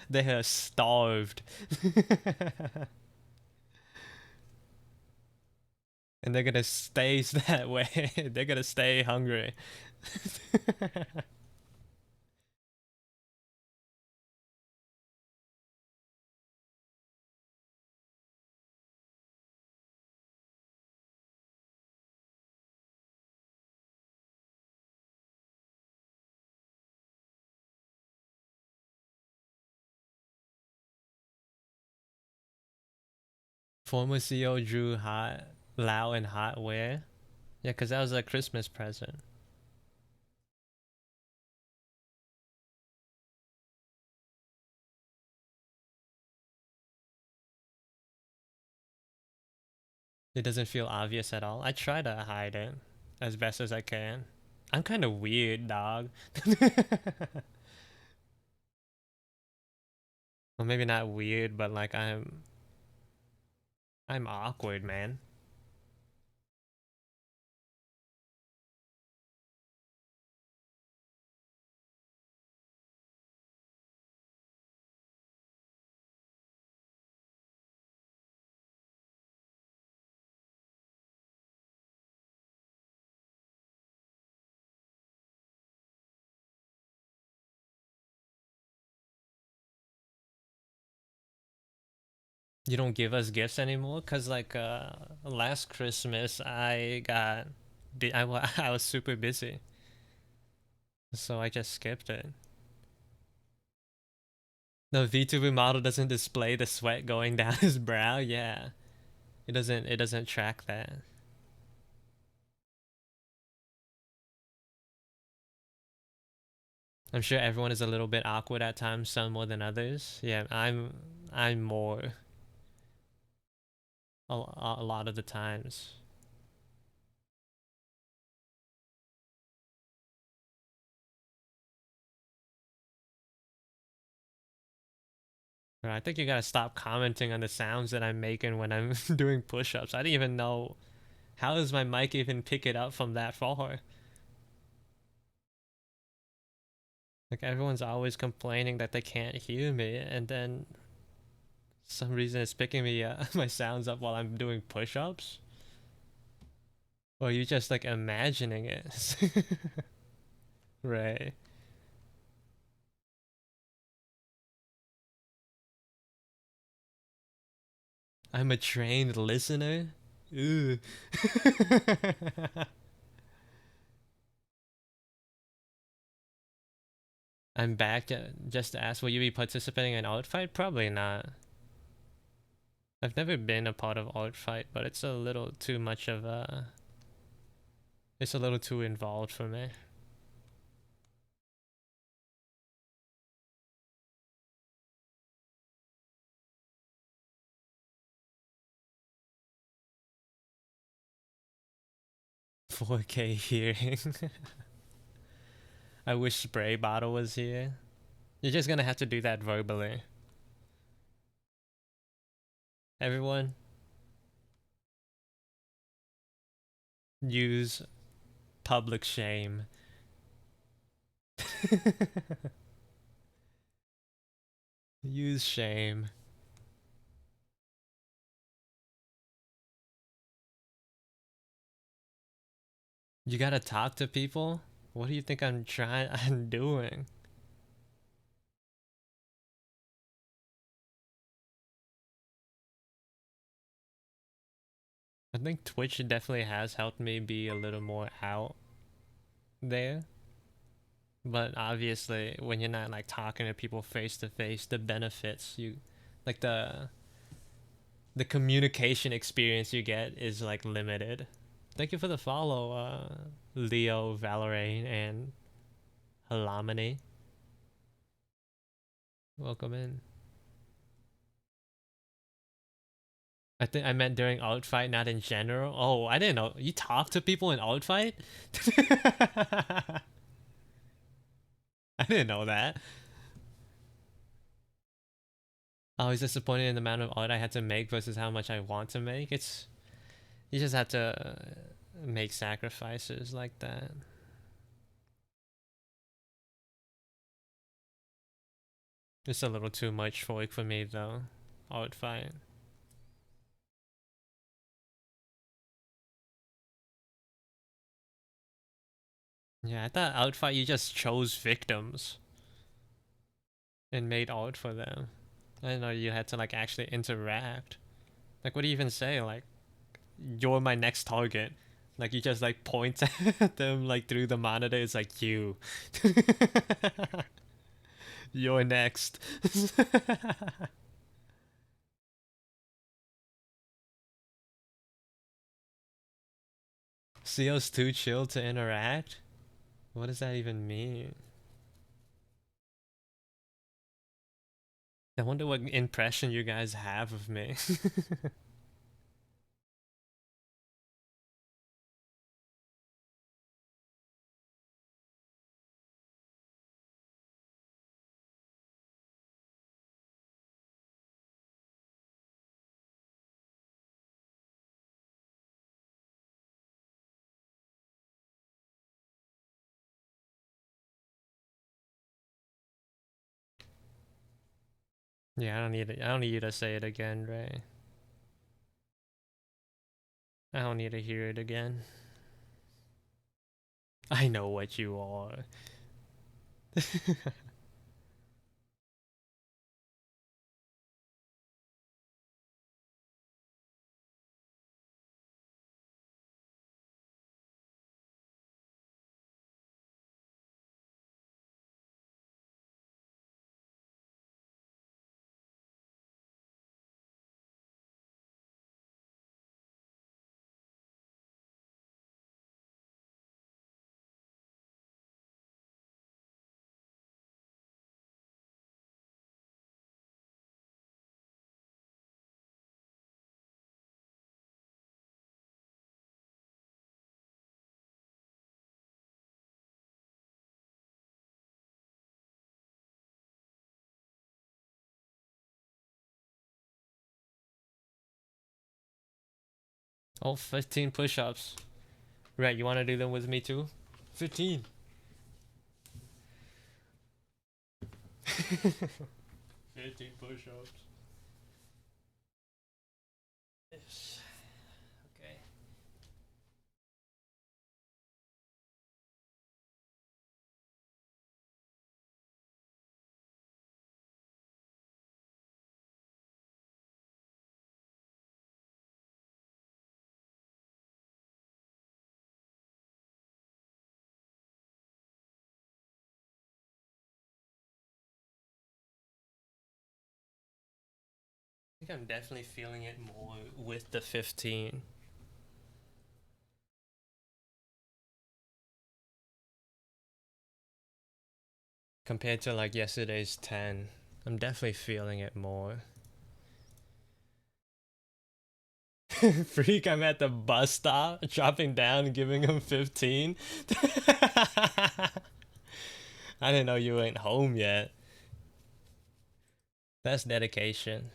they are starved. And they're gonna stay that way. They're gonna stay hungry. Former CEO drew hot, Lao and hot where? Yeah, because that was a Christmas present. It doesn't feel obvious at all. I try to hide it as best as I can. I'm kind of weird, dog. Well, maybe not weird, but like I'm awkward, man. You don't give us gifts anymore, cause like last Christmas I was super busy, so I just skipped it. The VTuber model doesn't display the sweat going down his brow. Yeah, it doesn't track that. I'm sure everyone is a little bit awkward at times, some more than others. Yeah, I'm more a lot of the times. I think you gotta stop commenting on the sounds that I'm making when I'm doing push-ups. I didn't even know how does my mic even pick it up from that far. Like everyone's always complaining that they can't hear me, and then some reason it's picking me my sounds up while I'm doing push-ups. Or you just like imagining it, right? I'm a trained listener. Ooh. I'm back just to ask, will you be participating in art fight? Probably not. I've never been a part of art fight, but it's a little too much of a. It's a little too involved for me. 4K hearing. I wish spray bottle was here. You're just gonna have to do that verbally. Everyone, use public shame. Use shame. You gotta talk to people? What do you think I'm doing? I think Twitch definitely has helped me be a little more out there. But obviously, when you're not like talking to people face to face, the benefits you like the communication experience you get is like limited. Thank you for the follow, Leo, Valorant, and Halamini. Welcome in. I think I meant during alt fight, not in general. Oh, I didn't know. You talk to people in alt fight? I didn't know that. I was disappointed in the amount of art I had to make versus how much I want to make. It's you just have to make sacrifices like that. It's a little too much for me though. Art fight. Yeah, I thought Outfight you just chose victims and made art for them. I didn't know you had to like actually interact. Like what do you even say? Like you're my next target. Like you just like point at them like through the monitor. It's like you. You're next. CO's too chill to interact? What does that even mean? I wonder what impression you guys have of me. Yeah, I don't need you to say it again, Ray. I don't need to hear it again. I know what you are. Oh, 15 push-ups. Right, you want to do them with me too? 15. 15 push-ups. Yes. Okay. think I'm definitely feeling it more with the 15 compared to like yesterday's 10. I'm definitely feeling it more. Freak, I'm at the bus stop, dropping down and giving him 15. I didn't know you ain't home yet. That's dedication.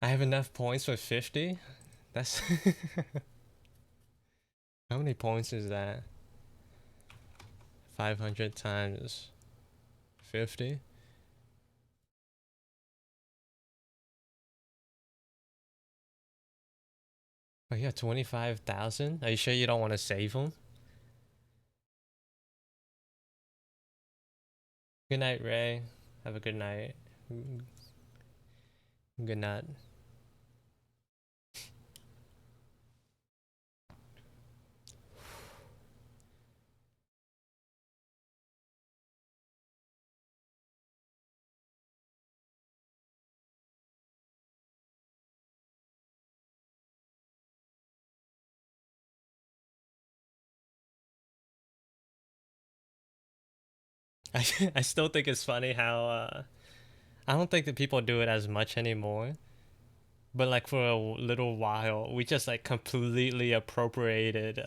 I have enough points for 50? That's... How many points is that? 500 times 50? Oh yeah, 25,000? Are you sure you don't want to save them? Good night, Ray. Have a good night. Good night. I still think it's funny how I don't think that people do it as much anymore. But like for a little while, we just like completely appropriated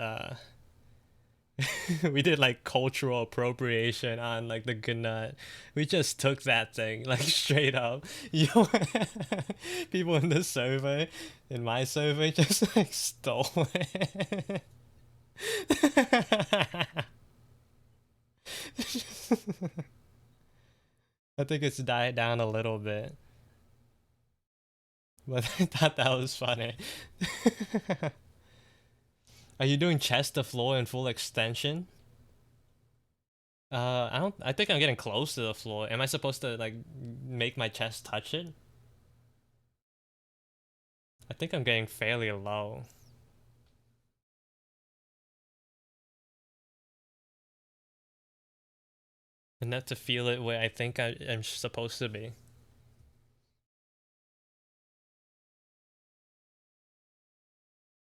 we did like cultural appropriation on like the good nut. We just took that thing like straight up. Yo, people in this survey, in my survey, just like stole it. I think it's died down a little bit, but I thought that was funny. Are you doing chest to floor in full extension? I don't. I think I'm getting close to the floor. Am I supposed to like make my chest touch it? I think I'm getting fairly low. Enough to feel it where I think I am supposed to be.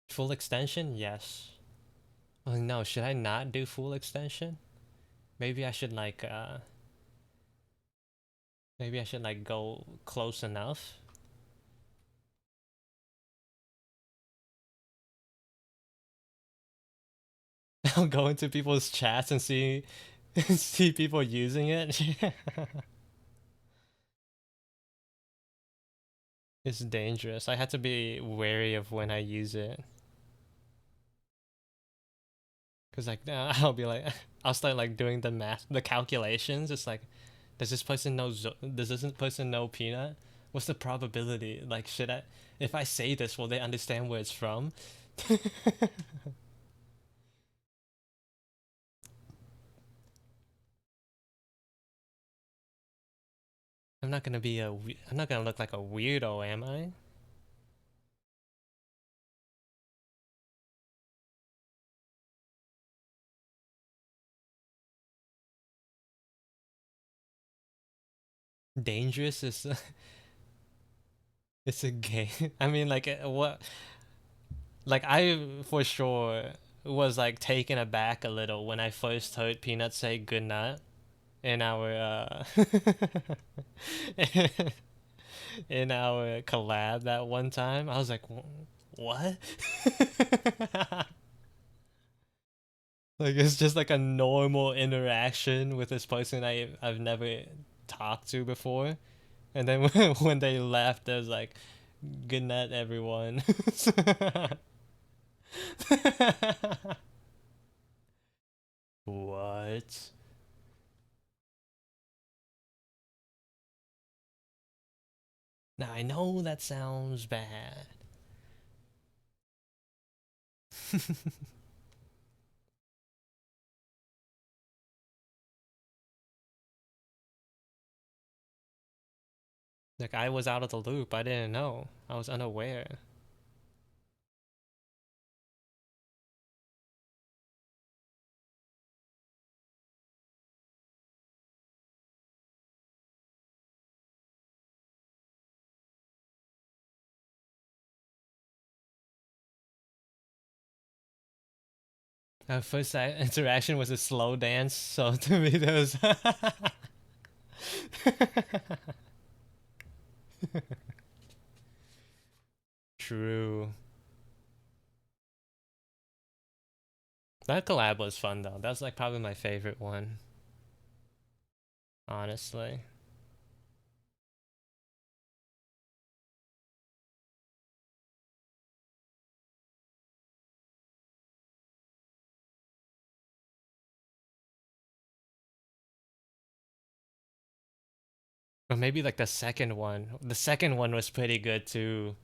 Full extension? Yes. Oh no, should I not do full extension? Maybe I should like maybe I should like go close enough. I'll go into people's chats and see people using it. It's dangerous. I had to be wary of when I use it. Cause like I'll be like I'll start like doing the math, the calculations. It's like, does this person know? Does this person know peanut? What's the probability? Like, should I? If I say this, will they understand where it's from? I'm not gonna be a. I'm not gonna look like a weirdo, am I? Dangerous is. It's a game. I mean, like what? Like I for sure was like taken aback a little when I first heard Peanut say good night in our in our collab that one time. I was like, what? Like it's just like a normal interaction with this person I've never talked to before, and then when they left, I was like, "Good night, everyone." What? Now I know that sounds bad. Like I was out of the loop. I didn't know. I was unaware. Our first interaction was a slow dance, so to me that was true. That collab was fun though. That's like probably my favorite one, honestly. Or maybe like the second one. The second one was pretty good too.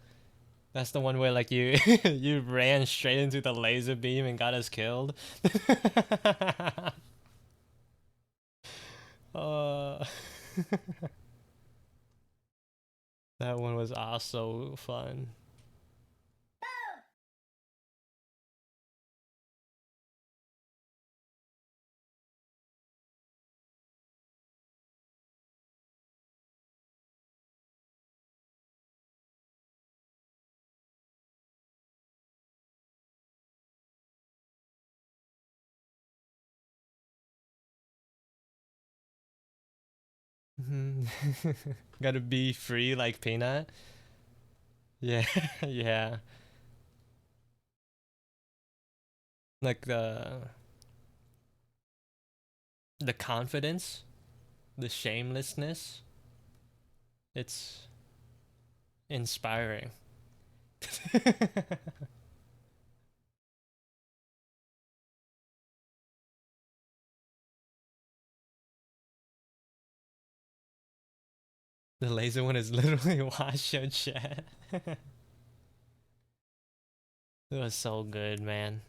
That's the one where like you you ran straight into the laser beam and got us killed. uh, that one was also fun. Gotta be free like Peanut. Yeah, yeah. Like the confidence, the shamelessness. It's inspiring. The laser one is literally wash your chat. It was so good, man.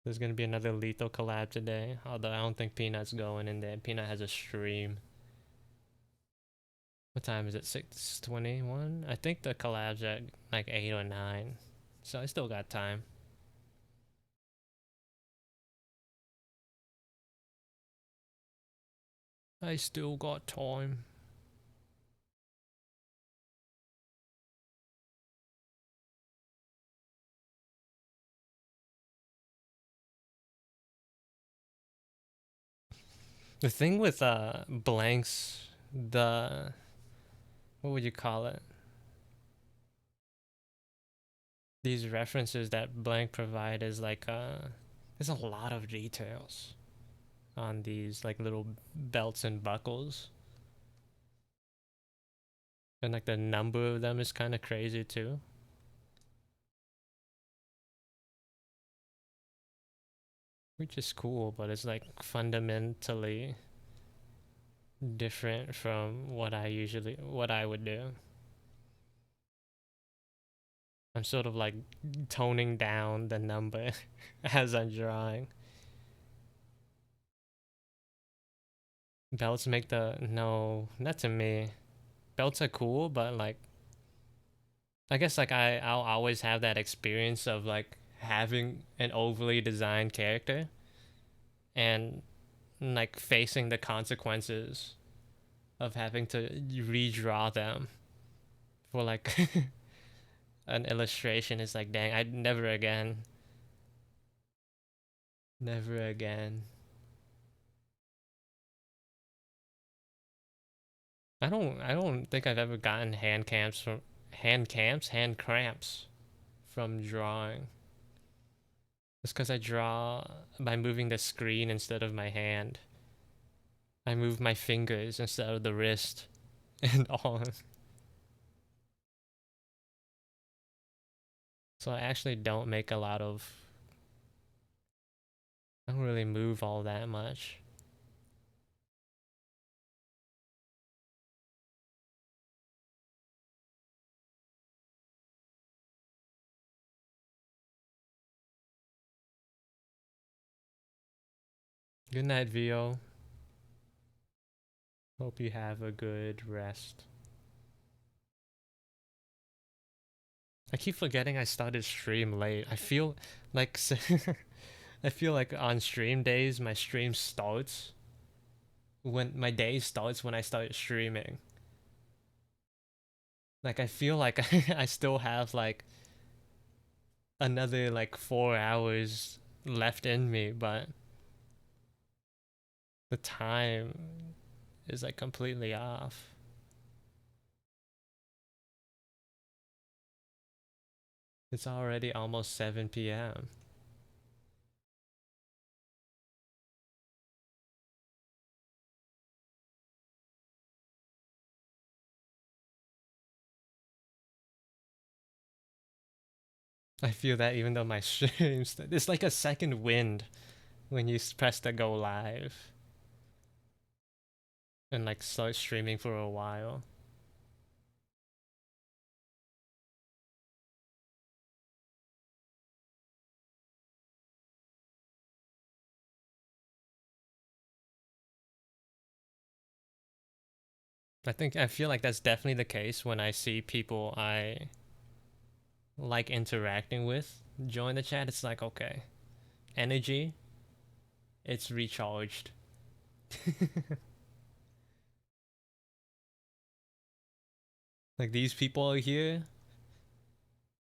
There's gonna be another lethal collab today, although I don't think Peanut's going in there. Peanut has a stream. What time is it? 6:21? I think the collab's at like 8 or 9. So I still got time. I still got time. The thing with blanks, the what would you call it? These references that blank provide is like there's a lot of details on these like little belts and buckles. And like the number of them is kind of crazy too. Which is cool, but it's like fundamentally different from what I would do. I'm sort of like toning down the number as I'm drawing. Belts make the no, not to me. Belts are cool, but like I guess like I'll always have that experience of like having an overly designed character and like facing the consequences of having to redraw them for like an illustration. Is like dang, I'd never again. Never again. I don't think I've ever gotten hand cramps from drawing. It's because I draw by moving the screen instead of my hand. I move my fingers instead of the wrist and arm. So I actually don't make a lot of. I don't really move all that much. Good night, Vio. Hope you have a good rest. I keep forgetting I started stream late. I feel like I feel like on stream days my stream starts when my day starts when I start streaming. Like I feel like I still have like another like 4 hours left in me, but the time is like completely off. It's already almost 7 p.m. I feel that even though my streams, it's like a second wind when you press the go live and like start streaming for a while. I feel like that's definitely the case when I see people I like interacting with join the chat. It's like, okay, energy, it's recharged. Like these people are here,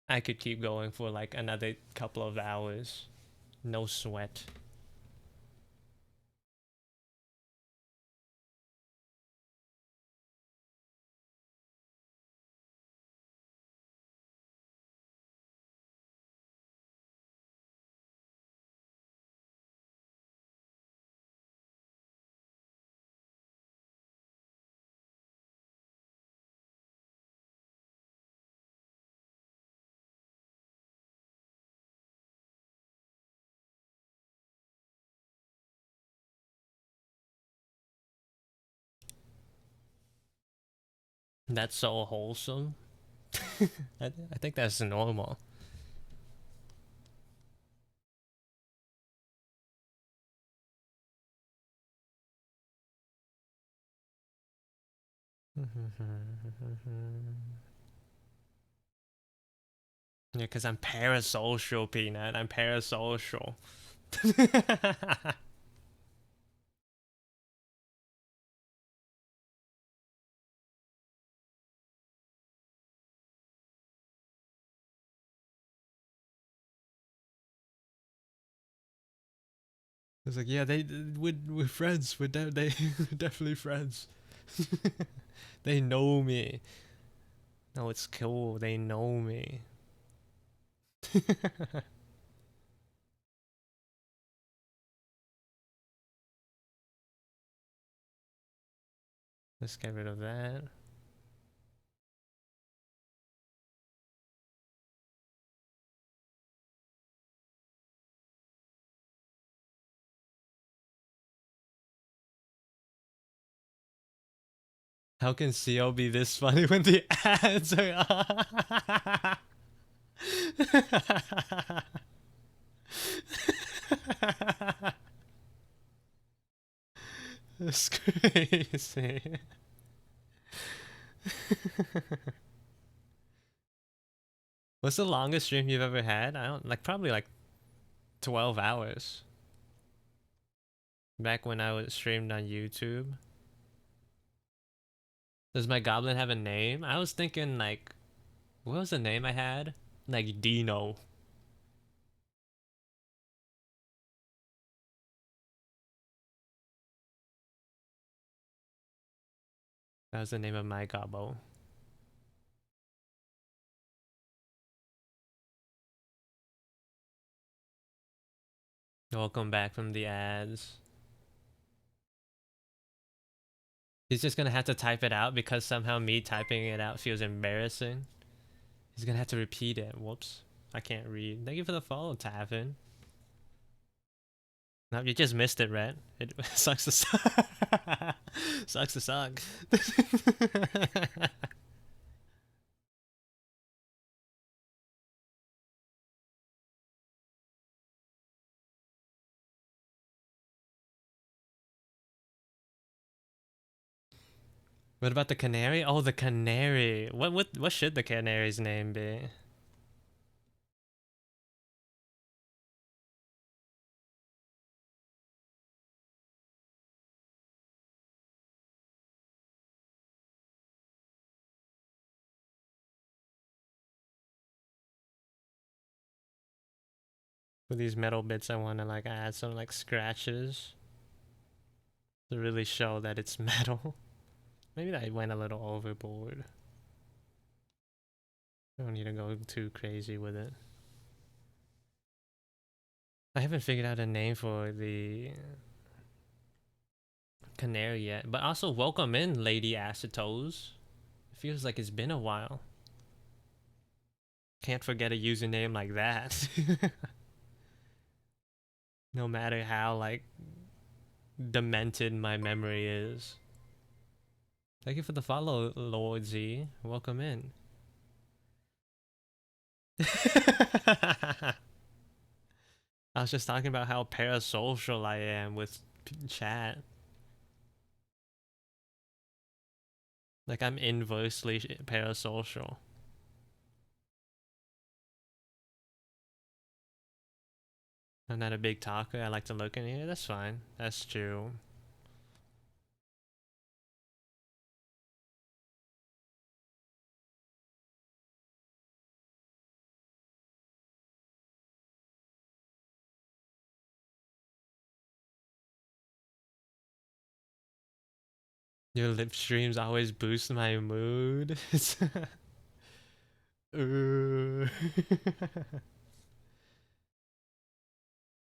I could keep going for like another couple of hours. No sweat. That's so wholesome. I think that's normal. Yeah, because I'm parasocial, Peanut. I'm parasocial. It's like, yeah, we're friends. They we're definitely friends. They know me. No, it's cool. They know me. Let's get rid of that. How can CO be this funny when the ads are on? That's crazy. What's the longest stream you've ever had? I don't like probably like 12 hours. Back when I was streamed on YouTube. Does my goblin have a name? I was thinking like what was the name I had? Like Dino. That was the name of my gobbo. Welcome back from the ads. He's just gonna have to type it out because somehow me typing it out feels embarrassing. He's gonna have to repeat it. Whoops. I can't read. Thank you for the follow, Tavin. No, you just missed it, Red. It sucks to suck. Sucks to suck. What about the canary? Oh, the canary. What should the canary's name be? For these metal bits, I want to like add some like scratches to really show that it's metal. Maybe I went a little overboard. I don't need to go too crazy with it. I haven't figured out a name for the canary yet. But also, welcome in, Lady Acetose. It feels like it's been a while. Can't forget a username like that. No matter how, like, demented my memory is. Thank you for the follow, Lord Z. Welcome in. I was just talking about how parasocial I am with chat. Like, I'm inversely parasocial. I'm not a big talker. I like to look in here. That's fine. That's true. Your lip streams always boost my mood.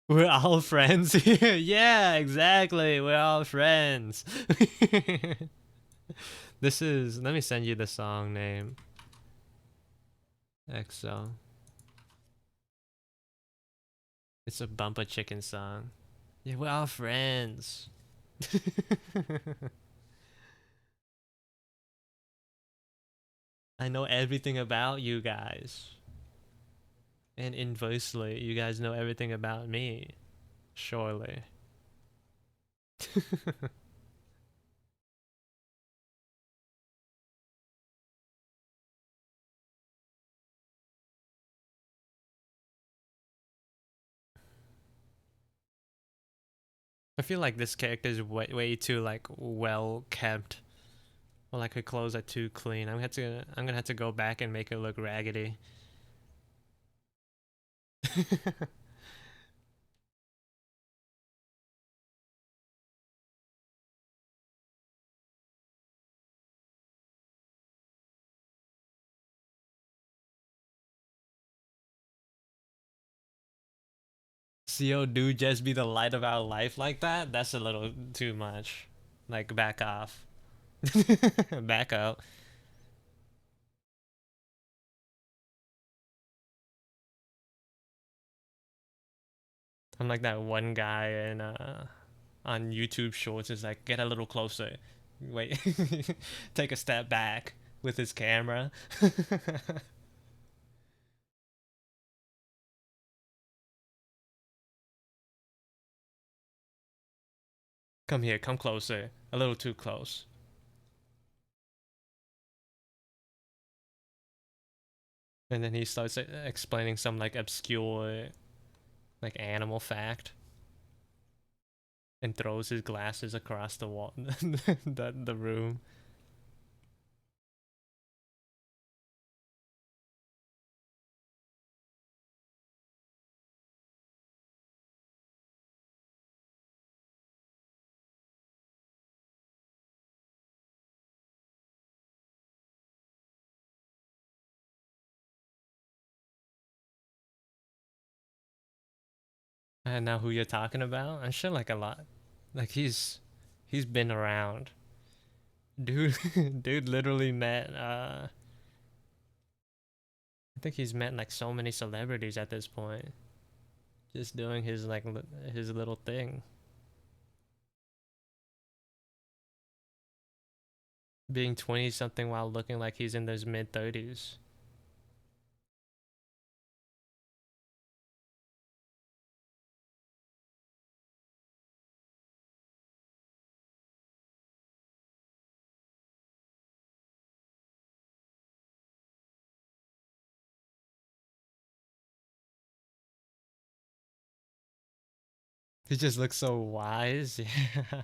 We're all friends here. Yeah, exactly. We're all friends. This is. Let me send you the song name. EXO. It's a bumper chicken song. Yeah, we're all friends. I know everything about you guys. And inversely, you guys know everything about me. Surely. I feel like this character is way too like well kept. Or like her clothes are too clean. I'm gonna have to go back and make her look raggedy. CO do just be the light of our life like that? That's a little too much. Like back off. Back up. I'm like that one guy in on YouTube Shorts is like, get a little closer. Wait, take a step back with his camera. Come here, come closer. A little too close. And then he starts explaining some like obscure like animal fact and throws his glasses across the wall, the room. I know who you're talking about. I'm sure like a lot. Like he's been around. Dude dude literally met I think he's met like so many celebrities at this point. Just doing his like his little thing. Being 20 something while looking like he's in those mid 30s. He just looks so wise. Yeah.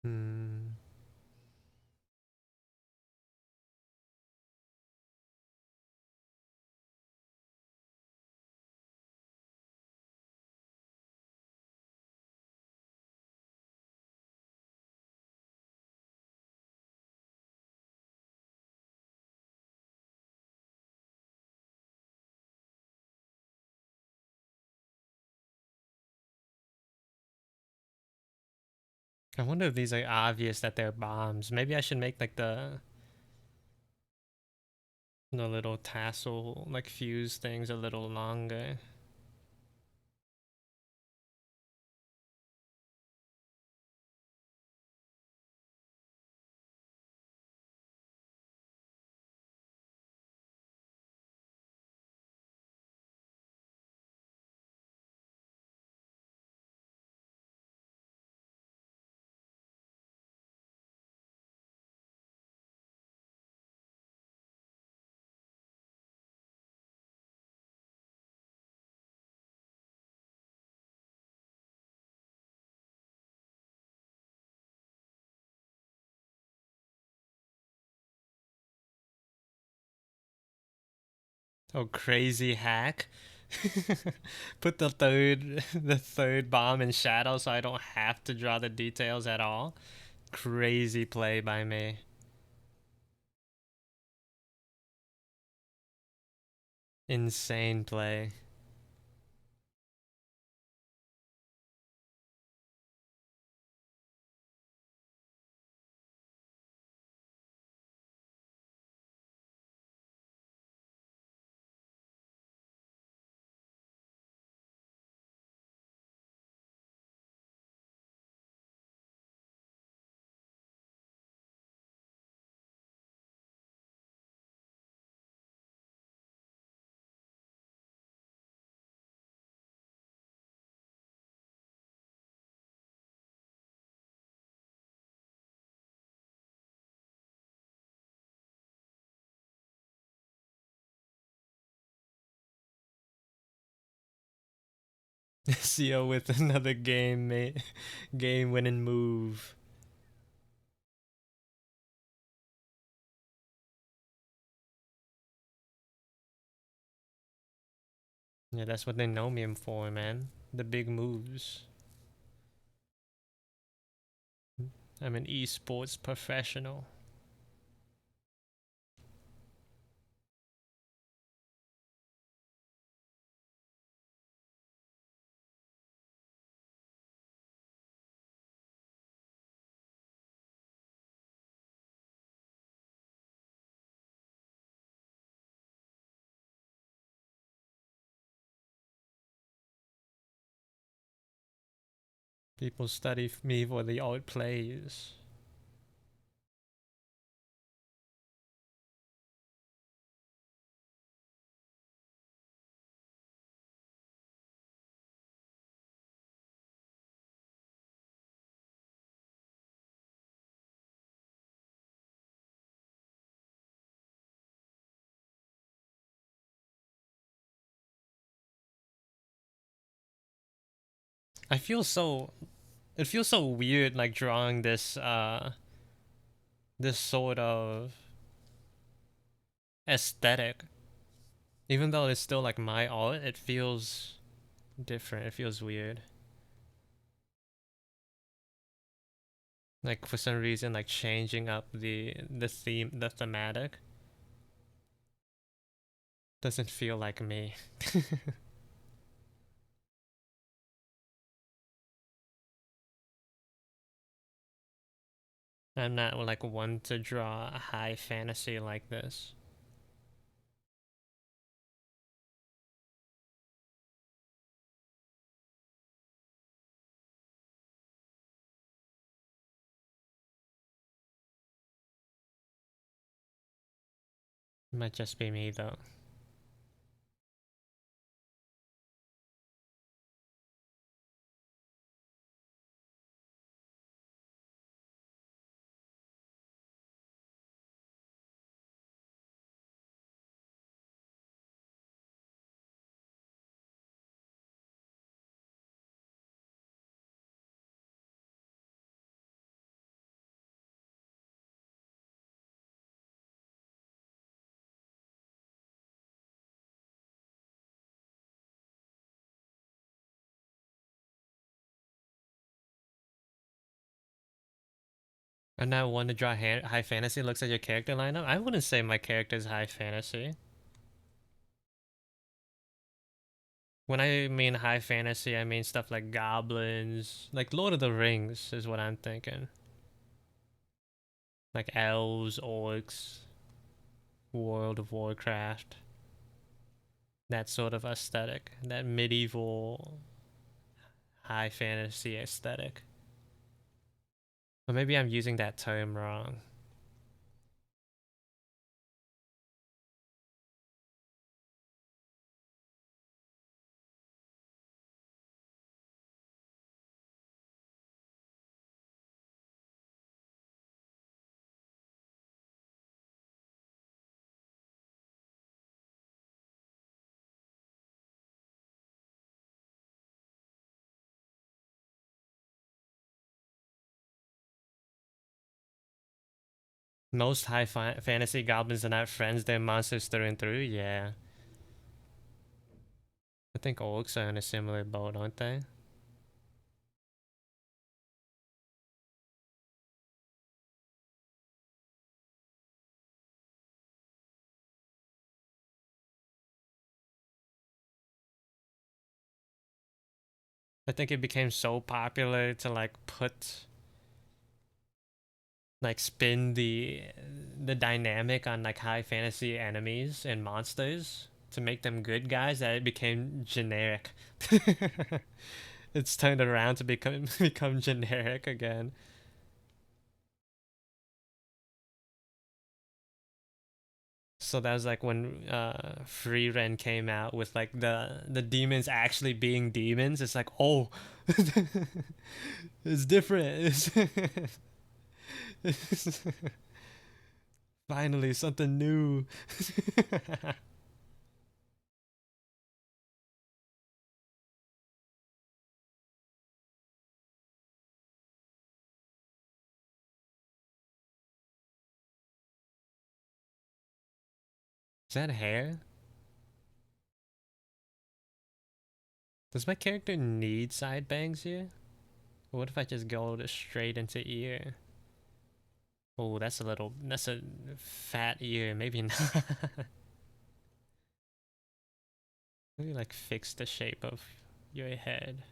Hmm. I wonder if these are obvious that they're bombs. Maybe I should make like the little tassel like fuse things a little longer. Oh, crazy hack. Put the third bomb in shadow so I don't have to draw the details at all. Crazy play by me. Insane play. CO with another game winning move. Yeah, that's what they know me for, man. The big moves. I'm an esports professional. People study me for the old plays. I feel so it feels so weird like drawing this sort of aesthetic. Even though it's still like my art, it feels different. It feels weird. Like for some reason like changing up the thematic doesn't feel like me. I'm not like one to draw a high fantasy like this. Might just be me though. And now want to draw high fantasy looks at your character lineup? I wouldn't say my character is high fantasy. When I mean high fantasy, I mean stuff like goblins, like Lord of the Rings is what I'm thinking. Like elves, orcs, World of Warcraft. That sort of aesthetic, that medieval high fantasy aesthetic. Or maybe I'm using that term wrong. Most high fantasy goblins are not friends, they're monsters through and through, yeah. I think orcs are in a similar boat, aren't they? I think it became so popular to like put like spin the dynamic on like high fantasy enemies and monsters to make them good guys that it became generic. It's turned around to become generic again. So that was like when Free Ren came out with like the demons actually being demons. It's like, oh, it's different. Finally something new. Is that hair? Does my character need side bangs here? Or what if I just go straight into ear? Oh, that's a fat ear. Maybe not. Maybe like fix the shape of your head.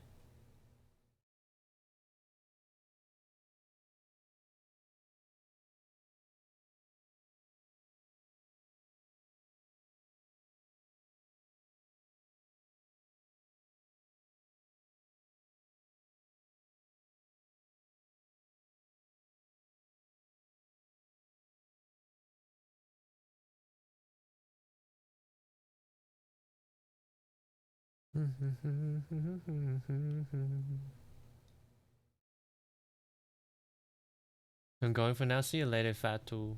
I'm going for now. See you later, Fatu.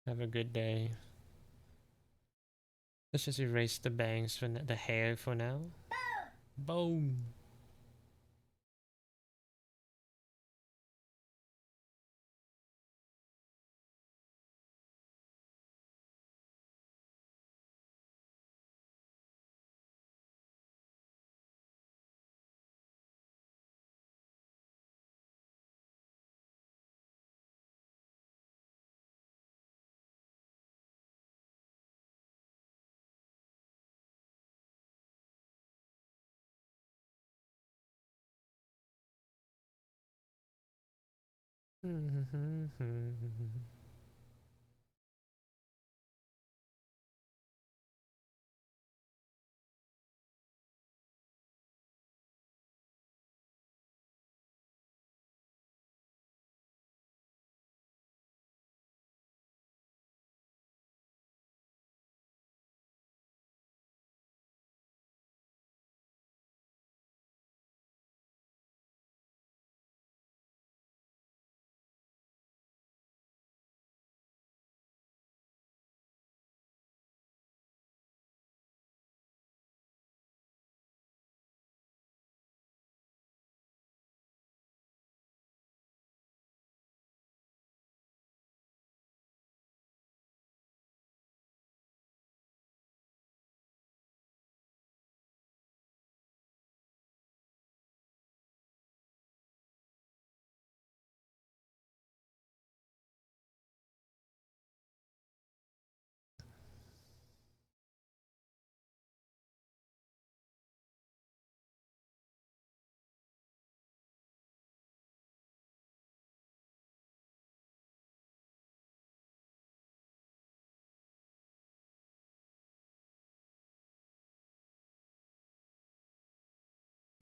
Have a good day. Let's just erase the bangs for the hair for now. Boom.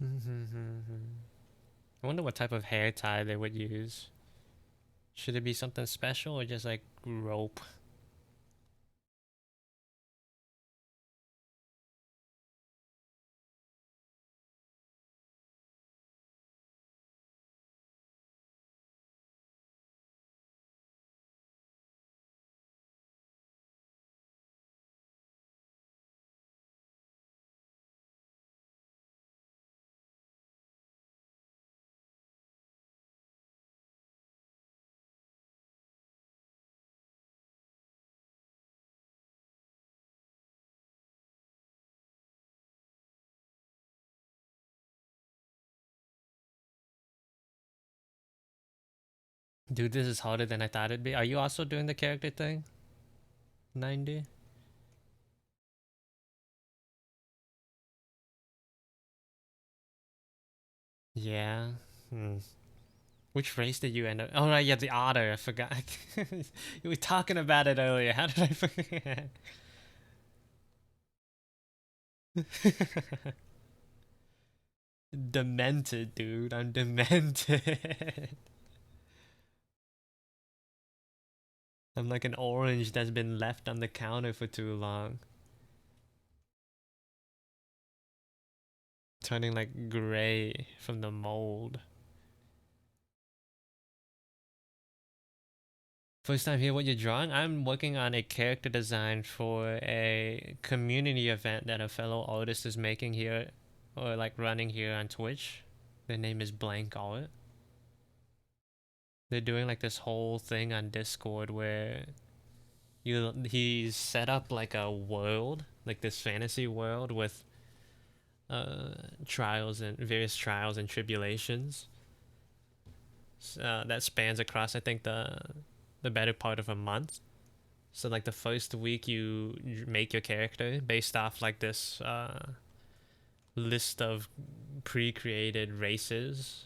I wonder what type of hair tie they would use. Should it be something special or just like rope? Dude, this is harder than I thought it'd be. Are you also doing the character thing? 90? Yeah. Hmm. Which race did you end up? Oh, right, yeah, the otter. I forgot. You were talking about it earlier. How did I forget? Demented, dude. I'm demented. I'm like an orange that's been left on the counter for too long. Turning like gray from the mold. First time here, what you're drawing? I'm working on a character design for a community event that a fellow artist is making here, or like running here on Twitch. Their name is Blank Art. They're doing like this whole thing on Discord where he's set up like a world, like this fantasy world with trials and various trials and tribulations that spans across I think the better part of a month. So like the first week you make your character based off like this list of pre-created races,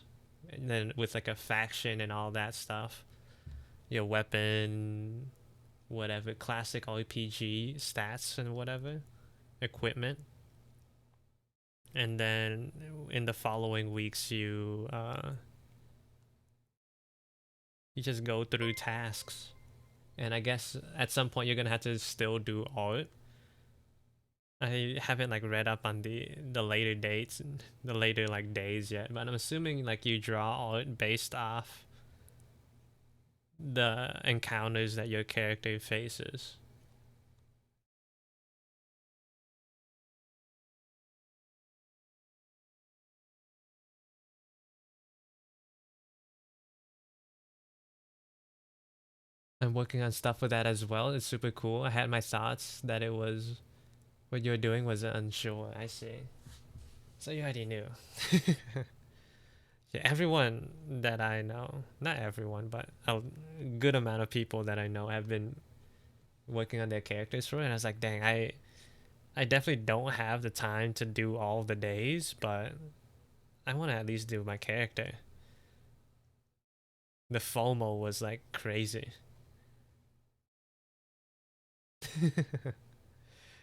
and then with like a faction and all that stuff, your weapon, whatever, classic RPG stats and whatever, equipment. And then in the following weeks you just go through tasks. And I guess at some point you're gonna have to still do art. I haven't like read up on the later dates and the later like days yet, but I'm assuming like you draw art based off the encounters that your character faces. I'm working on stuff with that as well. It's super cool. I had my thoughts that it was what you were doing was unsure. I see. So you already knew. Yeah, everyone that I know, not everyone, but a good amount of people that I know have been working on their characters for it. And I was like, dang, I definitely don't have the time to do all the days, but I want to at least do my character. The FOMO was like crazy.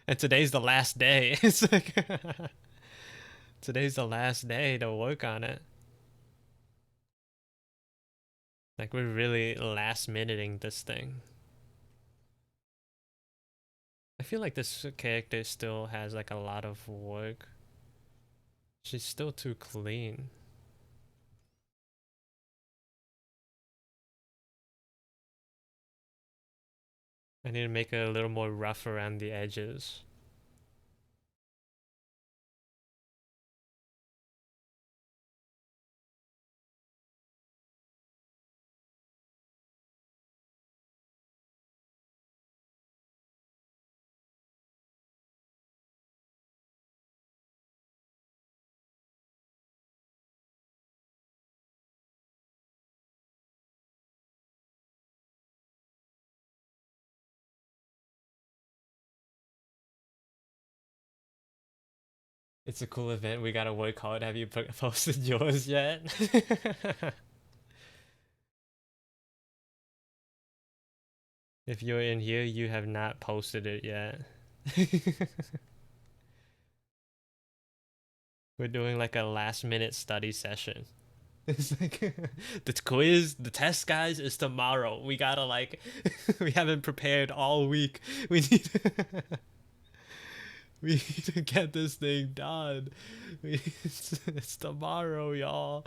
And today's the last day. It's like today's the last day to work on it. Like we're really last minuting this thing. I feel like this character still has like a lot of work. She's still too clean. I need to make it a little more rough around the edges. It's a cool event. We gotta work hard. Have you posted yours yet? If you're in here, you have not posted it yet. We're doing like a last minute study session. It's like the quiz, the test, guys, is tomorrow. We gotta like, we haven't prepared all week. We need, we need to get this thing done. It's tomorrow, y'all.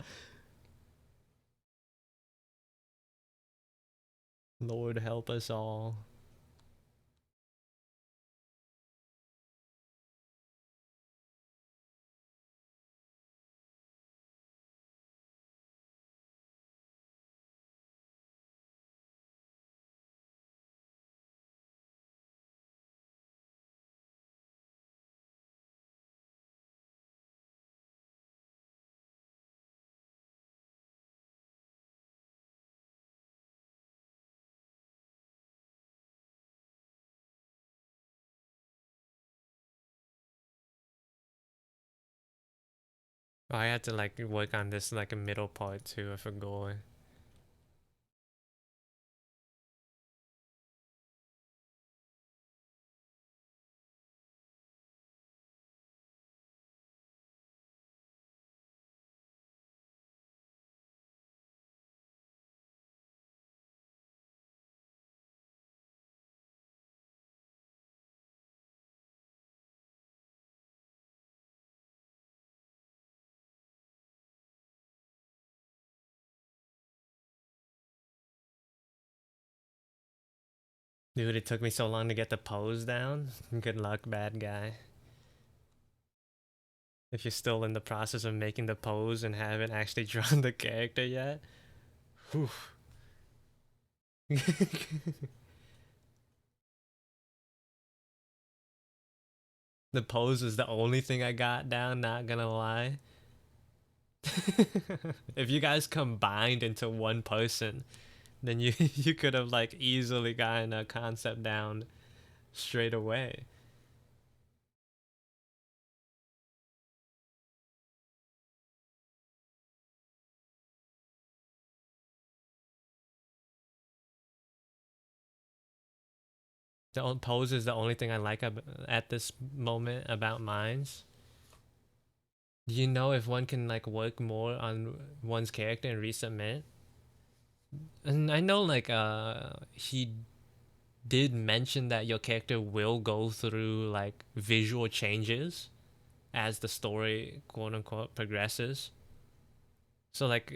Lord help us all. I had to like work on this like a middle part too. I forgot. Dude, it took me so long to get the pose down. Good luck, bad guy. If you're still in the process of making the pose and haven't actually drawn the character yet. Whew. The pose is the only thing I got down, not gonna lie. If you guys combined into one person, then you you could have like easily gotten a concept down straight away. The pose is the only thing I like at this moment about mines. Do you know if one can like work more on one's character and resubmit? And I know like he did mention that your character will go through like visual changes as the story quote unquote progresses. So like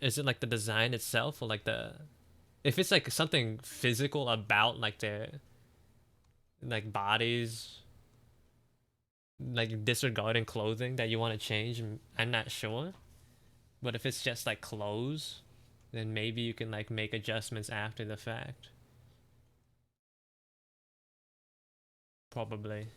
is it like the design itself or like the if it's like something physical about like the like bodies like disregarding clothing that you want to change, I'm not sure. But if it's just like clothes, then maybe you can like make adjustments after the fact. Probably.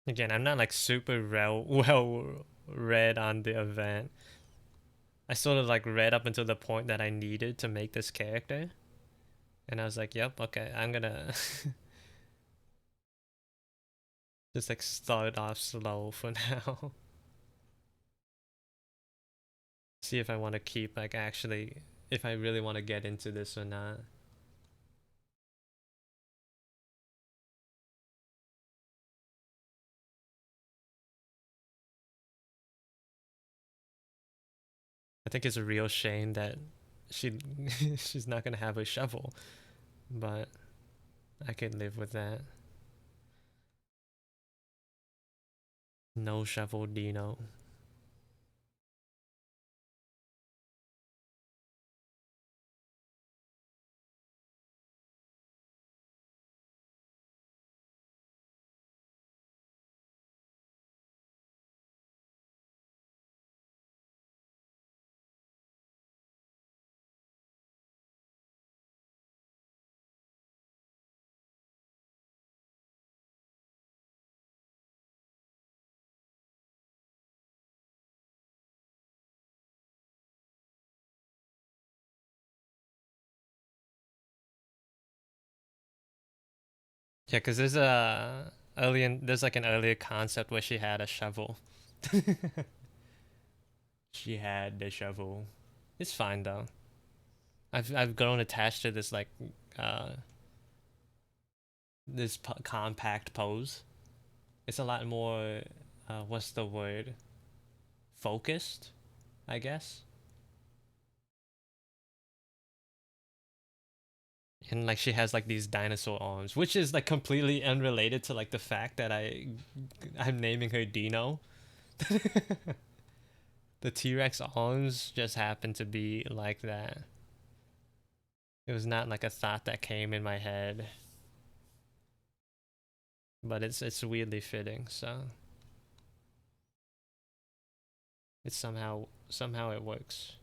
Again, I'm not like super well read on the event. I sort of like read up until the point that I needed to make this character, and I was like, "Yep, okay, I'm gonna just like start off slow for now. See if I want to keep like actually if I really want to get into this or not." I think it's a real shame that she she's not gonna have a shovel, but I could live with that. No shovel, Dino. Yeah, because there's like an earlier concept where she had a shovel. She had the shovel. It's fine though. I've grown attached to this like uh compact pose. It's a lot more what's the word? Focused, I guess. And like she has like these dinosaur arms, which is like completely unrelated to like the fact that I'm naming her Dino. The T-Rex arms just happen to be like that. It was not like a thought that came in my head, but it's weirdly fitting, so it's somehow it works.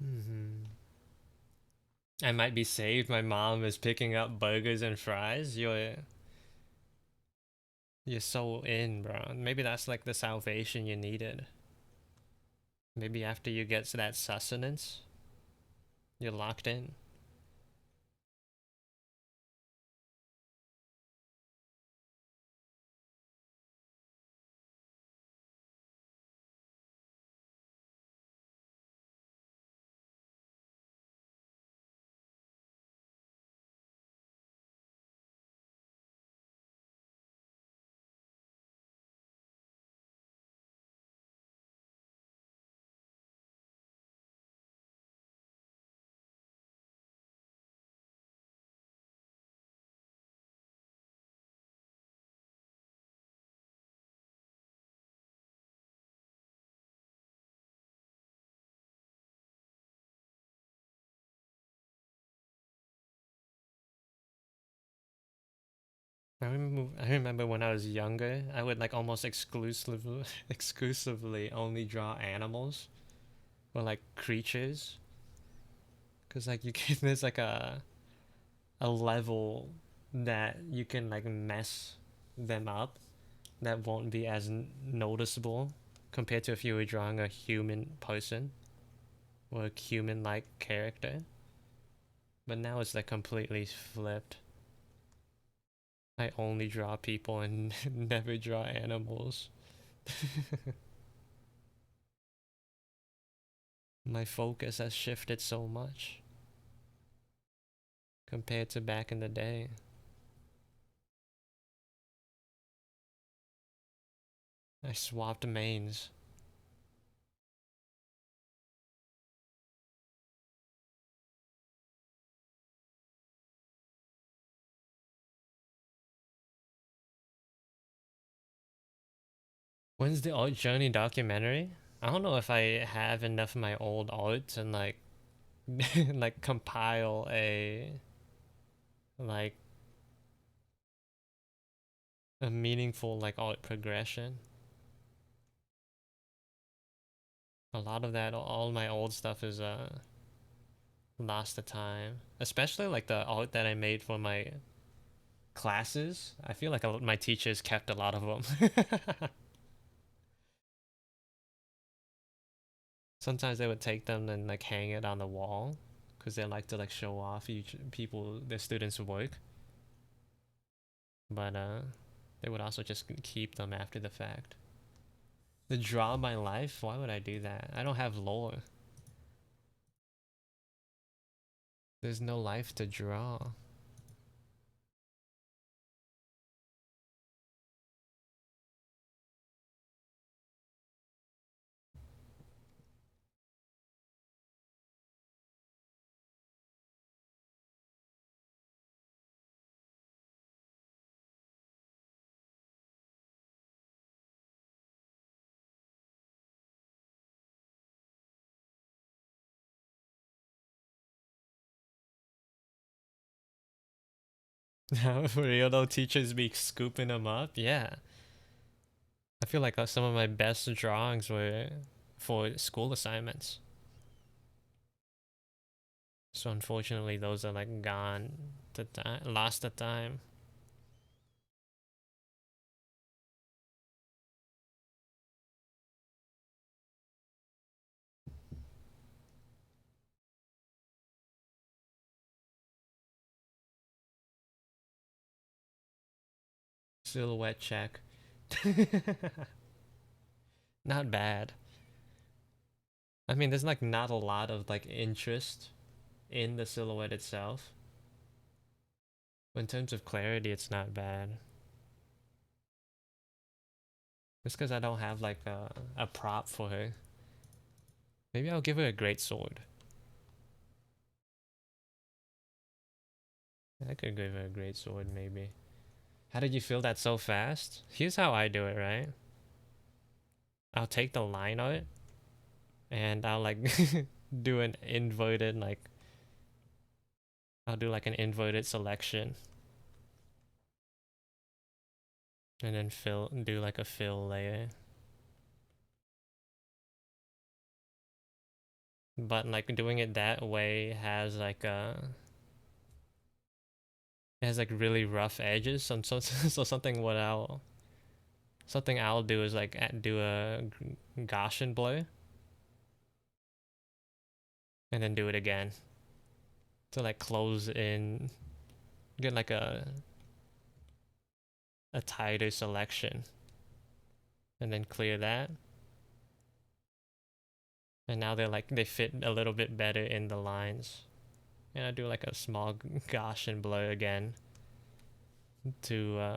Hmm. I might be saved. My mom is picking up burgers and fries. You're so in, bro. Maybe that's like the salvation you needed. Maybe after you get to that sustenance, you're locked in. I remember when I was younger, I would like almost exclusively only draw animals or like creatures, cause like you can there's like a level that you can like mess them up that won't be as noticeable compared to if you were drawing a human person or a human like character. But now it's like completely flipped. I only draw people and never draw animals. My focus has shifted so much compared to back in the day. I swapped mains. When's the Art Journey documentary? I don't know if I have enough of my old art and like like compile like a meaningful like art progression. A lot of that, all my old stuff is lost the time. Especially like the art that I made for my classes. I feel like my teachers kept a lot of them. Sometimes they would take them and like hang it on the wall because they like to like show off each people their students' work. But they would also just keep them after the fact. The draw my life? Why would I do that? I don't have lore. There's no life to draw. For real though, teachers be scooping them up? Yeah. I feel like some of my best drawings were for school assignments. So unfortunately, those are like gone to time, lost to time. Silhouette check. Not bad. I mean, there's like not a lot of like interest in the silhouette itself. But in terms of clarity, it's not bad. Just because I don't have like a prop for her. Maybe I'll give her a great sword. I could give her a great sword, maybe. How did you feel that so fast? Here's how I do it, right? I'll take the line art and I'll like do an inverted like I'll do like an inverted selection and then do like a fill layer. But like doing it that way has like it has like really rough edges. So something I'll do is like do a Gaussian blur and then do it again to like close in, get like a tighter selection, and then clear that. And now they fit a little bit better in the lines. And I do like a small Gaussian blur again to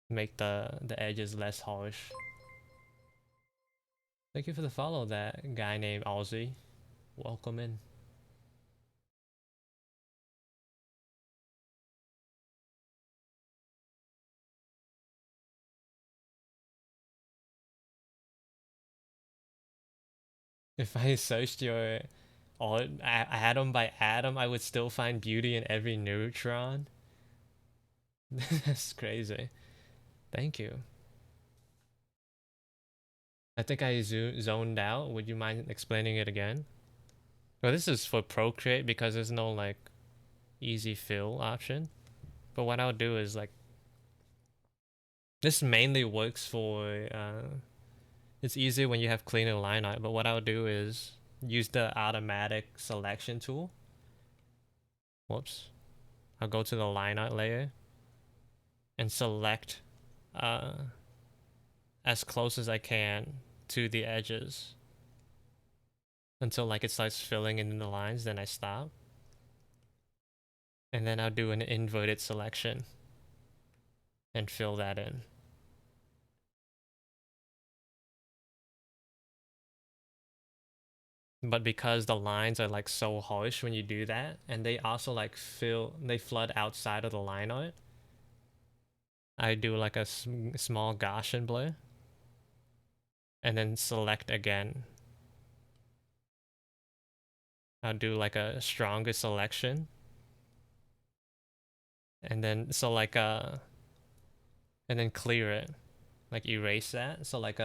make the edges less harsh. Thank you for the follow, that guy named Aussie. Welcome in. If I searched your art atom by atom, I would still find beauty in every neutron. That's crazy. Thank you. I think I zoned out. Would you mind explaining it again? Well, this is for Procreate because there's no like easy fill option. But what I'll do is like this mainly works for it's easier when you have cleaner line art, but what I'll do is use the automatic selection tool. Whoops. I'll go to the line art layer and select as close as I can to the edges until like it starts filling in the lines, then I stop. And then I'll do an inverted selection and fill that in. But because the lines are like so harsh when you do that, and they also like they flood outside of the line art, I do like a small Gaussian blur and then select again. I'll do like a stronger selection and then so like and then clear it, like erase that, so like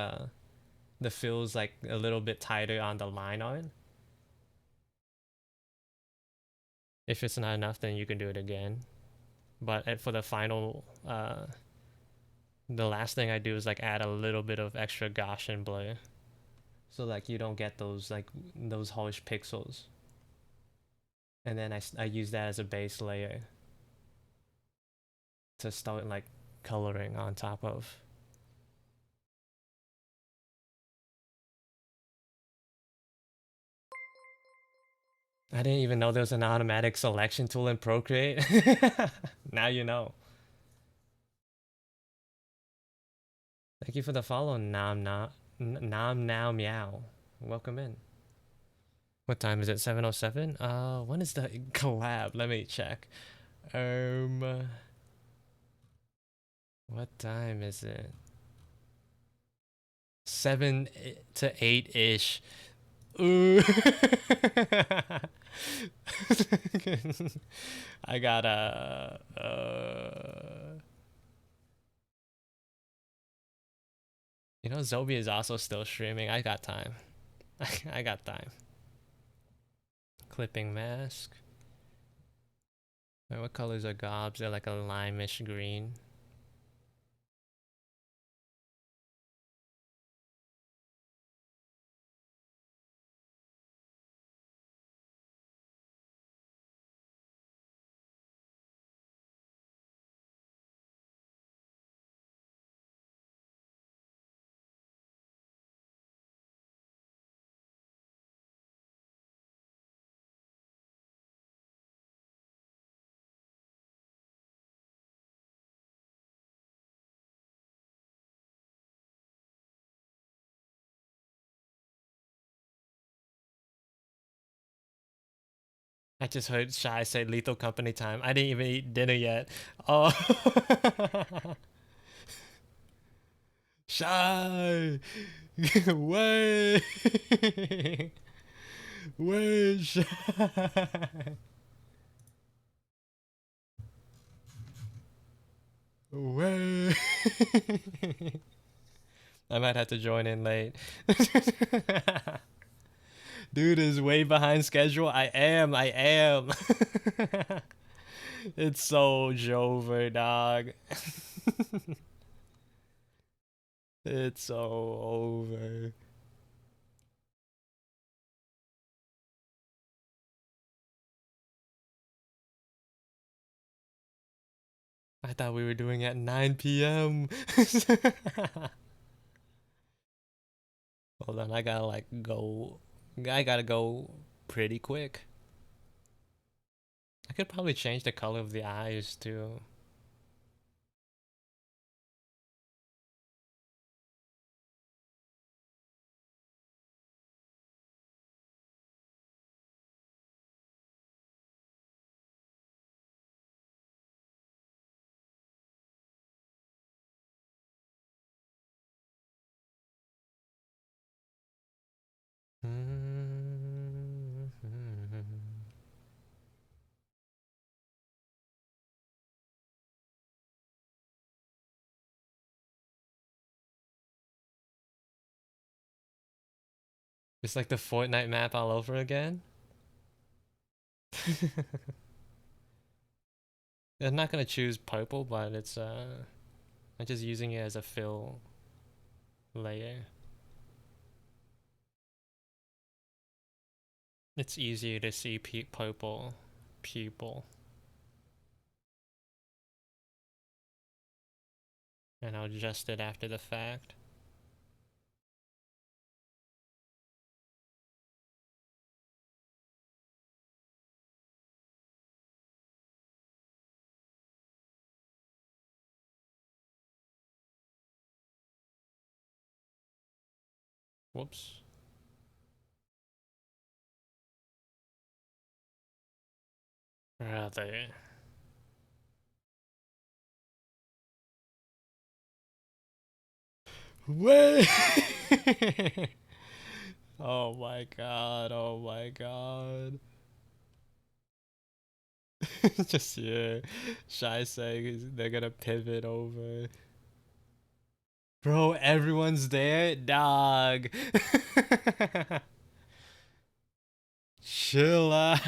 the fill's like a little bit tighter on the line art, If it's not enough, then you can do it again. But for the final, the last thing I do is like add a little bit of extra Gaussian blur, so like you don't get those like those harsh pixels. And then I use that as a base layer to start like coloring on top of. I didn't even know there was an automatic selection tool in Procreate. Now you know. Thank you for the follow, Nam Now Meow. Welcome in. What time is it? 7:07. When is the collab? Let me check. What time is it? 7 to 8 ish. Ooh. I gotta. You know, Zobi is also still streaming. I got time. I got time. Clipping mask. Wait, what colors are gobs? They're like a limeish green. I just heard Shy say Lethal Company time. I didn't even eat dinner yet. Oh. Shy! Wait! Wait, Shy! Wait! I might have to join in late. Dude is way behind schedule. I am. It's so Jover, dog. It's so over. I thought we were doing at 9 p.m. Hold on, I gotta like go. I gotta go pretty quick. I could probably change the color of the eyes too. It's like the Fortnite map all over again. I'm not gonna choose purple, but it's I'm just using it as a fill layer. It's easier to see purple people, and I'll adjust it after the fact. Whoops. Rather. Wait! Oh my god, oh my god. Just, yeah. Shy saying they're gonna pivot over. Bro, everyone's there? Dog. Chill out.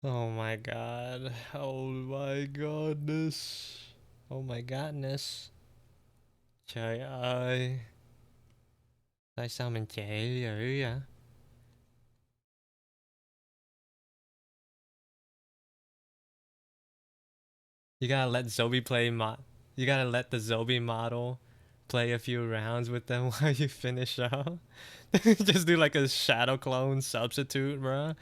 Oh my god. Oh my godness. Oh my godness. Trời ơi. Tại sao mình trễ dữ vậy? You gotta let Zobi play You gotta let the Zobi model play a few rounds with them while you finish up. Just do like a shadow clone substitute, bro.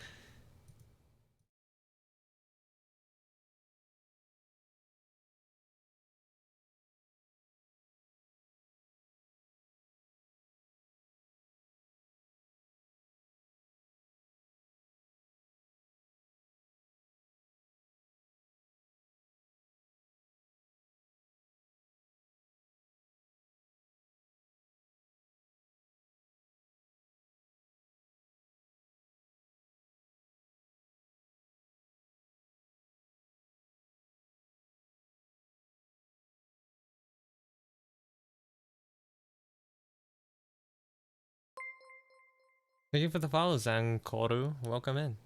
Thank you for the follow, Zankoru. Welcome in.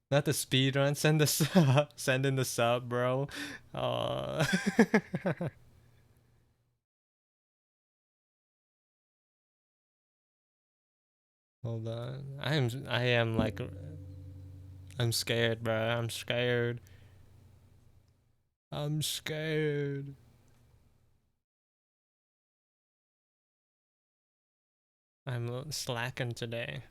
Not the speed run. Send the sub. Send in the sub, bro. Uh... Hold on. I am like I'm scared, bro. I'm scared. I'm scared. I'm slacking today.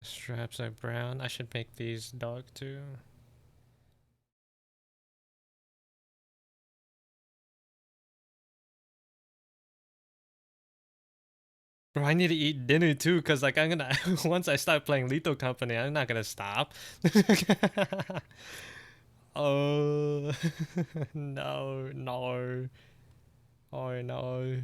Straps are brown. I should make these dark too. Bro, I need to eat dinner too, cause like I'm gonna once I start playing Lethal Company, I'm not gonna stop. Oh no, no, oh no.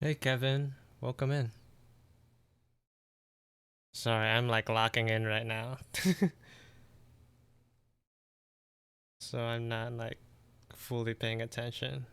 Hey Kevin, welcome in. Sorry, I'm like locking in right now. So I'm not like fully paying attention.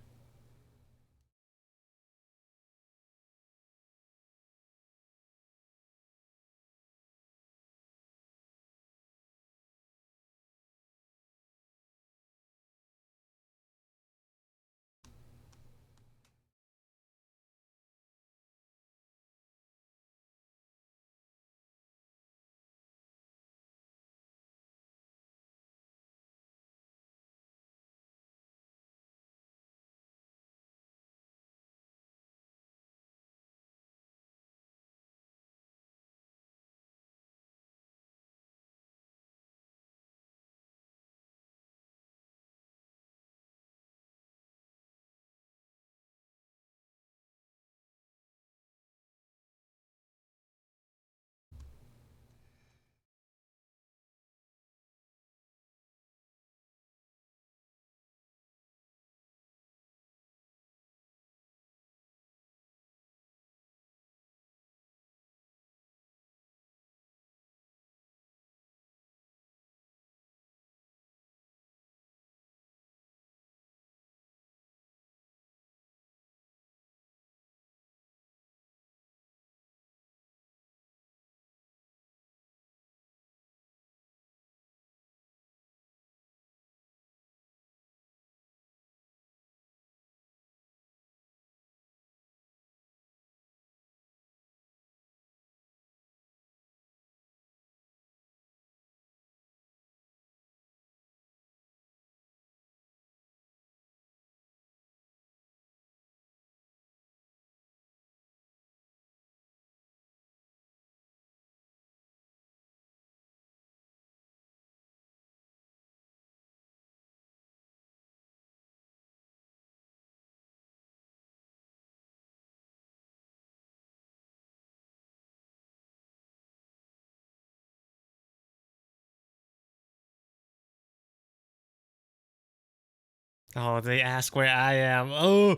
Oh, they ask where I am. Oh,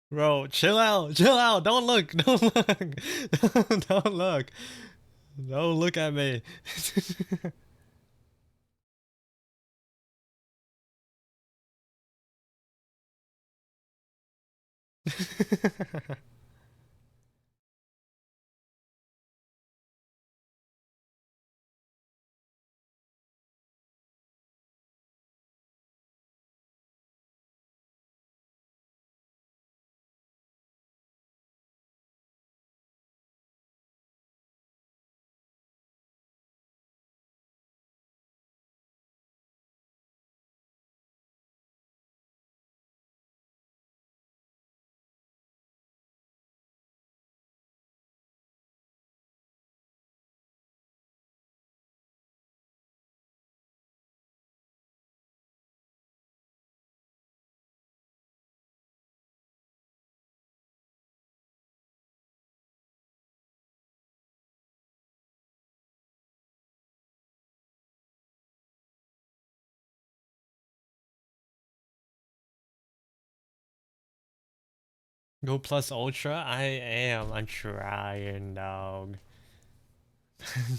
bro, chill out, chill out. Don't look, don't look, don't look, don't look at me. Go plus ultra. I am. I'm trying, dog.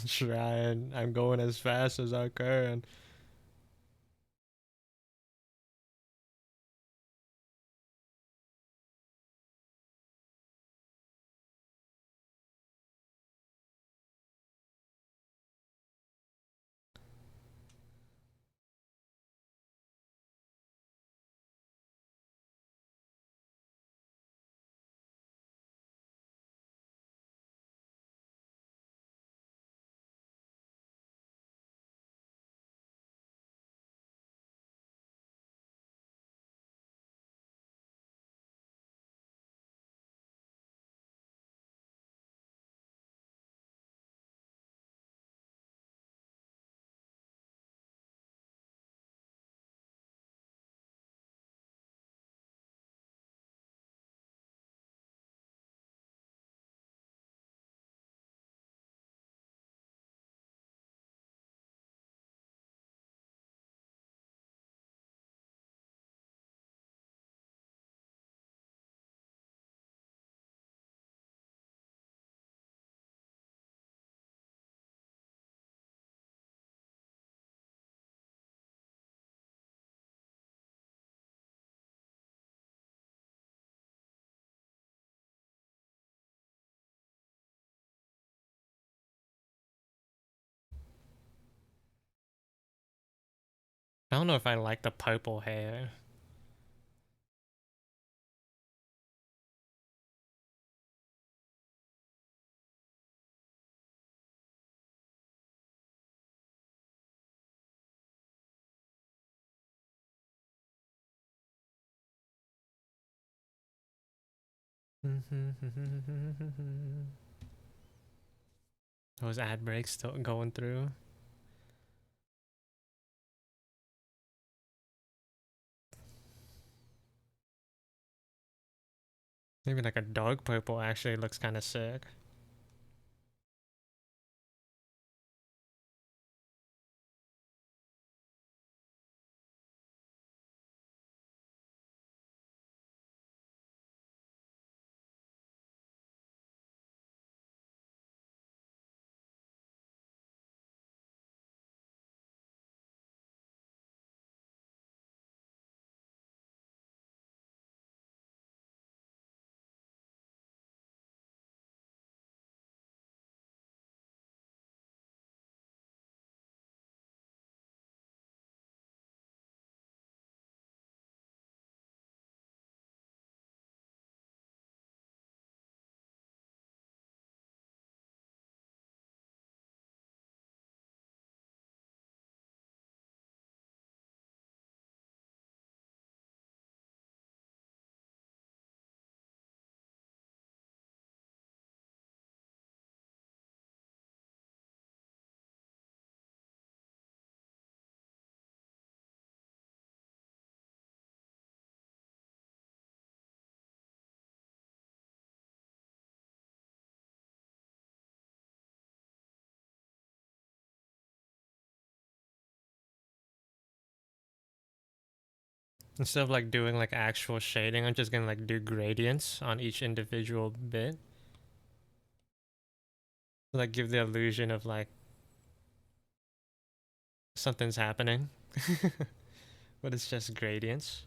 Trying. I'm going as fast as I can. I don't know if I like the purple hair. Those ad breaks still going through. Maybe like a dark purple actually looks kind of sick. Instead of like doing like actual shading, I'm just gonna like do gradients on each individual bit. Like give the illusion of like something's happening. But it's just gradients.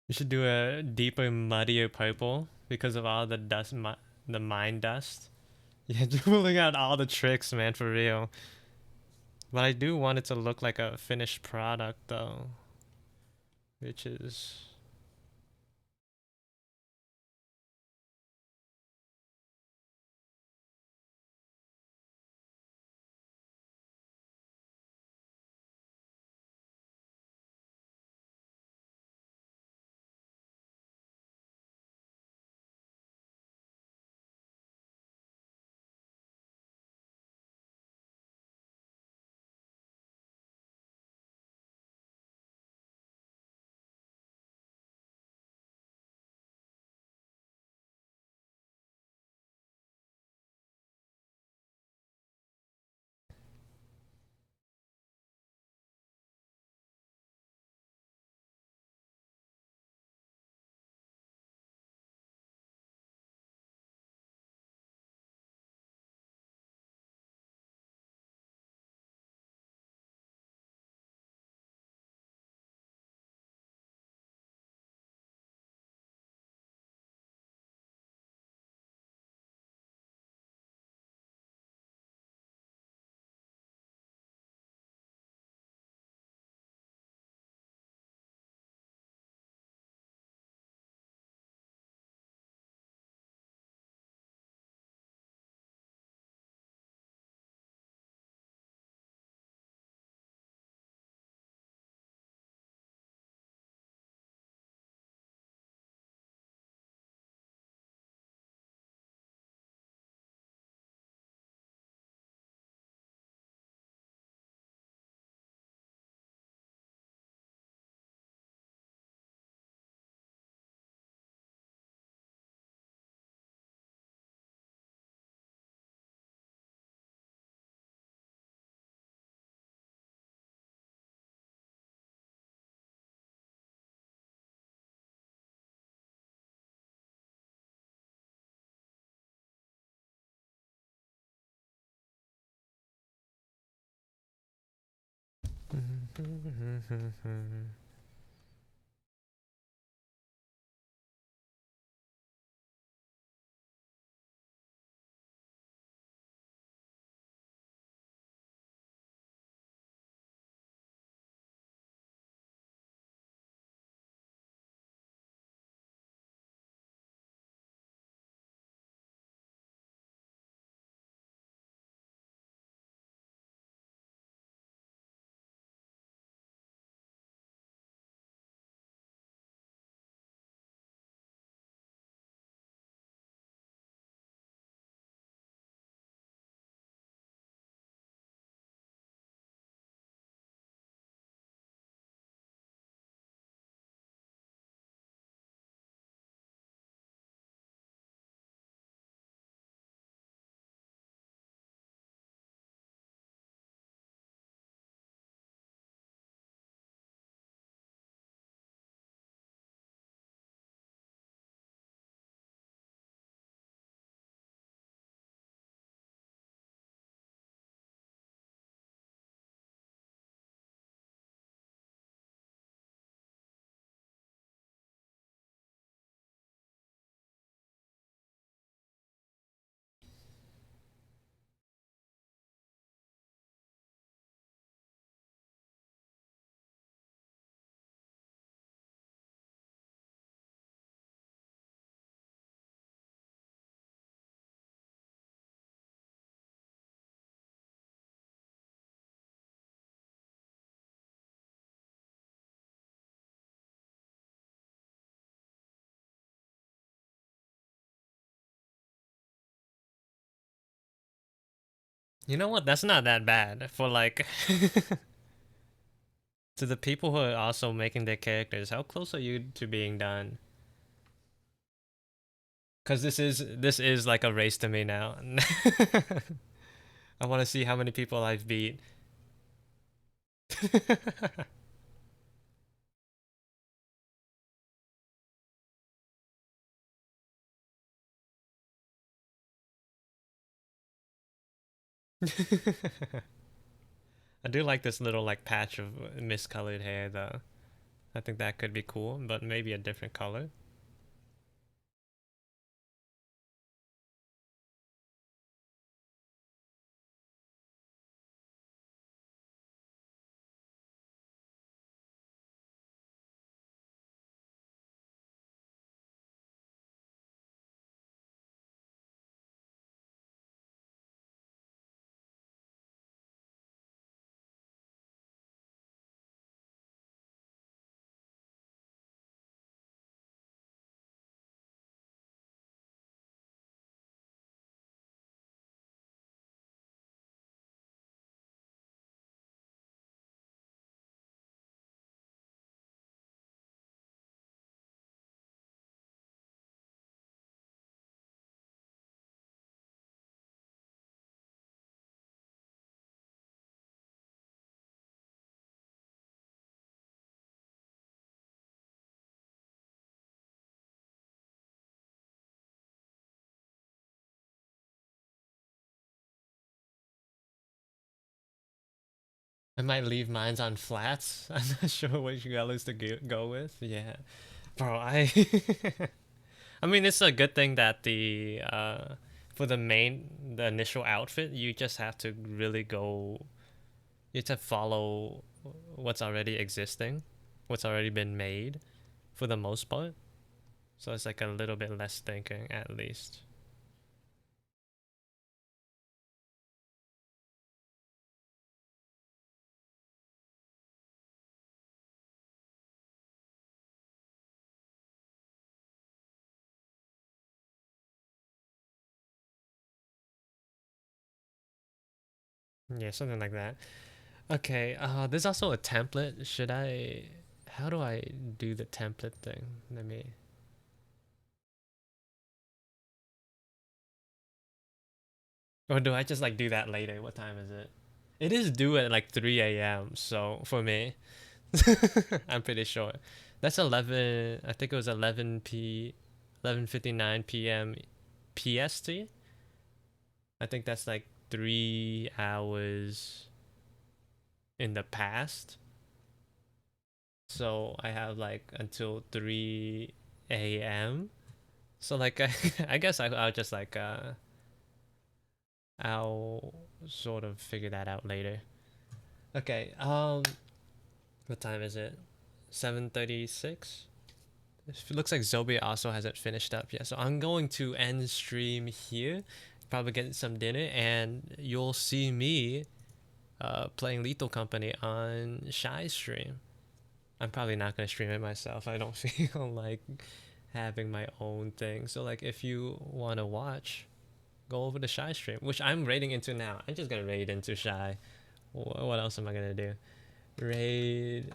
You should do a deeper, muddier purple because of all the dust, the mine dust. Yeah, just pulling out all the tricks, man, for real. But I do want it to look like a finished product, though, which is You know what? That's not that bad for like to the people who are also making their characters. How close are you to being done? Because this is like a race to me now. I want to see how many people I've beat. I do like this little like patch of miscolored hair though. I think that could be cool, but maybe a different color. I might leave mines on flats. I'm not sure which colors to go with. Yeah, bro. I mean, it's a good thing that for the initial outfit, you just have to really go. You have to follow what's already existing, what's already been made, for the most part. So it's like a little bit less thinking, at least. Yeah, something like that. Okay, there's also a template. How do I do the template thing? Let me, or do I just like do that later? What time is it? It is due at like 3 a.m. So for me, I'm pretty sure. That's 11, I think it was 11:59 p.m. PST. I think that's like 3 hours in the past. So I have like until 3 a.m. So like I guess I'll just like I'll sort of figure that out later. Okay, what time is it? 7:36? It looks like Zobi also hasn't finished up yet. So I'm going to end stream here. Probably get some dinner, and you'll see me playing Lethal Company on Shy stream. I'm probably not gonna stream it myself. I don't feel like having my own thing. So like if you wanna watch, go over to Shy stream, which I'm raiding into now. I'm just gonna raid into Shy. What else am I gonna do? Raid.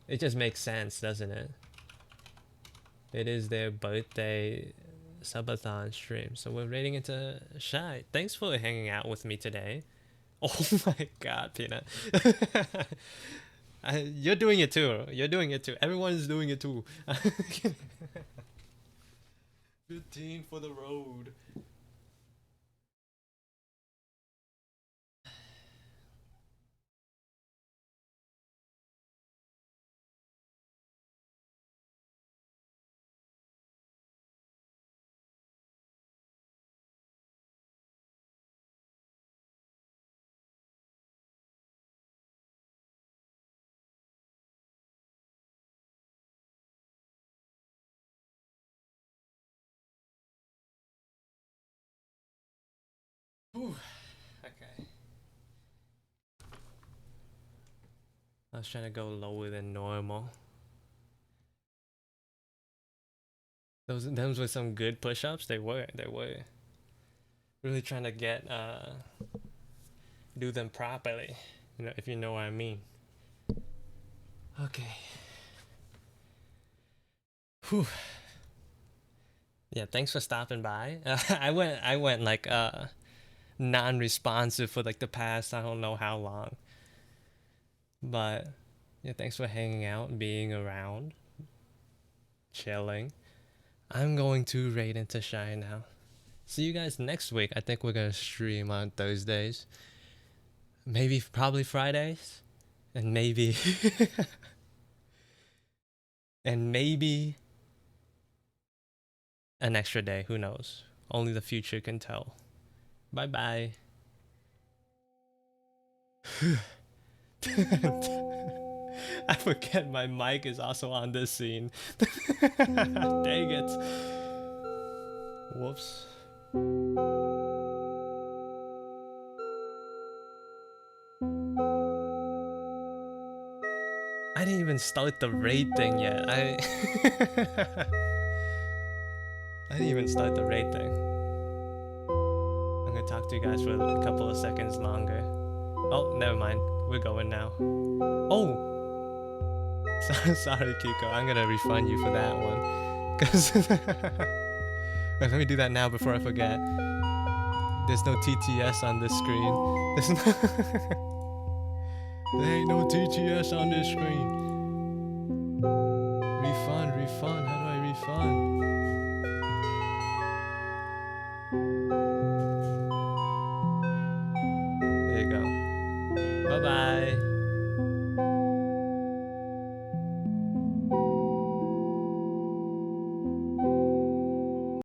It just makes sense, doesn't it? It is their birthday subathon stream, so we're raiding into Shy. Thanks for hanging out with me today. Oh my god, Peanut. You're doing it too. You're doing it too. Everyone's doing it too. 15 for the road. Whew. Okay. I was trying to go lower than normal. Those were some good push-ups. They were. They were. Really trying to get do them properly. You know, if you know what I mean. Okay. Whew. Yeah, thanks for stopping by. I went like non-responsive for like the past I don't know how long. But yeah, thanks for hanging out, being around, chilling. I'm going to raid into Shine now. See you guys next week. I think we're gonna stream on Thursdays. Maybe probably Fridays. And maybe and maybe an extra day, who knows? Only the future can tell. Bye bye. I forget my mic is also on this scene. Dang it. Whoops. I didn't even start the raid thing yet. I didn't even start the raid thing. I'm gonna talk to you guys for a couple of seconds longer. Oh, never mind. We're going now. Oh! Sorry, Kiko. I'm gonna refund you for that one. Cause wait, let me do that now before I forget. There's no TTS on this screen. There ain't no TTS on this screen. Refund. How do I refund? There you go. Bye bye.